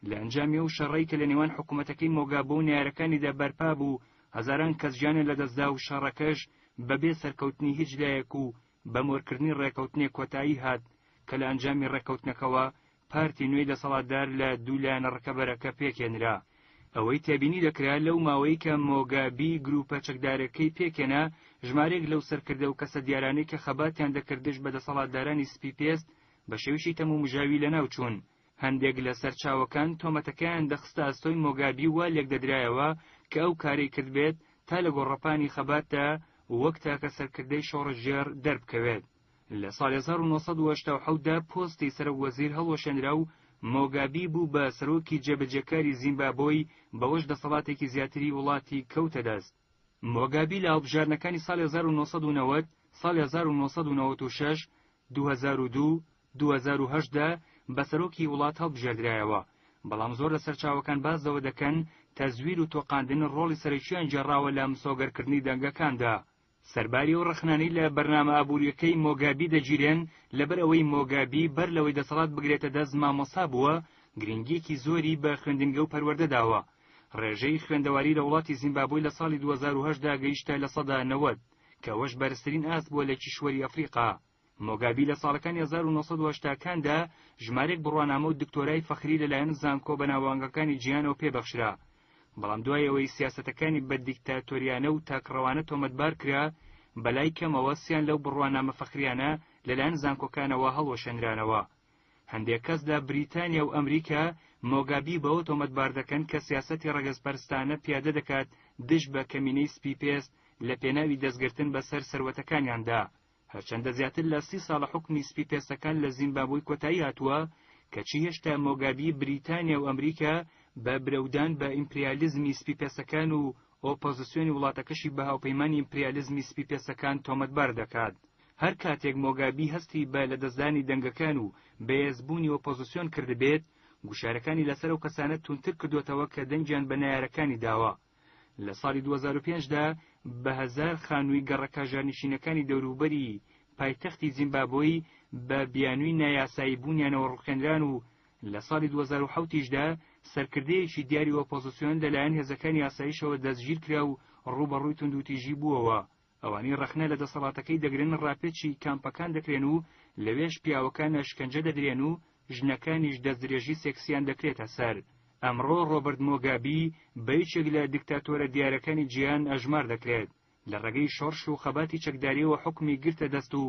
لە ئەنجامی ئەو شەڕەی کە لە نێوان حکوومەتەکەی مۆگابۆ و نارەکانیدا بەرپا بوو، هەزاران کەس گیانیان لەدەستدا و شەڕەکەش بەبێ سەرکەوتنی هیچ لایەک و بەمۆرکردنی ڕێکەوتنێک کۆتایی هات کە لە ئەنجامی ڕێکەوتنەکەوە پارتی نوێی دەسەڵاتدار لە دوو لایەنە ڕکەبەرەکە پێکێنرا. ئەوەی تێبینی دەکرا لەو ماوەی کە مۆگابی گروپە چەکدارەکەی پێکێنا، ژمارێک لەو سەرکردە و کەسە دیارانەی کە خەباتیان دەکردش بە دەسەڵاتدارانی سپیپێست بە شێوشی تەم و مژاوی لەناو چوون. هەندێک لە سەرچاوەکان تۆمەتەکەیان دەخستە ئەستۆی مۆگابی وا لێک دەدرایەوە کە ئەو کارەی کرد بێت تا لە گۆڕەپانی خەباتدا وەک تاکە سەرکردەی شۆڕژێر دەربکەوێت. لە ساڵی 1970دا پۆستی سەرۆکوەزیر هەڵوەشێنرا و مۆگابی بوو بە سەرۆکی جێبەجێکاری زیمبابۆی بەوەش دەسەڵاتێکی زیاتری وڵاتی کەوتە دەست. مۆگابی لە هەڵبژارنەکانی ساڵی 1990، ساڵی 1996، 2002، 2008دا بە سەرۆکی وڵات هەڵبژێردرایەوە، بەڵام زۆر لە سەرچاوەکان بازەوە دەکەن تەزویر و تۆقاندن ڕۆڵی سەرەکییان جێڕاوە لە مسۆگەرکردنی دەنگەکاندا. سەرباری و ڕخنانەی لە بەرنامە ئابوووریەکەی مۆگابی دەگیرێن لەبەر ئەوەی مۆگابی بەر لەوەی دەسەڵات بگرێتە دەست مامۆسا بووە، گرنگیەکی زۆری بە خوێندنگە و پەروەردە داوە. ڕێژەی خوێندەواری لە وڵاتی زیمبابۆی لە ساڵی 2008دا گەیشتە لە 90 کە ئەوەش بەرزترین ئاست بووە لە کیشوەری ئەفریقا. مۆگابی لە ساڵەکانی 1980کاندا ژمارێک بڕوانامە و دکتۆرای فەخری لەلایەن زانکۆ بە ناوانگەکانی جیهانەوە پێبەخشرا، بەڵام دوای ئەوەی سیاسەتەکانی بە دیکتاتۆریانە و تاکڕەوانە تۆمەتبار کرا، بەلای کەمەوە سیان لەو بڕوانامە فەخریانە لەلایەن زانکۆکانەوە هەڵوەشێنرانەوە. هەندێک کەسدا بریتانیا و ئەمریکا مۆگابی بەوە تۆمەتبار دەکەن کە سیاسەتی ڕەگەزپەرستانە پیادە دەکات دژ بە کەمینەی سپیپێست لە پێناوی دەستگرتن بەسەر سەروەتەکانیاندا. هەرچەندە زیاتر لە 30 ساڵە حکمی سپیپێستەکان لە زیمبابۆی کۆتایی هاتووە، کەچی هێشتا مۆگابی بریتانیا و ئەمریکا بە برەودان بە ئیمپریالیزمی سپیپێستەکان و ئۆپۆزیسیۆنی وڵاتەکەشی بە هاوپەیمانی ئیمپریالیزمی سپیپێستەکان تۆمەتبار دەکات. هەر کاتێک مۆگابی هەستی بە لەدەستدانی دەنگەکان و بەهێزبوونی ئۆپۆزیسیۆن کردبێت، گوشارەکانی لەسەر ئەو کەسانە تونتر کردوێتەوە کە دەنگیان بە نایارەکانی داوە. لە ساڵی 2005دا بە 1000 خانووی گەڕەکە ژانشینەکانی دەوروبەری پایتەختی زیمبابۆی بە بیانووی نایاسایی بوونیانەوە ڕوخێنران و لە ساڵی 2007دا سەرکردەیەکی دیاری ئۆپۆزیسیۆن لەلایەن هێزەکانی یاساییشەوە دەستگیر کرا و ڕوبەڕووی توندوتیژی بووەوە. ئەوانەی ڕەخنە لە دەسەڵاتەکەی دەگرن ڕاپێچی کامپەکان دەکرێن و لەوێش پیاوەکان شکەنجە دەدرێن و ژنەکانیش دەستدرێژی سێکسیان دەکرێتە سەر. ئەمڕۆ ڕۆبرت مۆگابی بەیەکێک لە دیکتاتۆرە دیارەکانی جیهان ئەژمار دەکرێت. لە ڕێگەی شۆڕش و خەباتی چەکداریەوە حکمی گرتە دەست و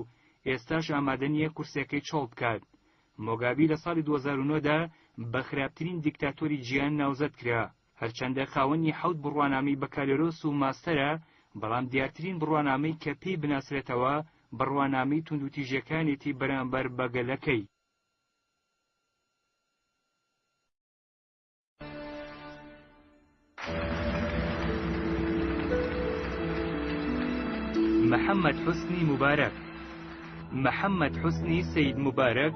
ئێستاش ئامادە نییە کورسەکەی چۆڵ بکات. مۆگابی لە ساڵی 2009دا بە خراپترین دیکتاتۆری جیهان ناوزەت کرا، هەرچەندە خاوەنی 7 بڕوانامەی بەکالۆرۆس و ماستەرە، بەڵام دیارترین بڕوانامەی کە پێی بناسرێتەوە بڕوانامەی توندوتیژەکانێتی بەرامبەر بەگەلەکەی. محەممەد حوسنی مبارەک. محەممەد حوسنی سەید مبارەک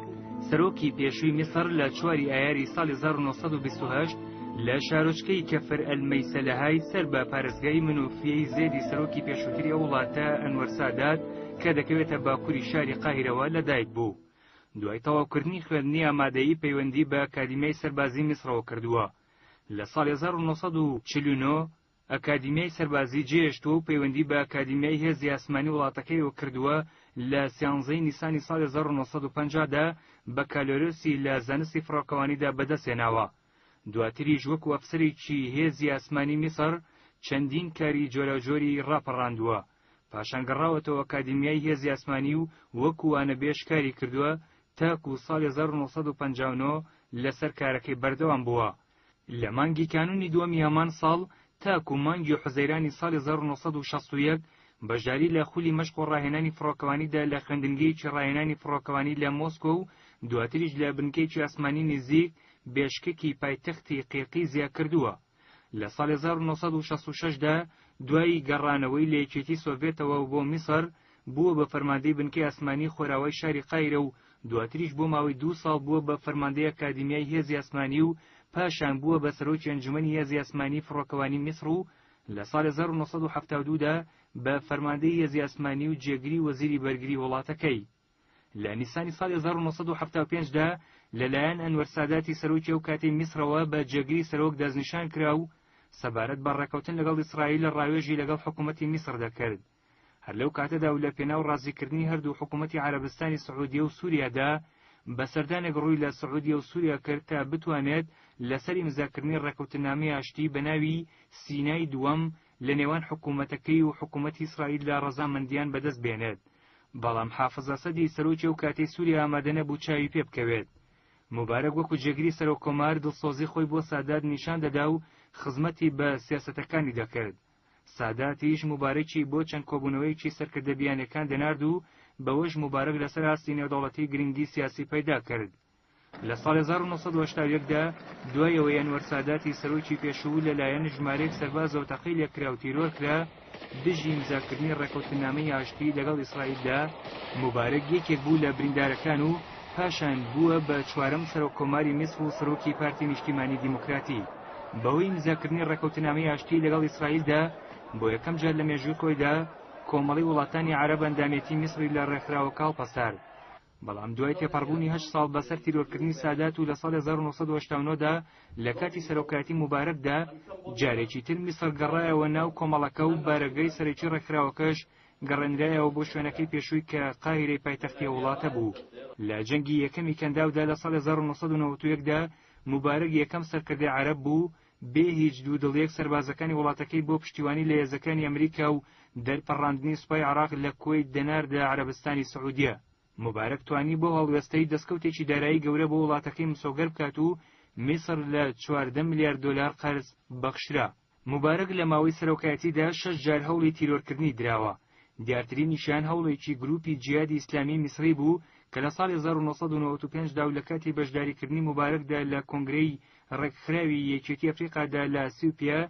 سەرۆکی پێشووی میسر لە 4 ئایاری ساڵی 1928 لە شارۆچکەی کەفر ئەلمەیسەلەهای سەر بە پارێزگای منوفیەی زێدی سەرۆکی پێشووتری ئەو وڵاتە ئەنوەر سادات کە دەکەوێتە باکووری شاری قاهیرەوە لەدایک بوو. دوای تەواوکردنی خوێندنی ئامادەیی پەیوەندی بە ئەکادیمیای سەربازی میسرەوە کردووە. لە ساڵی 1949 ئەکادیمیای سەربازی جێهێشتووە و پەیوەندی بە ئەکادیمیای هێزی ئاسمانی وڵاتەکەیەوە کردووە. لە 13 نیسانی ساڵی 1950دا بەکالۆرۆسی لە زانستی فڕۆکەوانیدا بەدەستهێناوە. دواتریش وەکو ئەفسەرێکی هێزی ئاسمانی میسر چەندین کاری جۆراجۆری ڕاپەڕاندووە. پاشان گەڕاوەتەوە ئەکادیمیای هێزی ئاسمانی و وەکو وانەبێژ کاری کردووە تاکو ساڵی 1959 لەسەر کارەکەی بەردەوام بووە. لە مانگی کانونی دووەمی هەمان ساڵ تاکو مانگی حوزەیرانی ساڵی 1961 بەشداری لە خولی مەشق و ڕاهێنانی فڕۆکەوانیدا لە خوێندنگەیەکی ڕاهێنانی فڕۆکەوانی لە مۆسکۆ و دواتریش لە بنکەیەکی ئاسمانی نزیک بێشکێکی پایتەختی قیرقیزیا کردووە. لە ساڵی 1966دا دوای گەڕانەوەی لە یەکێتی سۆڤێتەوە بۆ میسر بووە بە فەرماندەی بنکەی ئاسمانی خۆراوای شاری قاهیرە و دواتریش بۆ ماوەی 2 ساڵ بووە بە فەرماندەی ئەکادیمیای هێزی ئاسمانی و پاشان بووە بە سەرۆکی ئەنجومەنی هێزی ئاسمانی فڕۆکەوانی میسر و لە ساڵی 1972دا بە فەرماندەی هێزی ئاسمانی و جێگری وەزیری بەرگری وڵاتەکەی. لە نیسانی ساڵی 1975دا لەلایەن ئەنوەر ساداتی سەرۆکی ئەو کاتەی میسرەوە بە جێگری سەرۆک دەستنیشان کرا و سەبارەت بە ڕێکەوتن لەگەڵ ئیسرائیل لە ڕاوێژی لەگەڵ حکوومەتی میسر دەکرد. هەر لەو کاتەدا و لە پێناو ڕازیکردنی هەردوو حکوومەتی عەرەبستانی سعودیە و سووریادا بەسەردانێک ڕووی لە سعودیە و سووریا کرد تا بتوانێت لەسەر ئیمزاکردنی ڕێکەوتنامەی ئاشتی بە ناوی سینای دووەم لە نێوان حکوومەتەکەی و حکوومەتی ئیسرائیل لە ڕەزامەندیان بەدەست بێنێت. بەڵام حافز ئەسەدی سەرۆکی ئەو کاتەی سووریا ئامادە نەبوو چاوی پێ بکەوێت. مبارەک وەکو جێگری سەرۆکۆمار دڵسۆزی خۆی بۆ سادات نیشان دەدا و خزمەتی بە سیاسەتەکانی دەکرد. ساداتیش مبارەکی بۆ چەند کۆبوونەوەیەکی سەرکردە بیانەکان دەنارد و بەوەش مبارەک لەسەر ئاستی نێودەوڵەتی گرنگی سیاسی پەیدا کرد. لە ساڵی 1981دا دوای ئەوەی ئەنوەر ساداتی سەرۆکی پێشوو لەلایەن ژمارەیەک سەربازەوە تەقی لێکرا و تیرۆر کرا دژی ئیمزاکردنی ڕێکەوتنامەی ئاشتی لەگەڵ ئیسرائیلدا، مبارەک یەکێک بوو لە بریندارەکان و پاشان بووە بە چوارەم سەرۆکۆماری میسر و سەرۆکی پارتی نیشتیمانی دیموکراتی. بەوەی ئیمزاکردنی ڕێکەوتنامەی ئاشتی لەگەڵ ئیسرائیلدا بۆ یەکەم جار لە مێژووی خۆیدا کۆمەڵی وڵاتانی عەرەب ئەندامێتی میسری لە ڕێکخراوەکە هەڵپەسار. بەڵام دوای تێپەڕبوونی 8 ساڵ بەسەر تیرۆرکردنی سادات و لە ساڵی 1989دا لە کاتی سەرۆکاتی مبارەکدا جارێکی تر میسر گەڕایەوە ناو کۆمەڵەکە و بارەگەی سەرەکی ڕێکخراوەکەش گەڕێنرایەوە بۆ شوێنەکەی پێشووی کە قاهیرەی پایتەختی وڵاتە بوو. لە جەنگی یەکەمی کەنداودا لە ساڵی 1991دا مبارەک یەکەم سەرکردەی عەرەب بوو بێ هیچ دوودڵیەک سەربازەکانی وڵاتەکەی بۆ پشتیوانی لە هێزەکانی ئەمریکا و دەرپەڕاندنی سوپای عێراق لە کوێیت دەناردە عەرەبستانی سعودیە. مبارەک توانی بۆ هەڵوێستەی دەستکەوتێکی دارایی گەورە بۆ وڵاتەکەی مسۆگەر بکات و میسر لە 14 میلیارد دۆلار قەرز بەخشرا. مبارەک لە ماوەی سەرۆکایەتیدا 6 جار هەوڵی تیرۆرکردنی دراوە. دیارترین نیشان هەوڵێکی گروپی جیهادی ئیسلامی میسری بوو کە لە ساڵی 1995دا و لە کاتی بەشداریکردنی مبارەکدا لە کۆنگرەی ڕێکخراوی یەکێتی ئەفریقادا لە ئەسیوپیا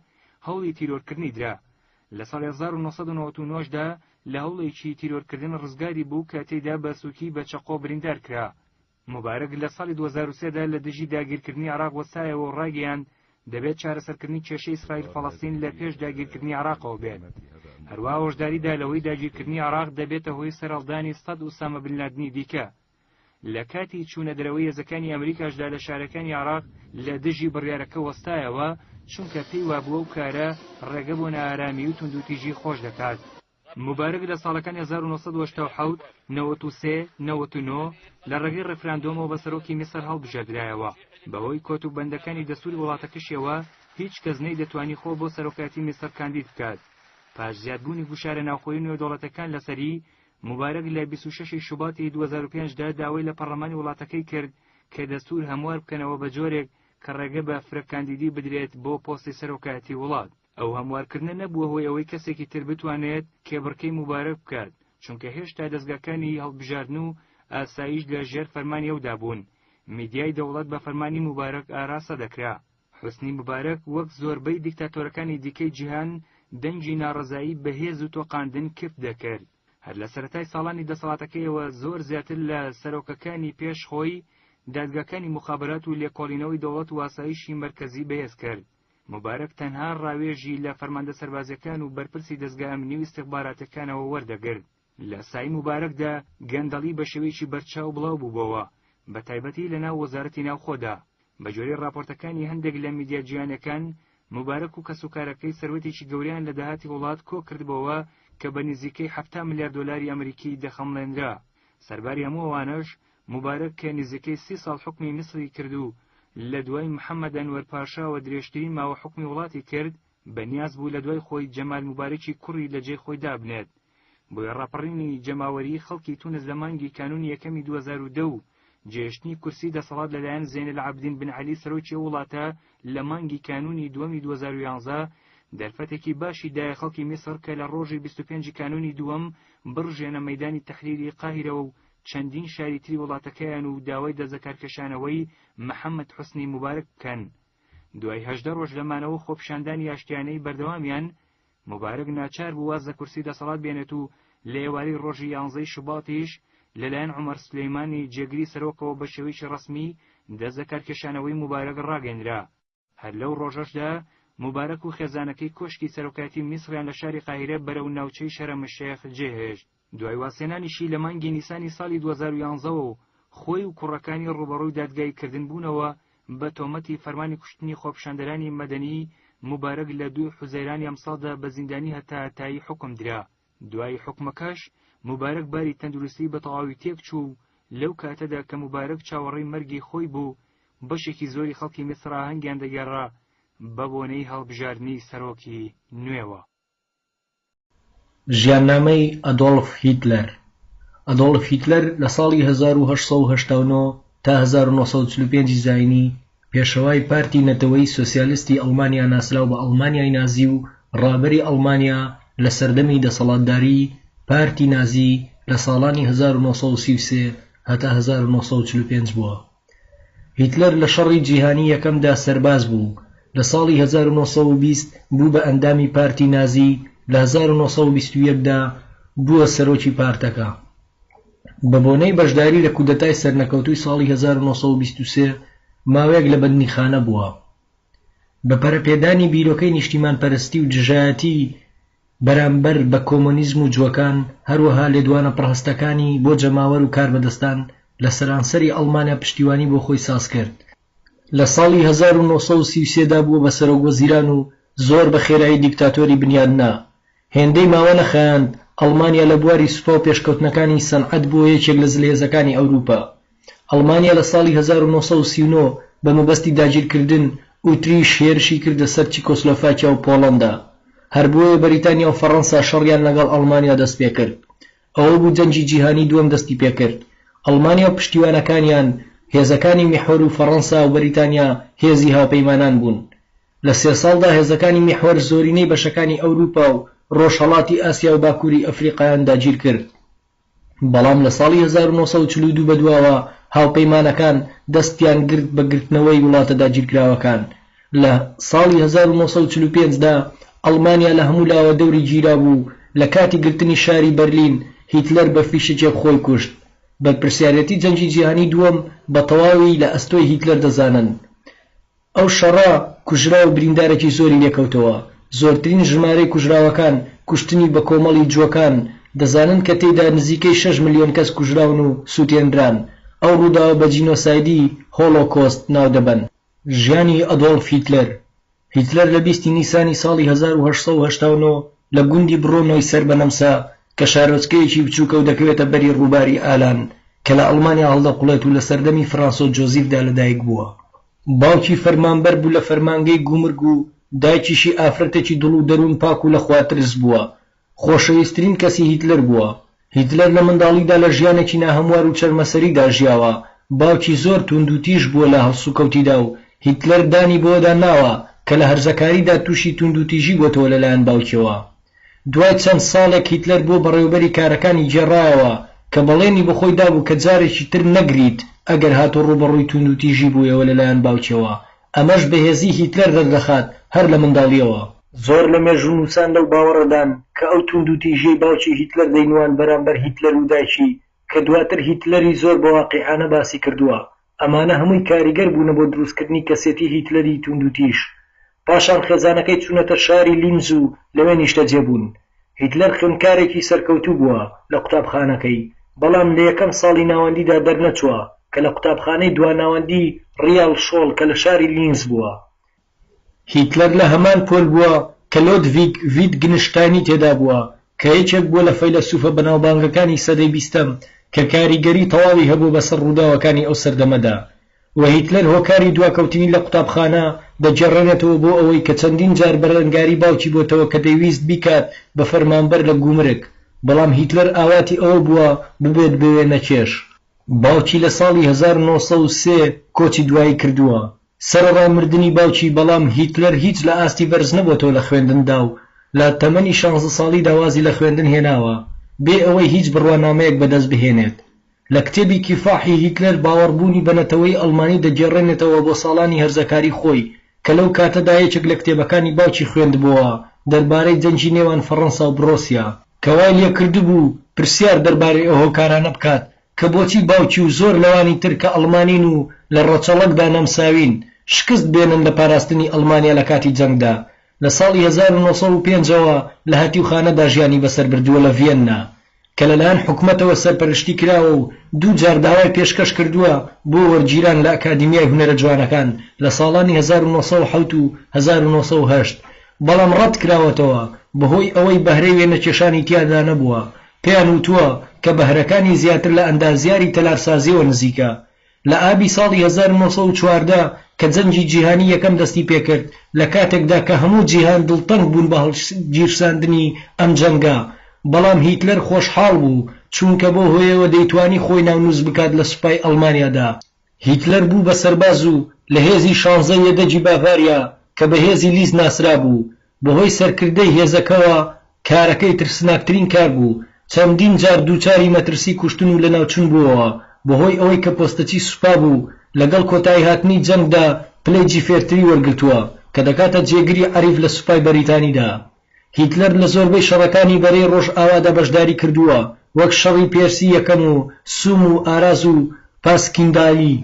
هەوڵی تیرۆرکردنی درا. لە ساڵی 1999دا لە هەوڵێکی تیرۆرکردن ڕزگاری بوو کە تێیدا بە سووکی بە چەقۆ بریندار کرا. مبارەک لە ساڵی 2003دا لە دژی داگیرکردنی عێراق وەسایەوە و ڕاگەیاند دەبێت چارەسەرکردنی کێشەی ئیسرائیل فەڵەستین لە پێش داگیرکردنی عێراقەوە بێت. هەروەها هۆشداریدا لەوەی داگیرکردنی عێراق دەبێتە هۆی سەرهەڵدانی 100 ئوسامە بن لادنی دیکە. لە کاتی چوونە دەرەوەی هێزەکانی ئەمریکاشدا لە شارەکانی عێراق لە دژی بڕیارەکە وەستایەوە چونکە پێی وابووە و کارە ڕێگە بۆ نائارامی و توندوتیژی خۆش دەکات. مبارەک لە ساڵەکانی 1987 93 99 لە ڕێگەی ڕێفراندۆمەوە بە سەرۆکی میسر هەڵبژێردرایەوە. بەهۆی کۆت و بەندەکانی دەستوری وڵاتەکەشیەوە هیچ کەس نەیدەتوانی خۆ بۆ سەرۆکایەتی میسر کاندید بکات. پاش زیادبوونی گوشارە ناوخۆیی نێودەوڵەتەکان لەسەری، مبارەک لە 26 شوباتی 2005دا داوای لە پەرلەمانی وڵاتەکەی کرد کە دەستور هەموار بکەنەوە بە جۆرێک کە ڕێگە بە فرەکاندیدی بدرێت بۆ پۆستی سەرۆکایەتی وڵات. ئەو هەموارکردنە نەبووە هۆی ئەوەی کەسێکی تر بتوانێت کێبڕکەی مبارەک بکات، چونکە هێشتا دەستگاکانی هەڵبژاردن و ئاسایش لە ژێر فەرمانی ئەودا بوون. میدیای دەوڵەت بە فەرمانی مبارەک ئاراسە دەکرا. حوسنی مبارەک وەک زۆربەی دیکتاتۆرەکانی دیکەی جیهان دەنگی ناڕەزایی بەهێز و تۆقاندن کفت دەکرد. هەر لە سەرەتای ساڵانی دەسەڵاتەکەیەوە زۆر زیاتر لە سەرۆکەکانی پێش خۆی دادگاکانی مخابرات و لێکۆڵینەوەی دەوڵەت و ئاسایشی مرکزی بەهێز کرد. مبارەک تەنها ڕاوێژی لە فەرماندە سەربازەکان و بەرپرسی دەستگا ئەمنی و ئیستیخباراتەکانەوە وەردەگرت. لە سای مبارەکدا گەندەڵی بە شێوەیەکی بەرچاو بڵاو بووبەوە، بە تایبەتی لەناو وەزارەتی ناوخۆدا. بە جۆرەی راپۆرتەکانی هەندێک لە میدیا جیهانیەکان، مبارەک و کەسوکارەکەی سەروەتێکی گەوریان لە داهاتی وڵات کۆ کردبەوە کە بە نزیکەی 7 میلیارد دۆلاری ئەمریکی دەخەمڵێنرا. سەرباری هەموو ئەوانەش مبارەک کە نزیکەی 30 ساڵ حکمی میسری کرد و لە دوای محەممەد ئەنوەر پاشاوە درێژترین ماوە حکمی وڵاتی کرد، بەنیاز بوو لە دوای خۆی جەمال مبارەکی کوڕی لە جێی خۆی دابنێت. بۆی ڕاپەڕینی جەماوەری خەڵکی تونس لە مانگی کانونی یەکەمی 2002 و جێشتنی کورسی دەسەڵات لەلایەن زێن العابدین بن عەلی سەرۆکی وڵاتە لە مانگی کانونی دووەمی 2011 دەرفەتێکی باشی دایە خەڵکی میسر کە لە ڕۆژی 25 کانونی دووەم بڕژێنە مەیدانی تەحریری قاهیرەوە و چەندین شاری تری وڵاتەکەیان و داوای دەزەکارکێشانەوەی محەممەد حوسنی مبارەک بکەن. دوای 18 ڕۆژ لەمانەوە خۆپیشاندانی ئاشتیانەی بەردەوامیان، مبارەک ناچار بوو واز لە کورسی دەسەڵات بێنێت و لە ئێوارەی ڕۆژی 11 شوباتیش لەلایەن عومەر سلەیمانی جێگری سەرۆکەوە بە شێوەیەکی ڕەسمی دەزەکارکێشانەوەی مبارەک ڕاگەیەنرا. هەر لەو ڕۆژەشدا مبارەک و خێزانەکەی کۆشکی سەرۆکاتی میسریان لە شاری قاهیرە بەرەو ناوچەی شەرم الشێخ جێهێشت. دوای واسێنانیشی لە مانگی نیسانی ساڵی 2011 و خۆی و کوڕەکانی ڕوبەڕووی دادگای کردن بوونەوە بە تۆمەتی فەرمانی کوشتنی خۆپیشاندەرانی مەدەنی. مبارەک لە 2 حوزەیرانی ئەمساڵدا بە زیندانی هەتا تایی حکم درا. دوای حکمەکەش مبارەک باری تەندروستی بە تەواوی تێک چوو. لەو کاتەدا کە مبارەک چاوەڕێی مەرگی خۆی بوو، بەشێکی زۆری خەڵکی میسرا هەنگیان دەگەڕا بە بۆنەی هەڵبژاردنی سەرۆکی نوێوە. ژیاننامەی ئەدۆڵف هیتلەر. ئەدۆڵف هیتلەر لە ساڵی 1889 تا 1945 زاینی پێشەوای پارتی نەتەوەی سۆسیالیستی ئەڵمانیا ناسراو بە ئەڵمانیای نازی و ڕابەری ئەڵمانیا لە سەردەمی دەسەڵاتداری پارتی نازی لە ساڵانی 1933 هەتا 1945 بووە. هیتلەر لە شەڕی جیهانی یەکەمدا سەرباز بوو. لە ساڵی 1920 بوو بە ئەندامی پارتی نازی. لە 1921دا بووە سەرۆکی پارتەکە. بە بۆنەی بەشداری لە کودەتای سەرنەکەوتووی ساڵی 1923 ماوەیەک لە بەندیخانە بووە. بە پەرەپێدانی بیرۆکەی نیشتیمان پەرستی و دژایەتی بەرامبەر بە کۆمۆنیزم و جوەکان، هەروەها لێدوانە پڕهستەکانی بۆ جەماوەر و کاربەدەستان لە سەرانسەری ئەڵمانیا پشتیوانی بۆ خۆی ساز کرد. لە ساڵی 1933دا بووە بە سەرۆکوەزیران و زۆر بە خێرایی دیکتاتۆری بنیادنا. هێندەی ماوە نەخایاند ئەڵمانیا لە بواری سوپا و پێشکەوتنەکانی سەنعەت بۆ یەکێک لە زلێزەکانی ئەوروپا. ئەڵمانیا لە ساڵی 1939 بە مەبەستی داگیرکردن ئوتریش هێرشی کردە سەر چیکۆسلۆڤاکیا و پۆڵەندا. هەر بۆیە بەریتانیا و فەڕەنسا شەڕیان لەگەڵ ئەڵمانیا دەست پێ کرد. ئەوە بوو جەنگی جیهانی دووەم دەستی پێ کرد. ئەڵمانیا و پشتیوانەکانیان هێزەکانی میحۆر و فەڕەنسا و بەریتانیا هێزی هاوپەیمانان بوون. لە 3 ساڵدا هێزەکانی میحۆر زۆرینەی بەشەکانی ئەوروپا و ڕۆژهەڵاتی ئاسیا و باکووری ئەفریقایان داگیر کرد. بەڵام لە ساڵی 1942 بەدواوە هاوپەیمانەکان دەستیان گرت بە گرتنەوەی وڵاتە داگیرکراوەکان. لە ساڵی 1945دا ئەڵمانیا لە هەموو لاوە دەوری گیرا بوو. لە کاتی گرتنی شاری بەرلین هیتلەر بە فیشەکێک خۆی کوشت. بەرپرسیارەتی جەنگی جیهانی دووەم بە تەواوی لە ئەستۆی هیتلەر دەزانن. ئەو شەڕە کوژرا و بریندارێکی زۆری لێکەوتەوە. زۆرترین ژمارەی کوژراوەکان کوشتنی بە کۆمەڵی جوەکان دەزانن کە تێیدا نزیکەی 6 ملیۆن کەس کوژراون و سووتێنران. ئەو ڕووداوە بە جینۆسایدی هۆلۆکۆست ناو دەبن. ژیانی ئەدۆڵف هیتلەر. هیتلەر لە 20 نیسانی ساڵی 1889 لە گوندی برۆنۆی سەر بەنەمسا کە شارۆچکەیەکی بچووکە و دەکەوێتە بەری ڕووباری ئالان کە لە ئەڵمانیا هەڵدەقوڵێت و لە سەردەمی فرانسۆ جۆزیفدا لەدایک بووە. باوکی فەرمانبەر بوو لە فەرمانگەی گومرگ و دایکیشی ئافرەتێکی دڵ و دەروون پاک و لە خواترس بووە. خۆشەویستترین کەسی هیتلەر بووە. هیتلەر لە منداڵیدا لە ژیانێکی ناهەموار و چەرمەسەریدا ژیاوە. باوکی زۆر توندوتیژ بووە لە هەڵسوکەوتیدا و هیتلەر دانی بۆدا ناوە کە لە هەرزەکاریدا تووشی توندوتیژی بۆتەوە لەلایەن باوکیەوە. دوای چەند ساڵێک هیتلەر بۆ بەڕێوەبەری کارەکانی جێڕایەوە کە بەڵێنی بەخۆی دابوو کە جارێکی تر نەگریت ئەگەر هاتۆ ڕوبەڕووی توندوتیژی بوویەوە لەلایەن باوکیەوە. ئەمەش بەهێزی هیتلەر دەردەخات هەر لە منداڵیەوە. زۆر لە مێژوو نووسان لەو باوەڕەدان کە ئەو توندوتیژەی باوکی هیتلەر دەینوان بەرامبەر هیتلەر و دایکی کە دواتر هیتلەری زۆر بە واقیعانە باسی کردووە. ئەمانە هەمووی کاریگەر بوونە بۆ دروستکردنی کەسێتی هیتلەری توندوتیژ. پاشان خێزانەکەی چوونەتە شاری لینز و لەوێ نیشتەجێ بوون. هیتلەر خوێندکارێکی سەرکەوتوو بووە لە قوتابخانەکەی، بەڵام لە یەکەم ساڵی ناوەندیدا دەرنەچووە کە لە قوتابخانەی دواناوەندی ریال شۆڵ کە لە شاری لینز بووە. هیتلەر لە هەمان پۆل بووە کە لۆدڤیگ ڤیتگنشتاینی تێدا بووە کە یەکێک بووە لە فەیلسوفە بەناوبانگەکانی سەدەی 20م کە کاریگەری تەواوی هەبوو بەسەر ڕووداوەکانی ئەو سەردەمەدا. و هیتلەر هۆکاری دواکەوتنی لە قوتابخانە دەجێڕێنێتەوە بۆ ئەوەی کە چەندین جار بەرەنگاری باوکی بۆتەوە کە دەیویست بیکات بە فەرمانبەر لە گومرگ، بەڵام هیتلەر ئاواتی ئەوە بووە ببێت بوێ نەکێش. باوکی لە ساڵی 1903 کۆچی دوایی کردووە. سەرەڕای مردنی باوکی، بەڵام هیتلەر هیچ لە ئاستی بەرز نەبووەتەوە لە خوێندندا و لە تەمەنی 16 ساڵی داوازی لە خوێندن هێناوە بێ ئەوەی هیچ بڕوانامەیەک بەدەست بهێنێت. لە کتێبی کیفاحی هیتلەر باوەڕبوونی بە نەتەوەی ئەڵمانی دەگێڕێنێتەوە بۆ ساڵانی هەرزەکاری خۆی کە لەو کاتەدا یەکێک لە کتێبەکانی باوکی خوێندبووە دەربارەی جەنگی نێوان فەڕەنسا و بڕۆسیا کە وای لێ کردبوو پرسیار دەربارەی ئەو هۆکارانە بکات کە بۆچی باوکی و زۆر لەوانی تر کە ئەڵمانین و لە ڕەچەڵەکدا نەمساوین شکست بێنن لە پاراستنی ئەڵمانیا لە کاتی جەنگدا. لە ساڵی 1905ەوە لە هەتیوخانەدا ژیانی بەسەر بردووە لە ڤێننا کە لەلایەن حکومەتەوە سەرپەرشتی کراوە و دوو جار داوای پێشکەش کردووە بۆ وەرگیران لە ئەکادیمیای هونەرە جوانەکان لە ساڵانی 1907 و 1908 بەڵام ڕەت کراوەتەوە بەهۆی ئەوەی بەهرەی وێنەکێشانی تیادا نەبووە. پێیان وتووە کە بەهرەکانی زیاتر لە ئەندازیاری تەلارسازیەوە نزیکە. لە ئابی ساڵی 1914 کە جەنگی جیهانی یەکەم دەستی پێکرد لە کاتێکدا کە هەموو جیهان دڵتەنگ بوون بە هەڵگیرساندنی ئەم جەنگا، بەڵام هیتلەر خۆشحاڵ بوو چونکە بۆ هۆیەوە دەیتوانی خۆی ناونووس بکات لە سوپای ئەڵمانیادا. هیتلەر بوو بە سەرباز و لە هێزی 16 یەدەجی باڤاریا کە بە هێزی لیز ناسرا بوو. بەهۆی سەرکردەی هێزەکەوە کارەکەی ترسناکترین کار بوو. چەندین جار دووچاری مەترسی کوشتن و لەناوچوون بووەوە بەهۆی ئەوەی کە پۆستەچی سوپا بوو. لەگەڵ کۆتایی هاتنی جەنگدا پلەی جیفێرتری وەرگرتووە کە دەکاتە جێگری عەریف لە سوپای بەریتانیدا. هیتلەر لە زۆربەی شەڕەکانی بەرەی ڕۆژ ئاوادا بەشداری کردووە، وەک شەڕی پێرسی یەکەم و سوم و ئاراز و پاسکیندالی.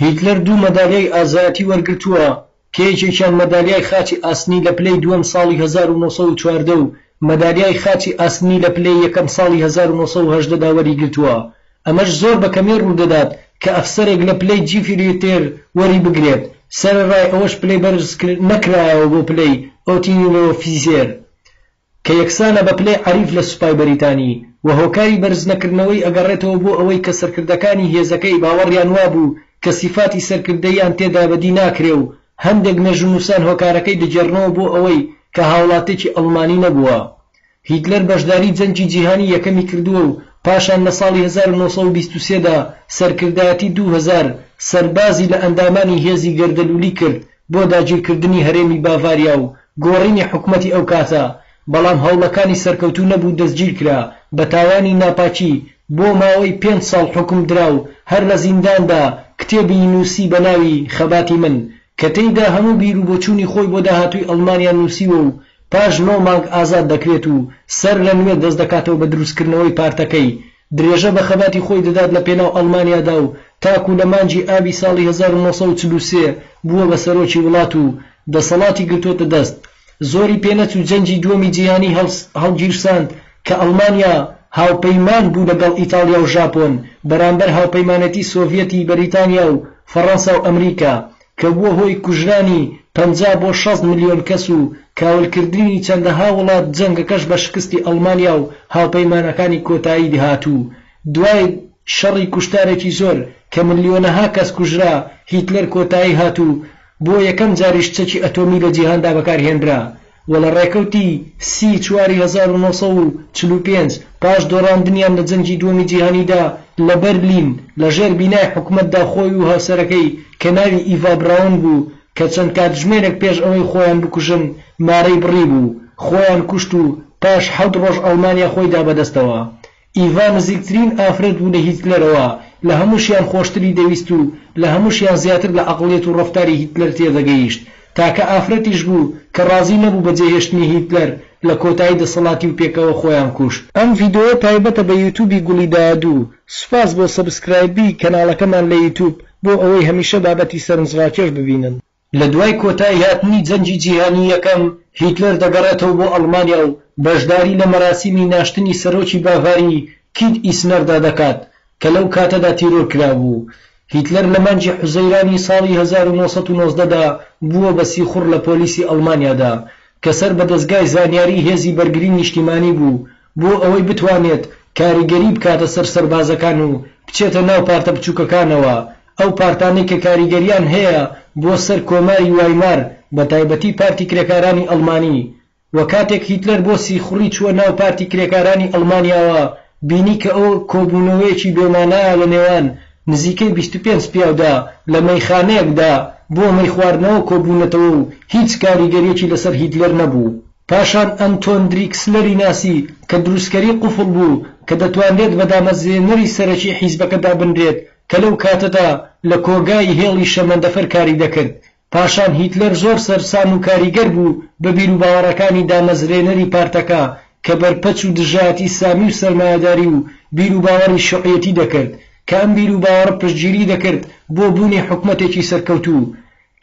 هیتلەر دوو مەدالیای ئازایەتی وەرگرتووە کە یەکێکیان مەدالیای خاچی ئاسنی لە پلەی دووەم ساڵی 1914 و مەدالیای خاچی ئاسنی لە پلەی یەکەم ساڵی 1918 دا وەریگرتووە. ئەمەش زۆر بەکەمی ڕوودەدات کە ئەفسەرێک لە پلەی جیفریتێر وەری بگرێت، سەرڕای ئەوەش پلەی بەرز نەکرایەوە بۆ پلەی ئۆتینۆفیزێر کە یەکسانە بە پلەی عەریف لە سوپای بەریتانی، و هۆکاری بەرز نەکردنەوەی ئەگەڕێتەوە بۆ ئەوەی کە سەرکردەکانی هێزەکەی باوەڕیان وابوو کە سیفاتی سەرکردەیان تێدا بەدی ناکرێ و هەندێک نەژنووسان هۆکارەکەی دەجێڕنەوە بۆ ئەوەی کە هاوڵاتێکی ئەڵمانی نەبووە. هیتلەر بەشداری جەنگی جیهانی یەکەمی کردووە و پاشان لە ساڵی 1923 دا سەرکردایەتی 2000 سەربازی لە ئەندامانی هێزی گەردەلوولی کرد بۆ داگیرکردنی هەرێمی باڤاریا و گۆڕینی حکومەتی ئەو کاتە، بەڵام هەوڵەکانی سەرکەوتوو نەبوو دەستگیر کرا بە تاوانی ناپاکی. بۆ ماوەی 5 ساڵ حکم درا و هەر لە زینداندا کتێبی نووسی بە ناوی خەباتی من کە تێیدا هەموو بیر و بۆچوونی خۆی بۆ داهاتووی ئەڵمانیا نووسیوە و پاش 9 مانگ ئازاد دەکرێت و سەر لە نوێ دەست دەکاتەوە بە دروستکردنەوەی پارتەکەی. درێژە بە خەباتی خۆی دەدات لە پێناو ئەڵمانیادا و تاکو لە مانجی ئابی ساڵی 1943 بووە بە سەرۆکی وڵات و دەسەڵاتی گرتوۆتە دەست. زۆری پێنەچوو جەنگی دووەمی جیهانی هەڵگیرساند کە ئەڵمانیا هاوپەیمان بوو لەگەڵ ئیتالیا و ژاپۆن بەرامبەر هاوپەیمانەتی سۆڤیەتی بەریتانیا و فەڕەنسا و ئەمریکا کە بووە هۆی کوژرانی 50 بۆ 60 ملیۆن کەس و کاولکردنی چەندەها وڵات. جەنگەکەش بە شکستی ئەڵمانیا و هاوپەیمانەکانی کۆتایی دەهاتوو. دوای شەڕی کوشتارێکی زۆر کە ملیۆنەها کەس کوژرا، هیتلەر کۆتایی هاتوو بۆ یەکەم جاریش چەکی ئەتۆمی لە جیهاندا بەکارهێنرا و لە ڕێکەوتی 4/1945 پاش دۆڕاندنیان لە جەنگی دووەمی جیهانیدا لە بەرلین لەژێر بینای حکومەتدا خۆی و هاوسەرەکەی کە ناوی ئیڤا براون بوو کە چەند کاتژمێرێک پێش ئەوەی خۆیان بکوژن مارەی بڕی بوو، خۆیان کوشت و پاش 7 ڕۆژ ئەڵمانیا خۆیدا بەدەستەوە. ئیڤا نزیکترین ئافرەت بوو لە هیتلەرەوە، لە هەمووشیان خۆشتری دەویست و لە هەمووشیان زیاتر لە عەقڵیەت و ڕەفتاری هیتلەر تێدەگەیشت، تاکە ئافرەتیش بوو کە ڕازی نەبوو بە جێهێشتنی هیتلەر لە کۆتایی دەسەڵاتی و پێکەوە خۆیان کوشت. ئەم ڤیدیۆ تایبەتە بە یوتیوبی گوڵی داهاتوو. سوپاس بۆ سەبسکرایبی کەناڵەکەمان لە یوتیوب بۆ ئەوەی هەمیشە بابەتی سەرنجڕاکێش ببینن. لە دوای کۆتایی هاتنی جەنگی جیهانی یەکەم هیتلەر دەگەڕێتەوە بۆ ئەڵمانیا و بەشداری لە مەراسیمی ناشتنی سەرۆکی باڤاری کیت ئیسنەردا دەکات کە لەو کاتەدا تیرۆر کرابوو. هیتلەر لە مانجی حوزەیرانی ساڵی 1919 دا بووە بە سیخوڕ لە پۆلیسی ئەڵمانیادا کە سەر بە دەستگای زانیاری هێزی بەرگری نیشتیمانی بوو بۆ ئەوەی بتوانێت کاریگەری بکاتە سەر سەربازەکان و بچێتە ناو پارتە بچووکەکانەوە. ئەو پارتانەی کە کاریگەریان هەیە بۆ سەر کۆماری وایمار بە تایبەتی پارتی کرێکارانی ئەڵمانی. و کاتێک هیتلەر بۆ سیخوڕی چووە ناو پارتی کرێکارانی ئەڵمانیاوە بینی کە ئەو کۆبوونەوەیەکی بێمانایە لە نێوان نزیکەی 25 پیاودا لە مەیخانەیەکدا بۆ مەی خواردنەوە کۆبوونەتەوە و هیچ کاریگەریەکی لەسەر هیتلەر نەبوو. پاشان ئەنتۆن دریکسلەری ناسی کە دروستکەری قوفڵ بوو کە دەتوانرێت بە دامەزێنەری سەرەکی حیزبەکەدا بنرێت کە لەو کاتەدا لە کۆگای هێڵی شەمەندەفەر کاری دەکرد. پاشان هیتلەر زۆر سەرسام و کاریگەر بوو بە بیر و باوەڕەکانی دامەزرێنەری پارتەکە کە بەرپەچ و دژایەتی سامی و سەرمایەداری و بیر و باوەڕی شیوعیەتی دەکرد کە ئەم بیر و باوەڕە پشتگیری دەکرد بۆ بوونی حکومەتێکی سەرکەوتوو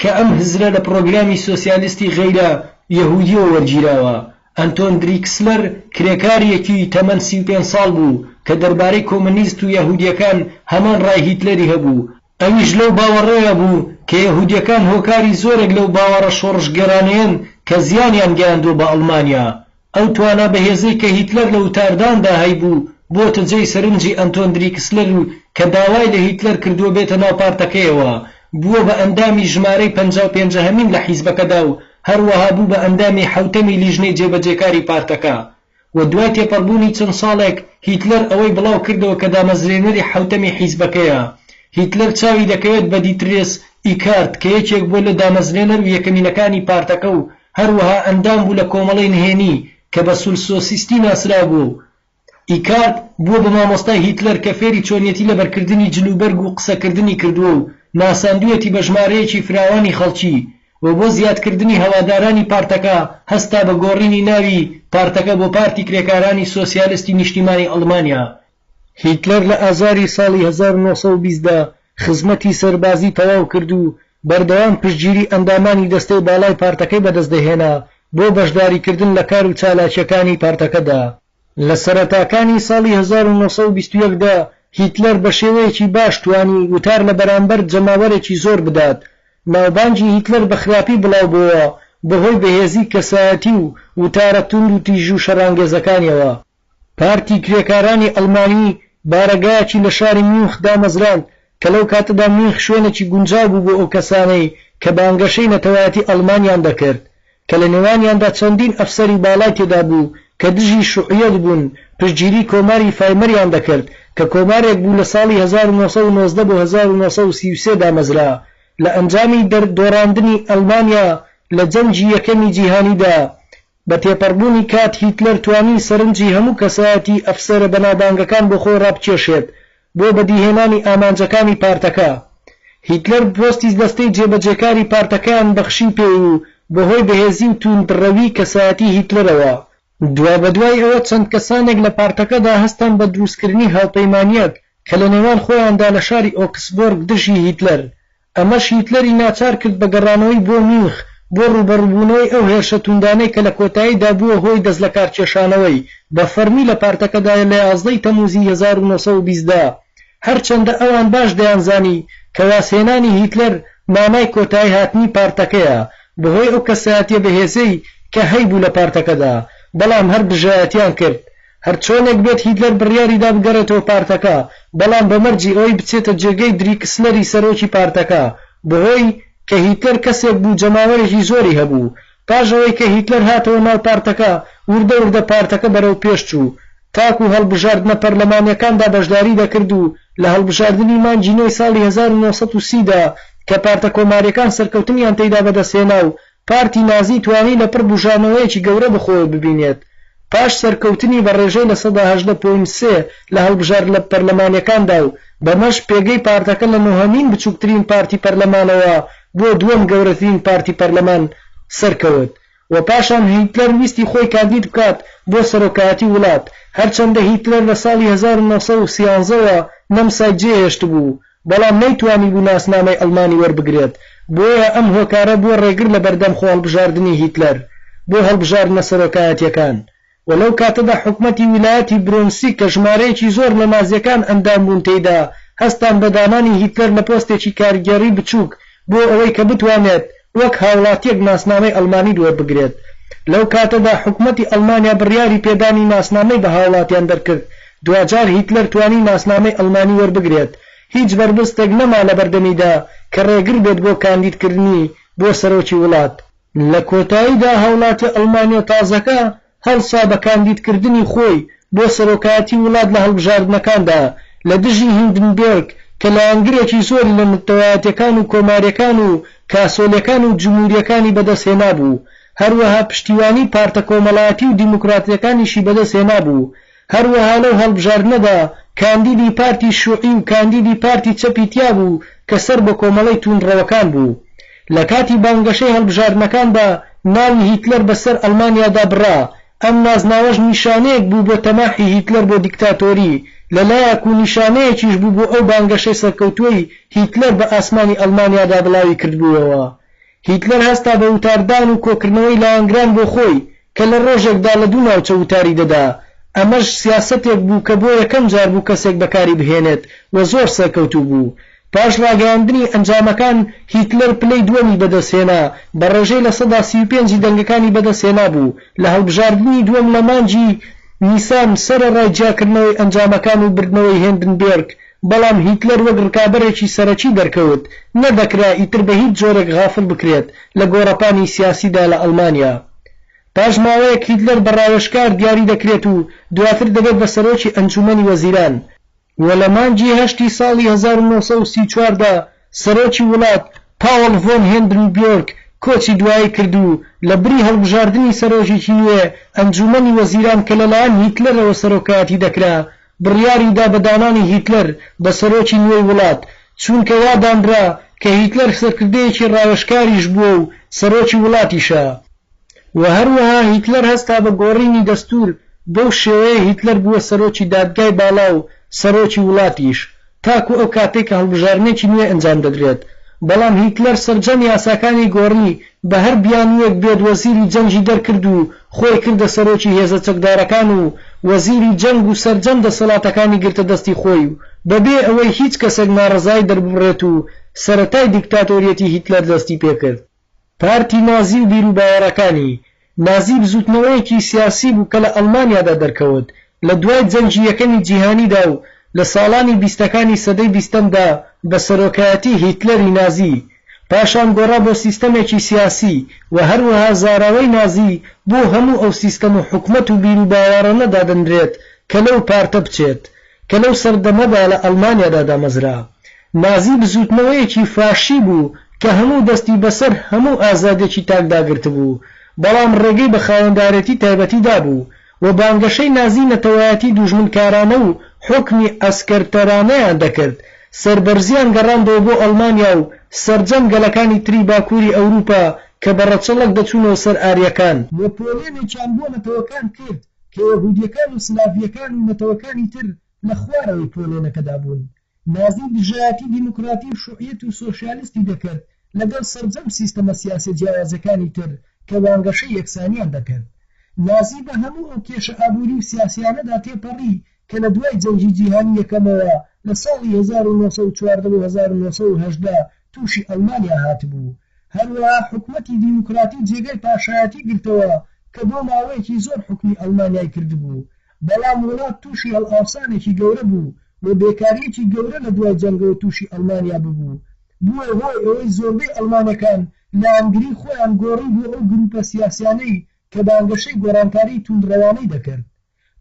کە ئەم هزرە لە پرۆگرامی سۆسیالیستی غەیرە یەهودیەوە وەرگیراوە. ئەنتۆن دریکسلەر کرێکاریەکی تەمەن 35 ساڵ بوو کە دەربارەی کۆمونیست و یەهودیەکان هەمان ڕای هیتلەری هەبوو. ئەویش لەو باوەڕەیە بوو کە یەهودیەکان هۆکاری زۆرێک لەو باوەڕە شۆڕشگەرانەیەن کە زیانیان گەیاندووە بە ئەڵمانیا. ئەو توانە بەهێزەی کە هیتلەر لە وتارداندا هەیبوو بۆتە جێی سەرنجی ئەنتۆن دریکسلەر و کە داوای لە هیتلەر کردووە بێتە ناو پارتەکەیەوە، بووە بە ئەندامی ژمارەی 55هەمین لە حیزبەکەدا و هەروەها بوو بە ئەندامی 7هەمی لیژنەی جێبەجێکاری پارتەکە. و دوای تێپەڕبوونی چەند ساڵێک هیتلەر ئەوەی بڵاو کردەوە کە دامەزرێنەری 7هەمی حیزبەکەیە. هیتلەر چاوی دەکەوێت بە دیترێس ئیکارت کە یەکێک بۆ لە دامەزرێنەر و یەکەمینەکانی پارتەکە و هەروەها ئەندام بوو لە کۆمەڵەی نهێنی کە بە سوسیۆسیستی ناسرا بوو. ئیکارت بووە بە مامۆستای هیتلەر کە فێری چۆنیەتی لە بەرکردنی جلوبەرگ و قسەکردنی کردووە و ناساندوویەتی بە ژمارەیەکی فراوانی خەڵکی و بۆ زیادکردنی هەوادارانی پارتەکە هەستا بە گۆڕینی ناوی پارتەکە بۆ پارتی کرێکارانی سۆسیالیستی نیشتیمانی ئەڵمانیا. هیتلەر لە ئازاری ساڵی 1920دا خزمەتی سەربازی تەواو کرد و بەردەوام پشتگیری ئەندامانی دەستەی باڵای پارتەکەی بەدەستدەهێنا بۆ بەشداریکردن لە کار و چالاکیەکانی پارتەکەدا. لە سەرەتاکانی ساڵی 1921دا هیتلەر بە شێوەیەکی باش توانی وتار لە بەرامبەر جەماوەرێکی زۆر بدات. ناوبانجی هیتلەر بە خراپی بڵاو بووە بەهۆی بەهێزی کەسایەتی و وتارە توند و تیژ و شەڕانگێزەکانیەوە. پارتی کرێکارانی ئەڵمانی بارەگایەکی لە شاری میونخ دامەزراند کە لەو کاتەدا میونخ شوێنێکی گونجاو بوو بۆ ئەو کەسانەی کە بانگەشەی نەتەوایەتی ئەڵمانیان دەکرد، کە لە نێوانیاندا چەندین ئەفسەری باڵای تێدا بوو کە دژی شوعیەت بوون پشتگیری کۆماری فایمەریان دەکرد کە کۆمارێک بوو لە ساڵی 1919 بۆ 1933 دامەزرا لە ئەنجامی دۆڕاندنی ئەڵمانیا لە جەنگی یەکەمی جیهانیدا. بە تێپەڕبوونی کات هیتلەر توانی سەرنجی هەموو کەسایەتی ئەفسەرە بەناوبانگەکان بۆ خۆی ڕابکێشێت بۆ بەدیهێنانی ئامانجەکانی پارتەکە. هیتلەر پۆستی دەستەی جێبەجێکاری پارتەکەیان بەخشی پێ و بەهۆی بەهێزی و توندڕەوی کەسایەتی هیتلەرەوە. دوا بەدوای ئەوە چەند کەسانێک لە پارتەکەدا هەستان بە دروستکردنی هاوپەیمانیەک کە لە نێوان خۆیاندا لە شاری ئۆکسبۆرگ دژی هیتلەر. ئەمەش هیتلەری ناچار کرد بە گەڕانەوەی بۆ میونخ بۆ ڕوبەڕووبوونەوەی ئەو هێرشە توندانەی کە لە کۆتاییدا بووە هۆی دەست لە کارکێشانەوەی بە فەرمی لە پارتەکەدا لە 11 تەموزی 1920دا. هەرچەندە ئەوان باش دەیانزانی کە واسهێنانی هیتلەر مانای کۆتایی هاتنی پارتەکەیە بەهۆی ئەو کەسایەتیە بەهێزەی کە هەیبوو لە پارتەکەدا، بەڵام هەر بژایەتیان کرد. هەرچۆنێک بێت هیتلەر بڕیاریدا بگەڕێتەوە پارتەکە، بەڵام بەمەرجی ئەوەی بچێتە جێگەی دریکسلەری سەرۆکی پارتەکە بەهۆی کە هیتلەر کەسێک بوو جەماوەرێکی زۆری هەبوو. پاشەوەی کە هیتلەر هاتەوە ناو پارتەکە وردە وردە پارتەکە بەرەو پێش چوو، تاکو هەڵبژاردنە پەرلەمانیەکاندا بەشداری دەکرد و لە هەڵبژاردننی مانجی نوێی ساڵی 1930دا کە پارتە کۆماریەکان سەرکەوتنیان تێیدا بەدەستهێنا و پارتی نازی توانی لە پڕ بژانەوەیەکی گەورە بخۆوە ببینێت. پاش سەرکەوتنی بە ڕێژەی لە 18.3 لە هەڵبژار لە پەرلەمانیەکاندا و بەمەش پێگەی پارتەکە لە نۆهەمین بچووکترین پارتی پەرلەمانەوە بۆ دووەم گەورەترین پارتی پەرلەمان سەرکەوت. و پاشان هیتلەر ویستی خۆی کاندید بکات بۆ سەرۆکایەتی وڵات، هەرچەندە هیتلەر لە ساڵی 1930ەوە نەمسای جێهێشت بوو، بەڵام نەیتوانی بوو ناسنامەی ئەڵمانی وەربگرێت. بۆیە ئەم هۆکارە بووە ڕێگر لە بەردەم خۆ هەڵبژاردننی هیتلەر بۆ هەڵبژاردنە سەرۆکایەتیەکان. و لەو کاتەدا حکومەتی ویلایەتی برۆنسک کە ژمارەیەکی زۆر لە نازیەکان ئەندام بوون تێیدا هەستان بەدانانی هیتلەر لە پۆستێکی کارگەری بچووک بۆ ئەوەی کە بتوانێت وەک هاوڵاتیەک ناسنامەی ئەڵمانی وەربگرێت. لەو کاتەدا حکومەتی ئەڵمانیا بڕیاری پێدانی ناسنامەی بە هاوڵاتیان دەرکرد. دوجار هیتلەر توانی ناسنامەی ئەڵمانی وەربگرێت. هیچ بربستێک نەما لە بەردەمیدا کە ڕێگر بێت بۆ کاندیدکردنی بۆ سەرۆکی وڵات. لە کۆتاییدا هاوڵاتی ئەڵمانیا تازەکە هەڵسا بە کاندیدکردنی خۆی بۆ سەرۆکایەتی وڵات لە هەڵبژاردنەکاندا لە دژی هیندنبێرگ کە لایەنگرێکی زۆری لە نەتەوایەتیەکان و کۆماریەکان و کاسۆلیەکان و جمهوریەکانی بەدەستهێنا بوو. هەروەها پشتیوانی پارتە کۆمەڵایەتی و دیموکراتیەکانیشی بەدەستهێنا بوو. هەروەها لەو هەڵبژاردنەدا کاندیدی پارتی شوعی و کاندیدی پارتی چەپی تیا بوو کە سەر بە کۆمەڵەی توندڕەوەکان بوو. لە کاتی بانگەشەی هەڵبژاردنەکاندا ناوی هیتلەر بەسەر ئەڵمانیادا بڕا. ئەم نازناوەش نیشانەیەک بوو بۆ تەماحی هیتلەر بۆ دیکتاتۆری، لەلایەک و نیشانەیەکیش بوو بۆ ئەو بانگەشەی سەرکەوتووەی هیتلەر بە ئاسمانی ئەڵمانیادا بڵاوی کردبووەوە. هیتلەر هەستا بە وتاردان و کۆکردنەوەی لایەنگران بۆ خۆی کە لە ڕۆژێکدا لە دوو ناوچە وتاری دەدا. ئەمەش سیاسەتێک بوو کە بۆ یەکەم جار بوو کەسێک بەکاری بهێنێت و زۆر سەرکەوتوو بوو. پاش ڕاگەیاندنی ئەنجامەکان هیتلەر پلەی دووەمی بەدەستهێنا بە ڕێژەی لە 35 دەنگەکانی بەدەستهێنا بوو. لە هەڵبژاردننی دووەم لە مانجی نیسان سەرەڕای جیاکردنەوەی ئەنجامەکان و بردنەوەی هێندنبێرگ، بەڵام هیتلەر وەک ڕکابەرێکی سەرەکی دەرکەوت، نەدەکرا ئیتر بە هیچ جۆرێک غافڵ بکرێت لە گۆڕەپانی سیاسیدا لە ئەڵمانیا. پاش ماوەیەک هیتلەر بە ڕاوێژکار دیاری دەکرێت و دواتر دەبێت بە سەرۆکی ئەنجومەنی وەزیران. و لە مانجی 8 ساڵی 1934 دا سەرۆکی وڵات پاوڵ ڤۆن هێندنبێرگ کۆچی دوایی کرد و لە بری هەڵبژاردننی سەرۆکێکی نوێ ئەنجومەنی وەزیران کە لەلایەن هیتلەرەوە سەرۆکایەتی دەکرا بڕیاریدا بە دانانی هیتلەر بە سەرۆکی نوێی وڵات، چونکە وادانرا کە هیتلەر سەرکردەیەکی ڕاوێژکاریش بووە و سەرۆکی وڵاتیشە. و هەروەها هیتلەر هەستا بە گۆڕینی دەستور بەو شێوەیە هیتلەر بووە سەرۆکی دادگای باڵا و سەرۆکی وڵاتیش تاکو ئەو کاتێک کە هەڵبژارنێکی نوێ ئەنجام دەدرێت. بەڵام هیتلەر سەرجەم یاساکانی گۆڕی بە هەر بیانوێک بێت وەزیری جەنگی دەرکرد و خۆی کردە سەرۆکی هێزە چەکدارەکان و وەزیری جەنگ و سەرجەم دەسەڵاتەکانی گرتە دەستی خۆی و بەبێ ئەوەی هیچ کەسێک ناڕزای دەربڕێت و سەرەتای دیکتاتۆریەتی هیتلەر دەستی پێکرد. پارتی نازی و بیرروباوەڕەکانی نازی بزوتنەوەیەکی سیاسی بوو کە لە ئەڵمانیادا دەرکەوت لە دوای جەنگی یەکەمی جیهانیدا و لە ساڵانی بیستەکانی سەدەی بیستەمدا بە سەرۆکایەتی هیتلەری نازی. پاشان گۆڕا بۆ سیستەمێکی سیاسی و هەروەها زاراوەی نازی بۆ هەموو ئەو سیستەم و حکومەت و بیرروباوەڕانە دادەنرێت کە لەو پارتە بچێت کە لەو سەردەمەدا لە ئەڵمانیادا دامەزرا. نازی بزوتنەوەیەکی فاشی بوو کە هەموو دەستی بەسەر هەموو ئازادێکی تاکداگرت بوو، بەڵام ڕێگەی بە خاوەندارەتی تایبەتیدا بوو و بانگەشەی نازی نەتەوایەتی دوژمنکارانە و حکمی ئەسکەرتەرانەیان دەکرد. سەربەرزیان گەڕاندەوە بۆ ئەڵمانیا و سەرجەم گەلەکانی تری باکووری ئەوروپا کە بە ڕەچەڵک دەچوونەوە سەر ئاریەکان. نەپۆلێنێکیان بۆ نەتەوەکان کرد کە یەهودیەکان و سلاڤیەکان و نەتەوەکانی تر لە خوارەوەی پۆلێنەکەدا بوون. نازی دژایەتی دیموکراتی و شوعیەت و سۆشیالیستی دەکرد لەگەڵ سەرجەم سیستەمە سیاسی جیاوازەکانی تر کە بانگەشەی یەکسانیان دەکرد. نازی بە هەموو ئەو کێشە ئابووری و سیاسیانەدا تێپەڕی کە لە دوای جەنگی جیهانی یەکەمەوە لە ساڵی 1914 و 1918 تووشی ئەڵمانیا هاتبوو. هەروەها حکومەتی دیموکراتی جێگەی پاشایەتی گرتەوە کە بۆ ماوەیەکی زۆر حکمی ئەڵمانیای کردبوو، بەڵام وڵات تووشی هەڵئاوسانێکی گەورە بوو و بێکاریەکی گەورە لە دوای جەنگەوە تووشی ئەڵمانیا ببوو. بووە هۆی ئەوەی زۆربەی ئەڵمانەکان لایەنگری خۆیان گۆڕی بۆ ئەو گروپە سیاسیانەی کە بانگەشەی گۆڕانکاری توندڕەوانەی دەکرد.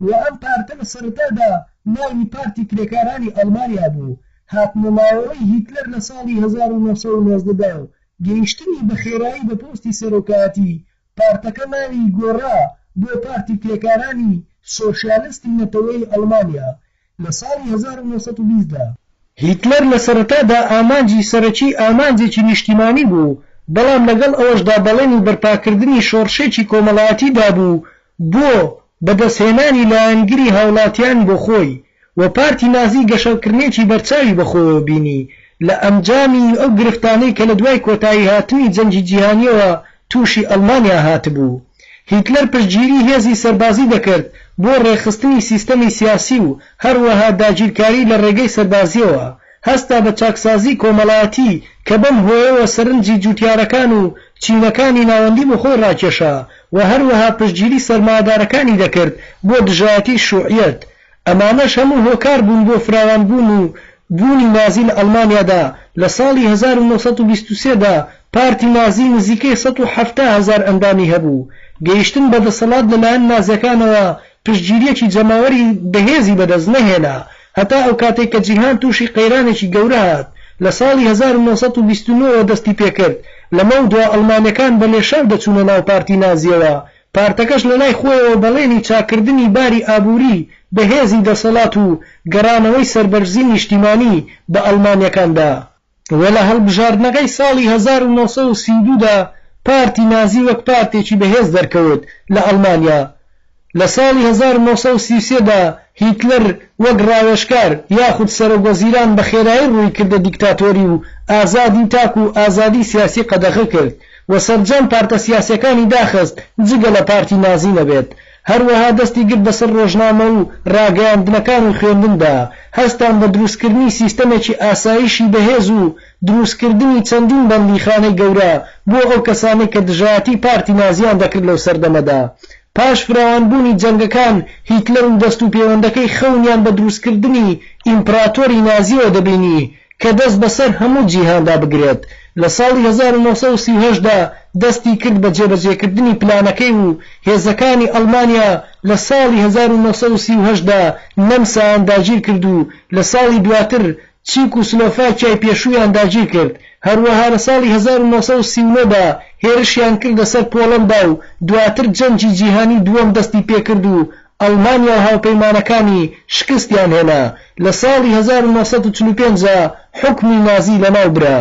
و ئەم پارتە لە سەرەتادا ناوی پارتی کرێکارانی ئەڵمانیا بوو. هاتنەماوەی هیتلەر لە ساڵی 1919 و گەیشتنی بە خێرایی بە پۆستی سەرۆکایەتی پارتەکە ناوی گۆڕا بۆ پارتی کرێکارانی سۆشیالیستی نەتەوەی ئەڵمانیا لە ساڵی 1920دا. هیتلەر لە سەرەتادا ئامانجی سەرەکی ئامانجێکی نیشتیمانی بوو، بەڵام لەگەڵ ئەوەشدا بەڵێنی بەرپاکردنی شۆڕشێکی کۆمەڵایەتیدا بوو بۆ بەدەستهێنانی لایەنگری هاوڵاتیان بۆ خۆی و پارتی نازی گەشەکردنێکی بەرچاوی بەخۆوە بینی لە ئەنجامی ئەو گرفتانەی کە لە دوای کۆتایی هاتنی جەنگی جیهانیەوە تووشی ئەڵمانیا هاتبوو. هیتلەر پشتگیری هێزی سەربازی دەکرد بۆ ڕێخستنی سیستەمی سیاسی و هەروەها داگیرکاری لە ڕێگەی سەربازیەوە، هەستا بە چاکسازی کۆمەڵایەتی کە بەم هۆیەوە سەرنجی جوتیارەکان و چینەکانی ناوەندی بۆ خۆی ڕاکێشا و هەروەها پشتگیری سەرمایەدارەکانی دەکرد بۆ دژایەتی شوعیەت. ئەمانەش هەموو هۆکار بوون بۆ فراوانبوون و بوونی نازی لە ئەڵمانیادا. لە ساڵی 1923دا پارتی نازی نزیکەی 170,000 ئەندامی هەبوو. گەیشتن بەدەسەڵات لەلایەن نازیەکانەوە پشتگیریەکی جەماوەری بەهێزی بەدەست نەهێنا هەتا ئەو کاتێک کە جیهان تووشی قەیرانێکی گەورە هات. لە ساڵی 1929 دەستی پێکرد. لەمەو دوا ئەڵمانیەکان بە لێشاو دەچوونە ناو پارتی نازیەوە. پارتەکەش لە لای خۆیەوە بەڵێنی چاکردنی باری ئابووری بەهێزی دەسەڵات و گەڕانەوەی سەربەرزی نیشتیمانی بە ئەڵمانیەکاندا. و لە هەڵبژاردنەکەی ساڵی 1932دا پارتی نازی وەک پارتێکی بەهێز دەرکەوت لە ئەڵمانیا. لە ساڵی 1933دا هیتلەر وەک ڕاوێژکار یاخود سەرۆکوەزیران بە خێرایی ڕووی کردە دیکتاتۆری و ئازادی تاک و ئازادی سیاسی قەدەغە کرد و سەرجەم پارتە سیاسیەکانی داخست جگە لە پارتی نازی نەبێت. هەروەها دەستی گرت بەسەر ڕۆژنامە و ڕاگەیاندنەکان و خوێندندا، هەستان بە دروستکردنی سیستەمێکی ئاسایشی بەهێز و دروستکردنی چەندین بەندیخانەی گەورە بۆ ئەو کەسانەی کە دژایەتی پارتی نازیان دەکرد لەو سەردەمەدا. پاش فراوانبوونی جەنگەکان هیتلەر و دەست و پەیوەندەکەی خەونیان بە دروستکردنی ئیمپراتۆری نازیەوە دەبینی کە دەست بەسەر هەموو جیهاندا بگرێت. لە ساڵی 1938دا دەستی کرد بە جێبەجێکردنی پلانەکەی و هێزەکانی ئەڵمانیا لە ساڵی 1938دا نەمسایان داگیر کرد و لە ساڵی دواتر چیک و سلۆڤاکیای پێشوویان داگیر کرد. هەروەها لە ساڵی 1939دا هێرشیان کرد لەسەر پۆڵەندا و دواتر جەنگی جیهانی دووەم دەستی پێکرد و ئەڵمانیا و هاوپەیمانەکانی شکستیان هێنا. لە ساڵی 1945 حکمی نازی لەناو برا.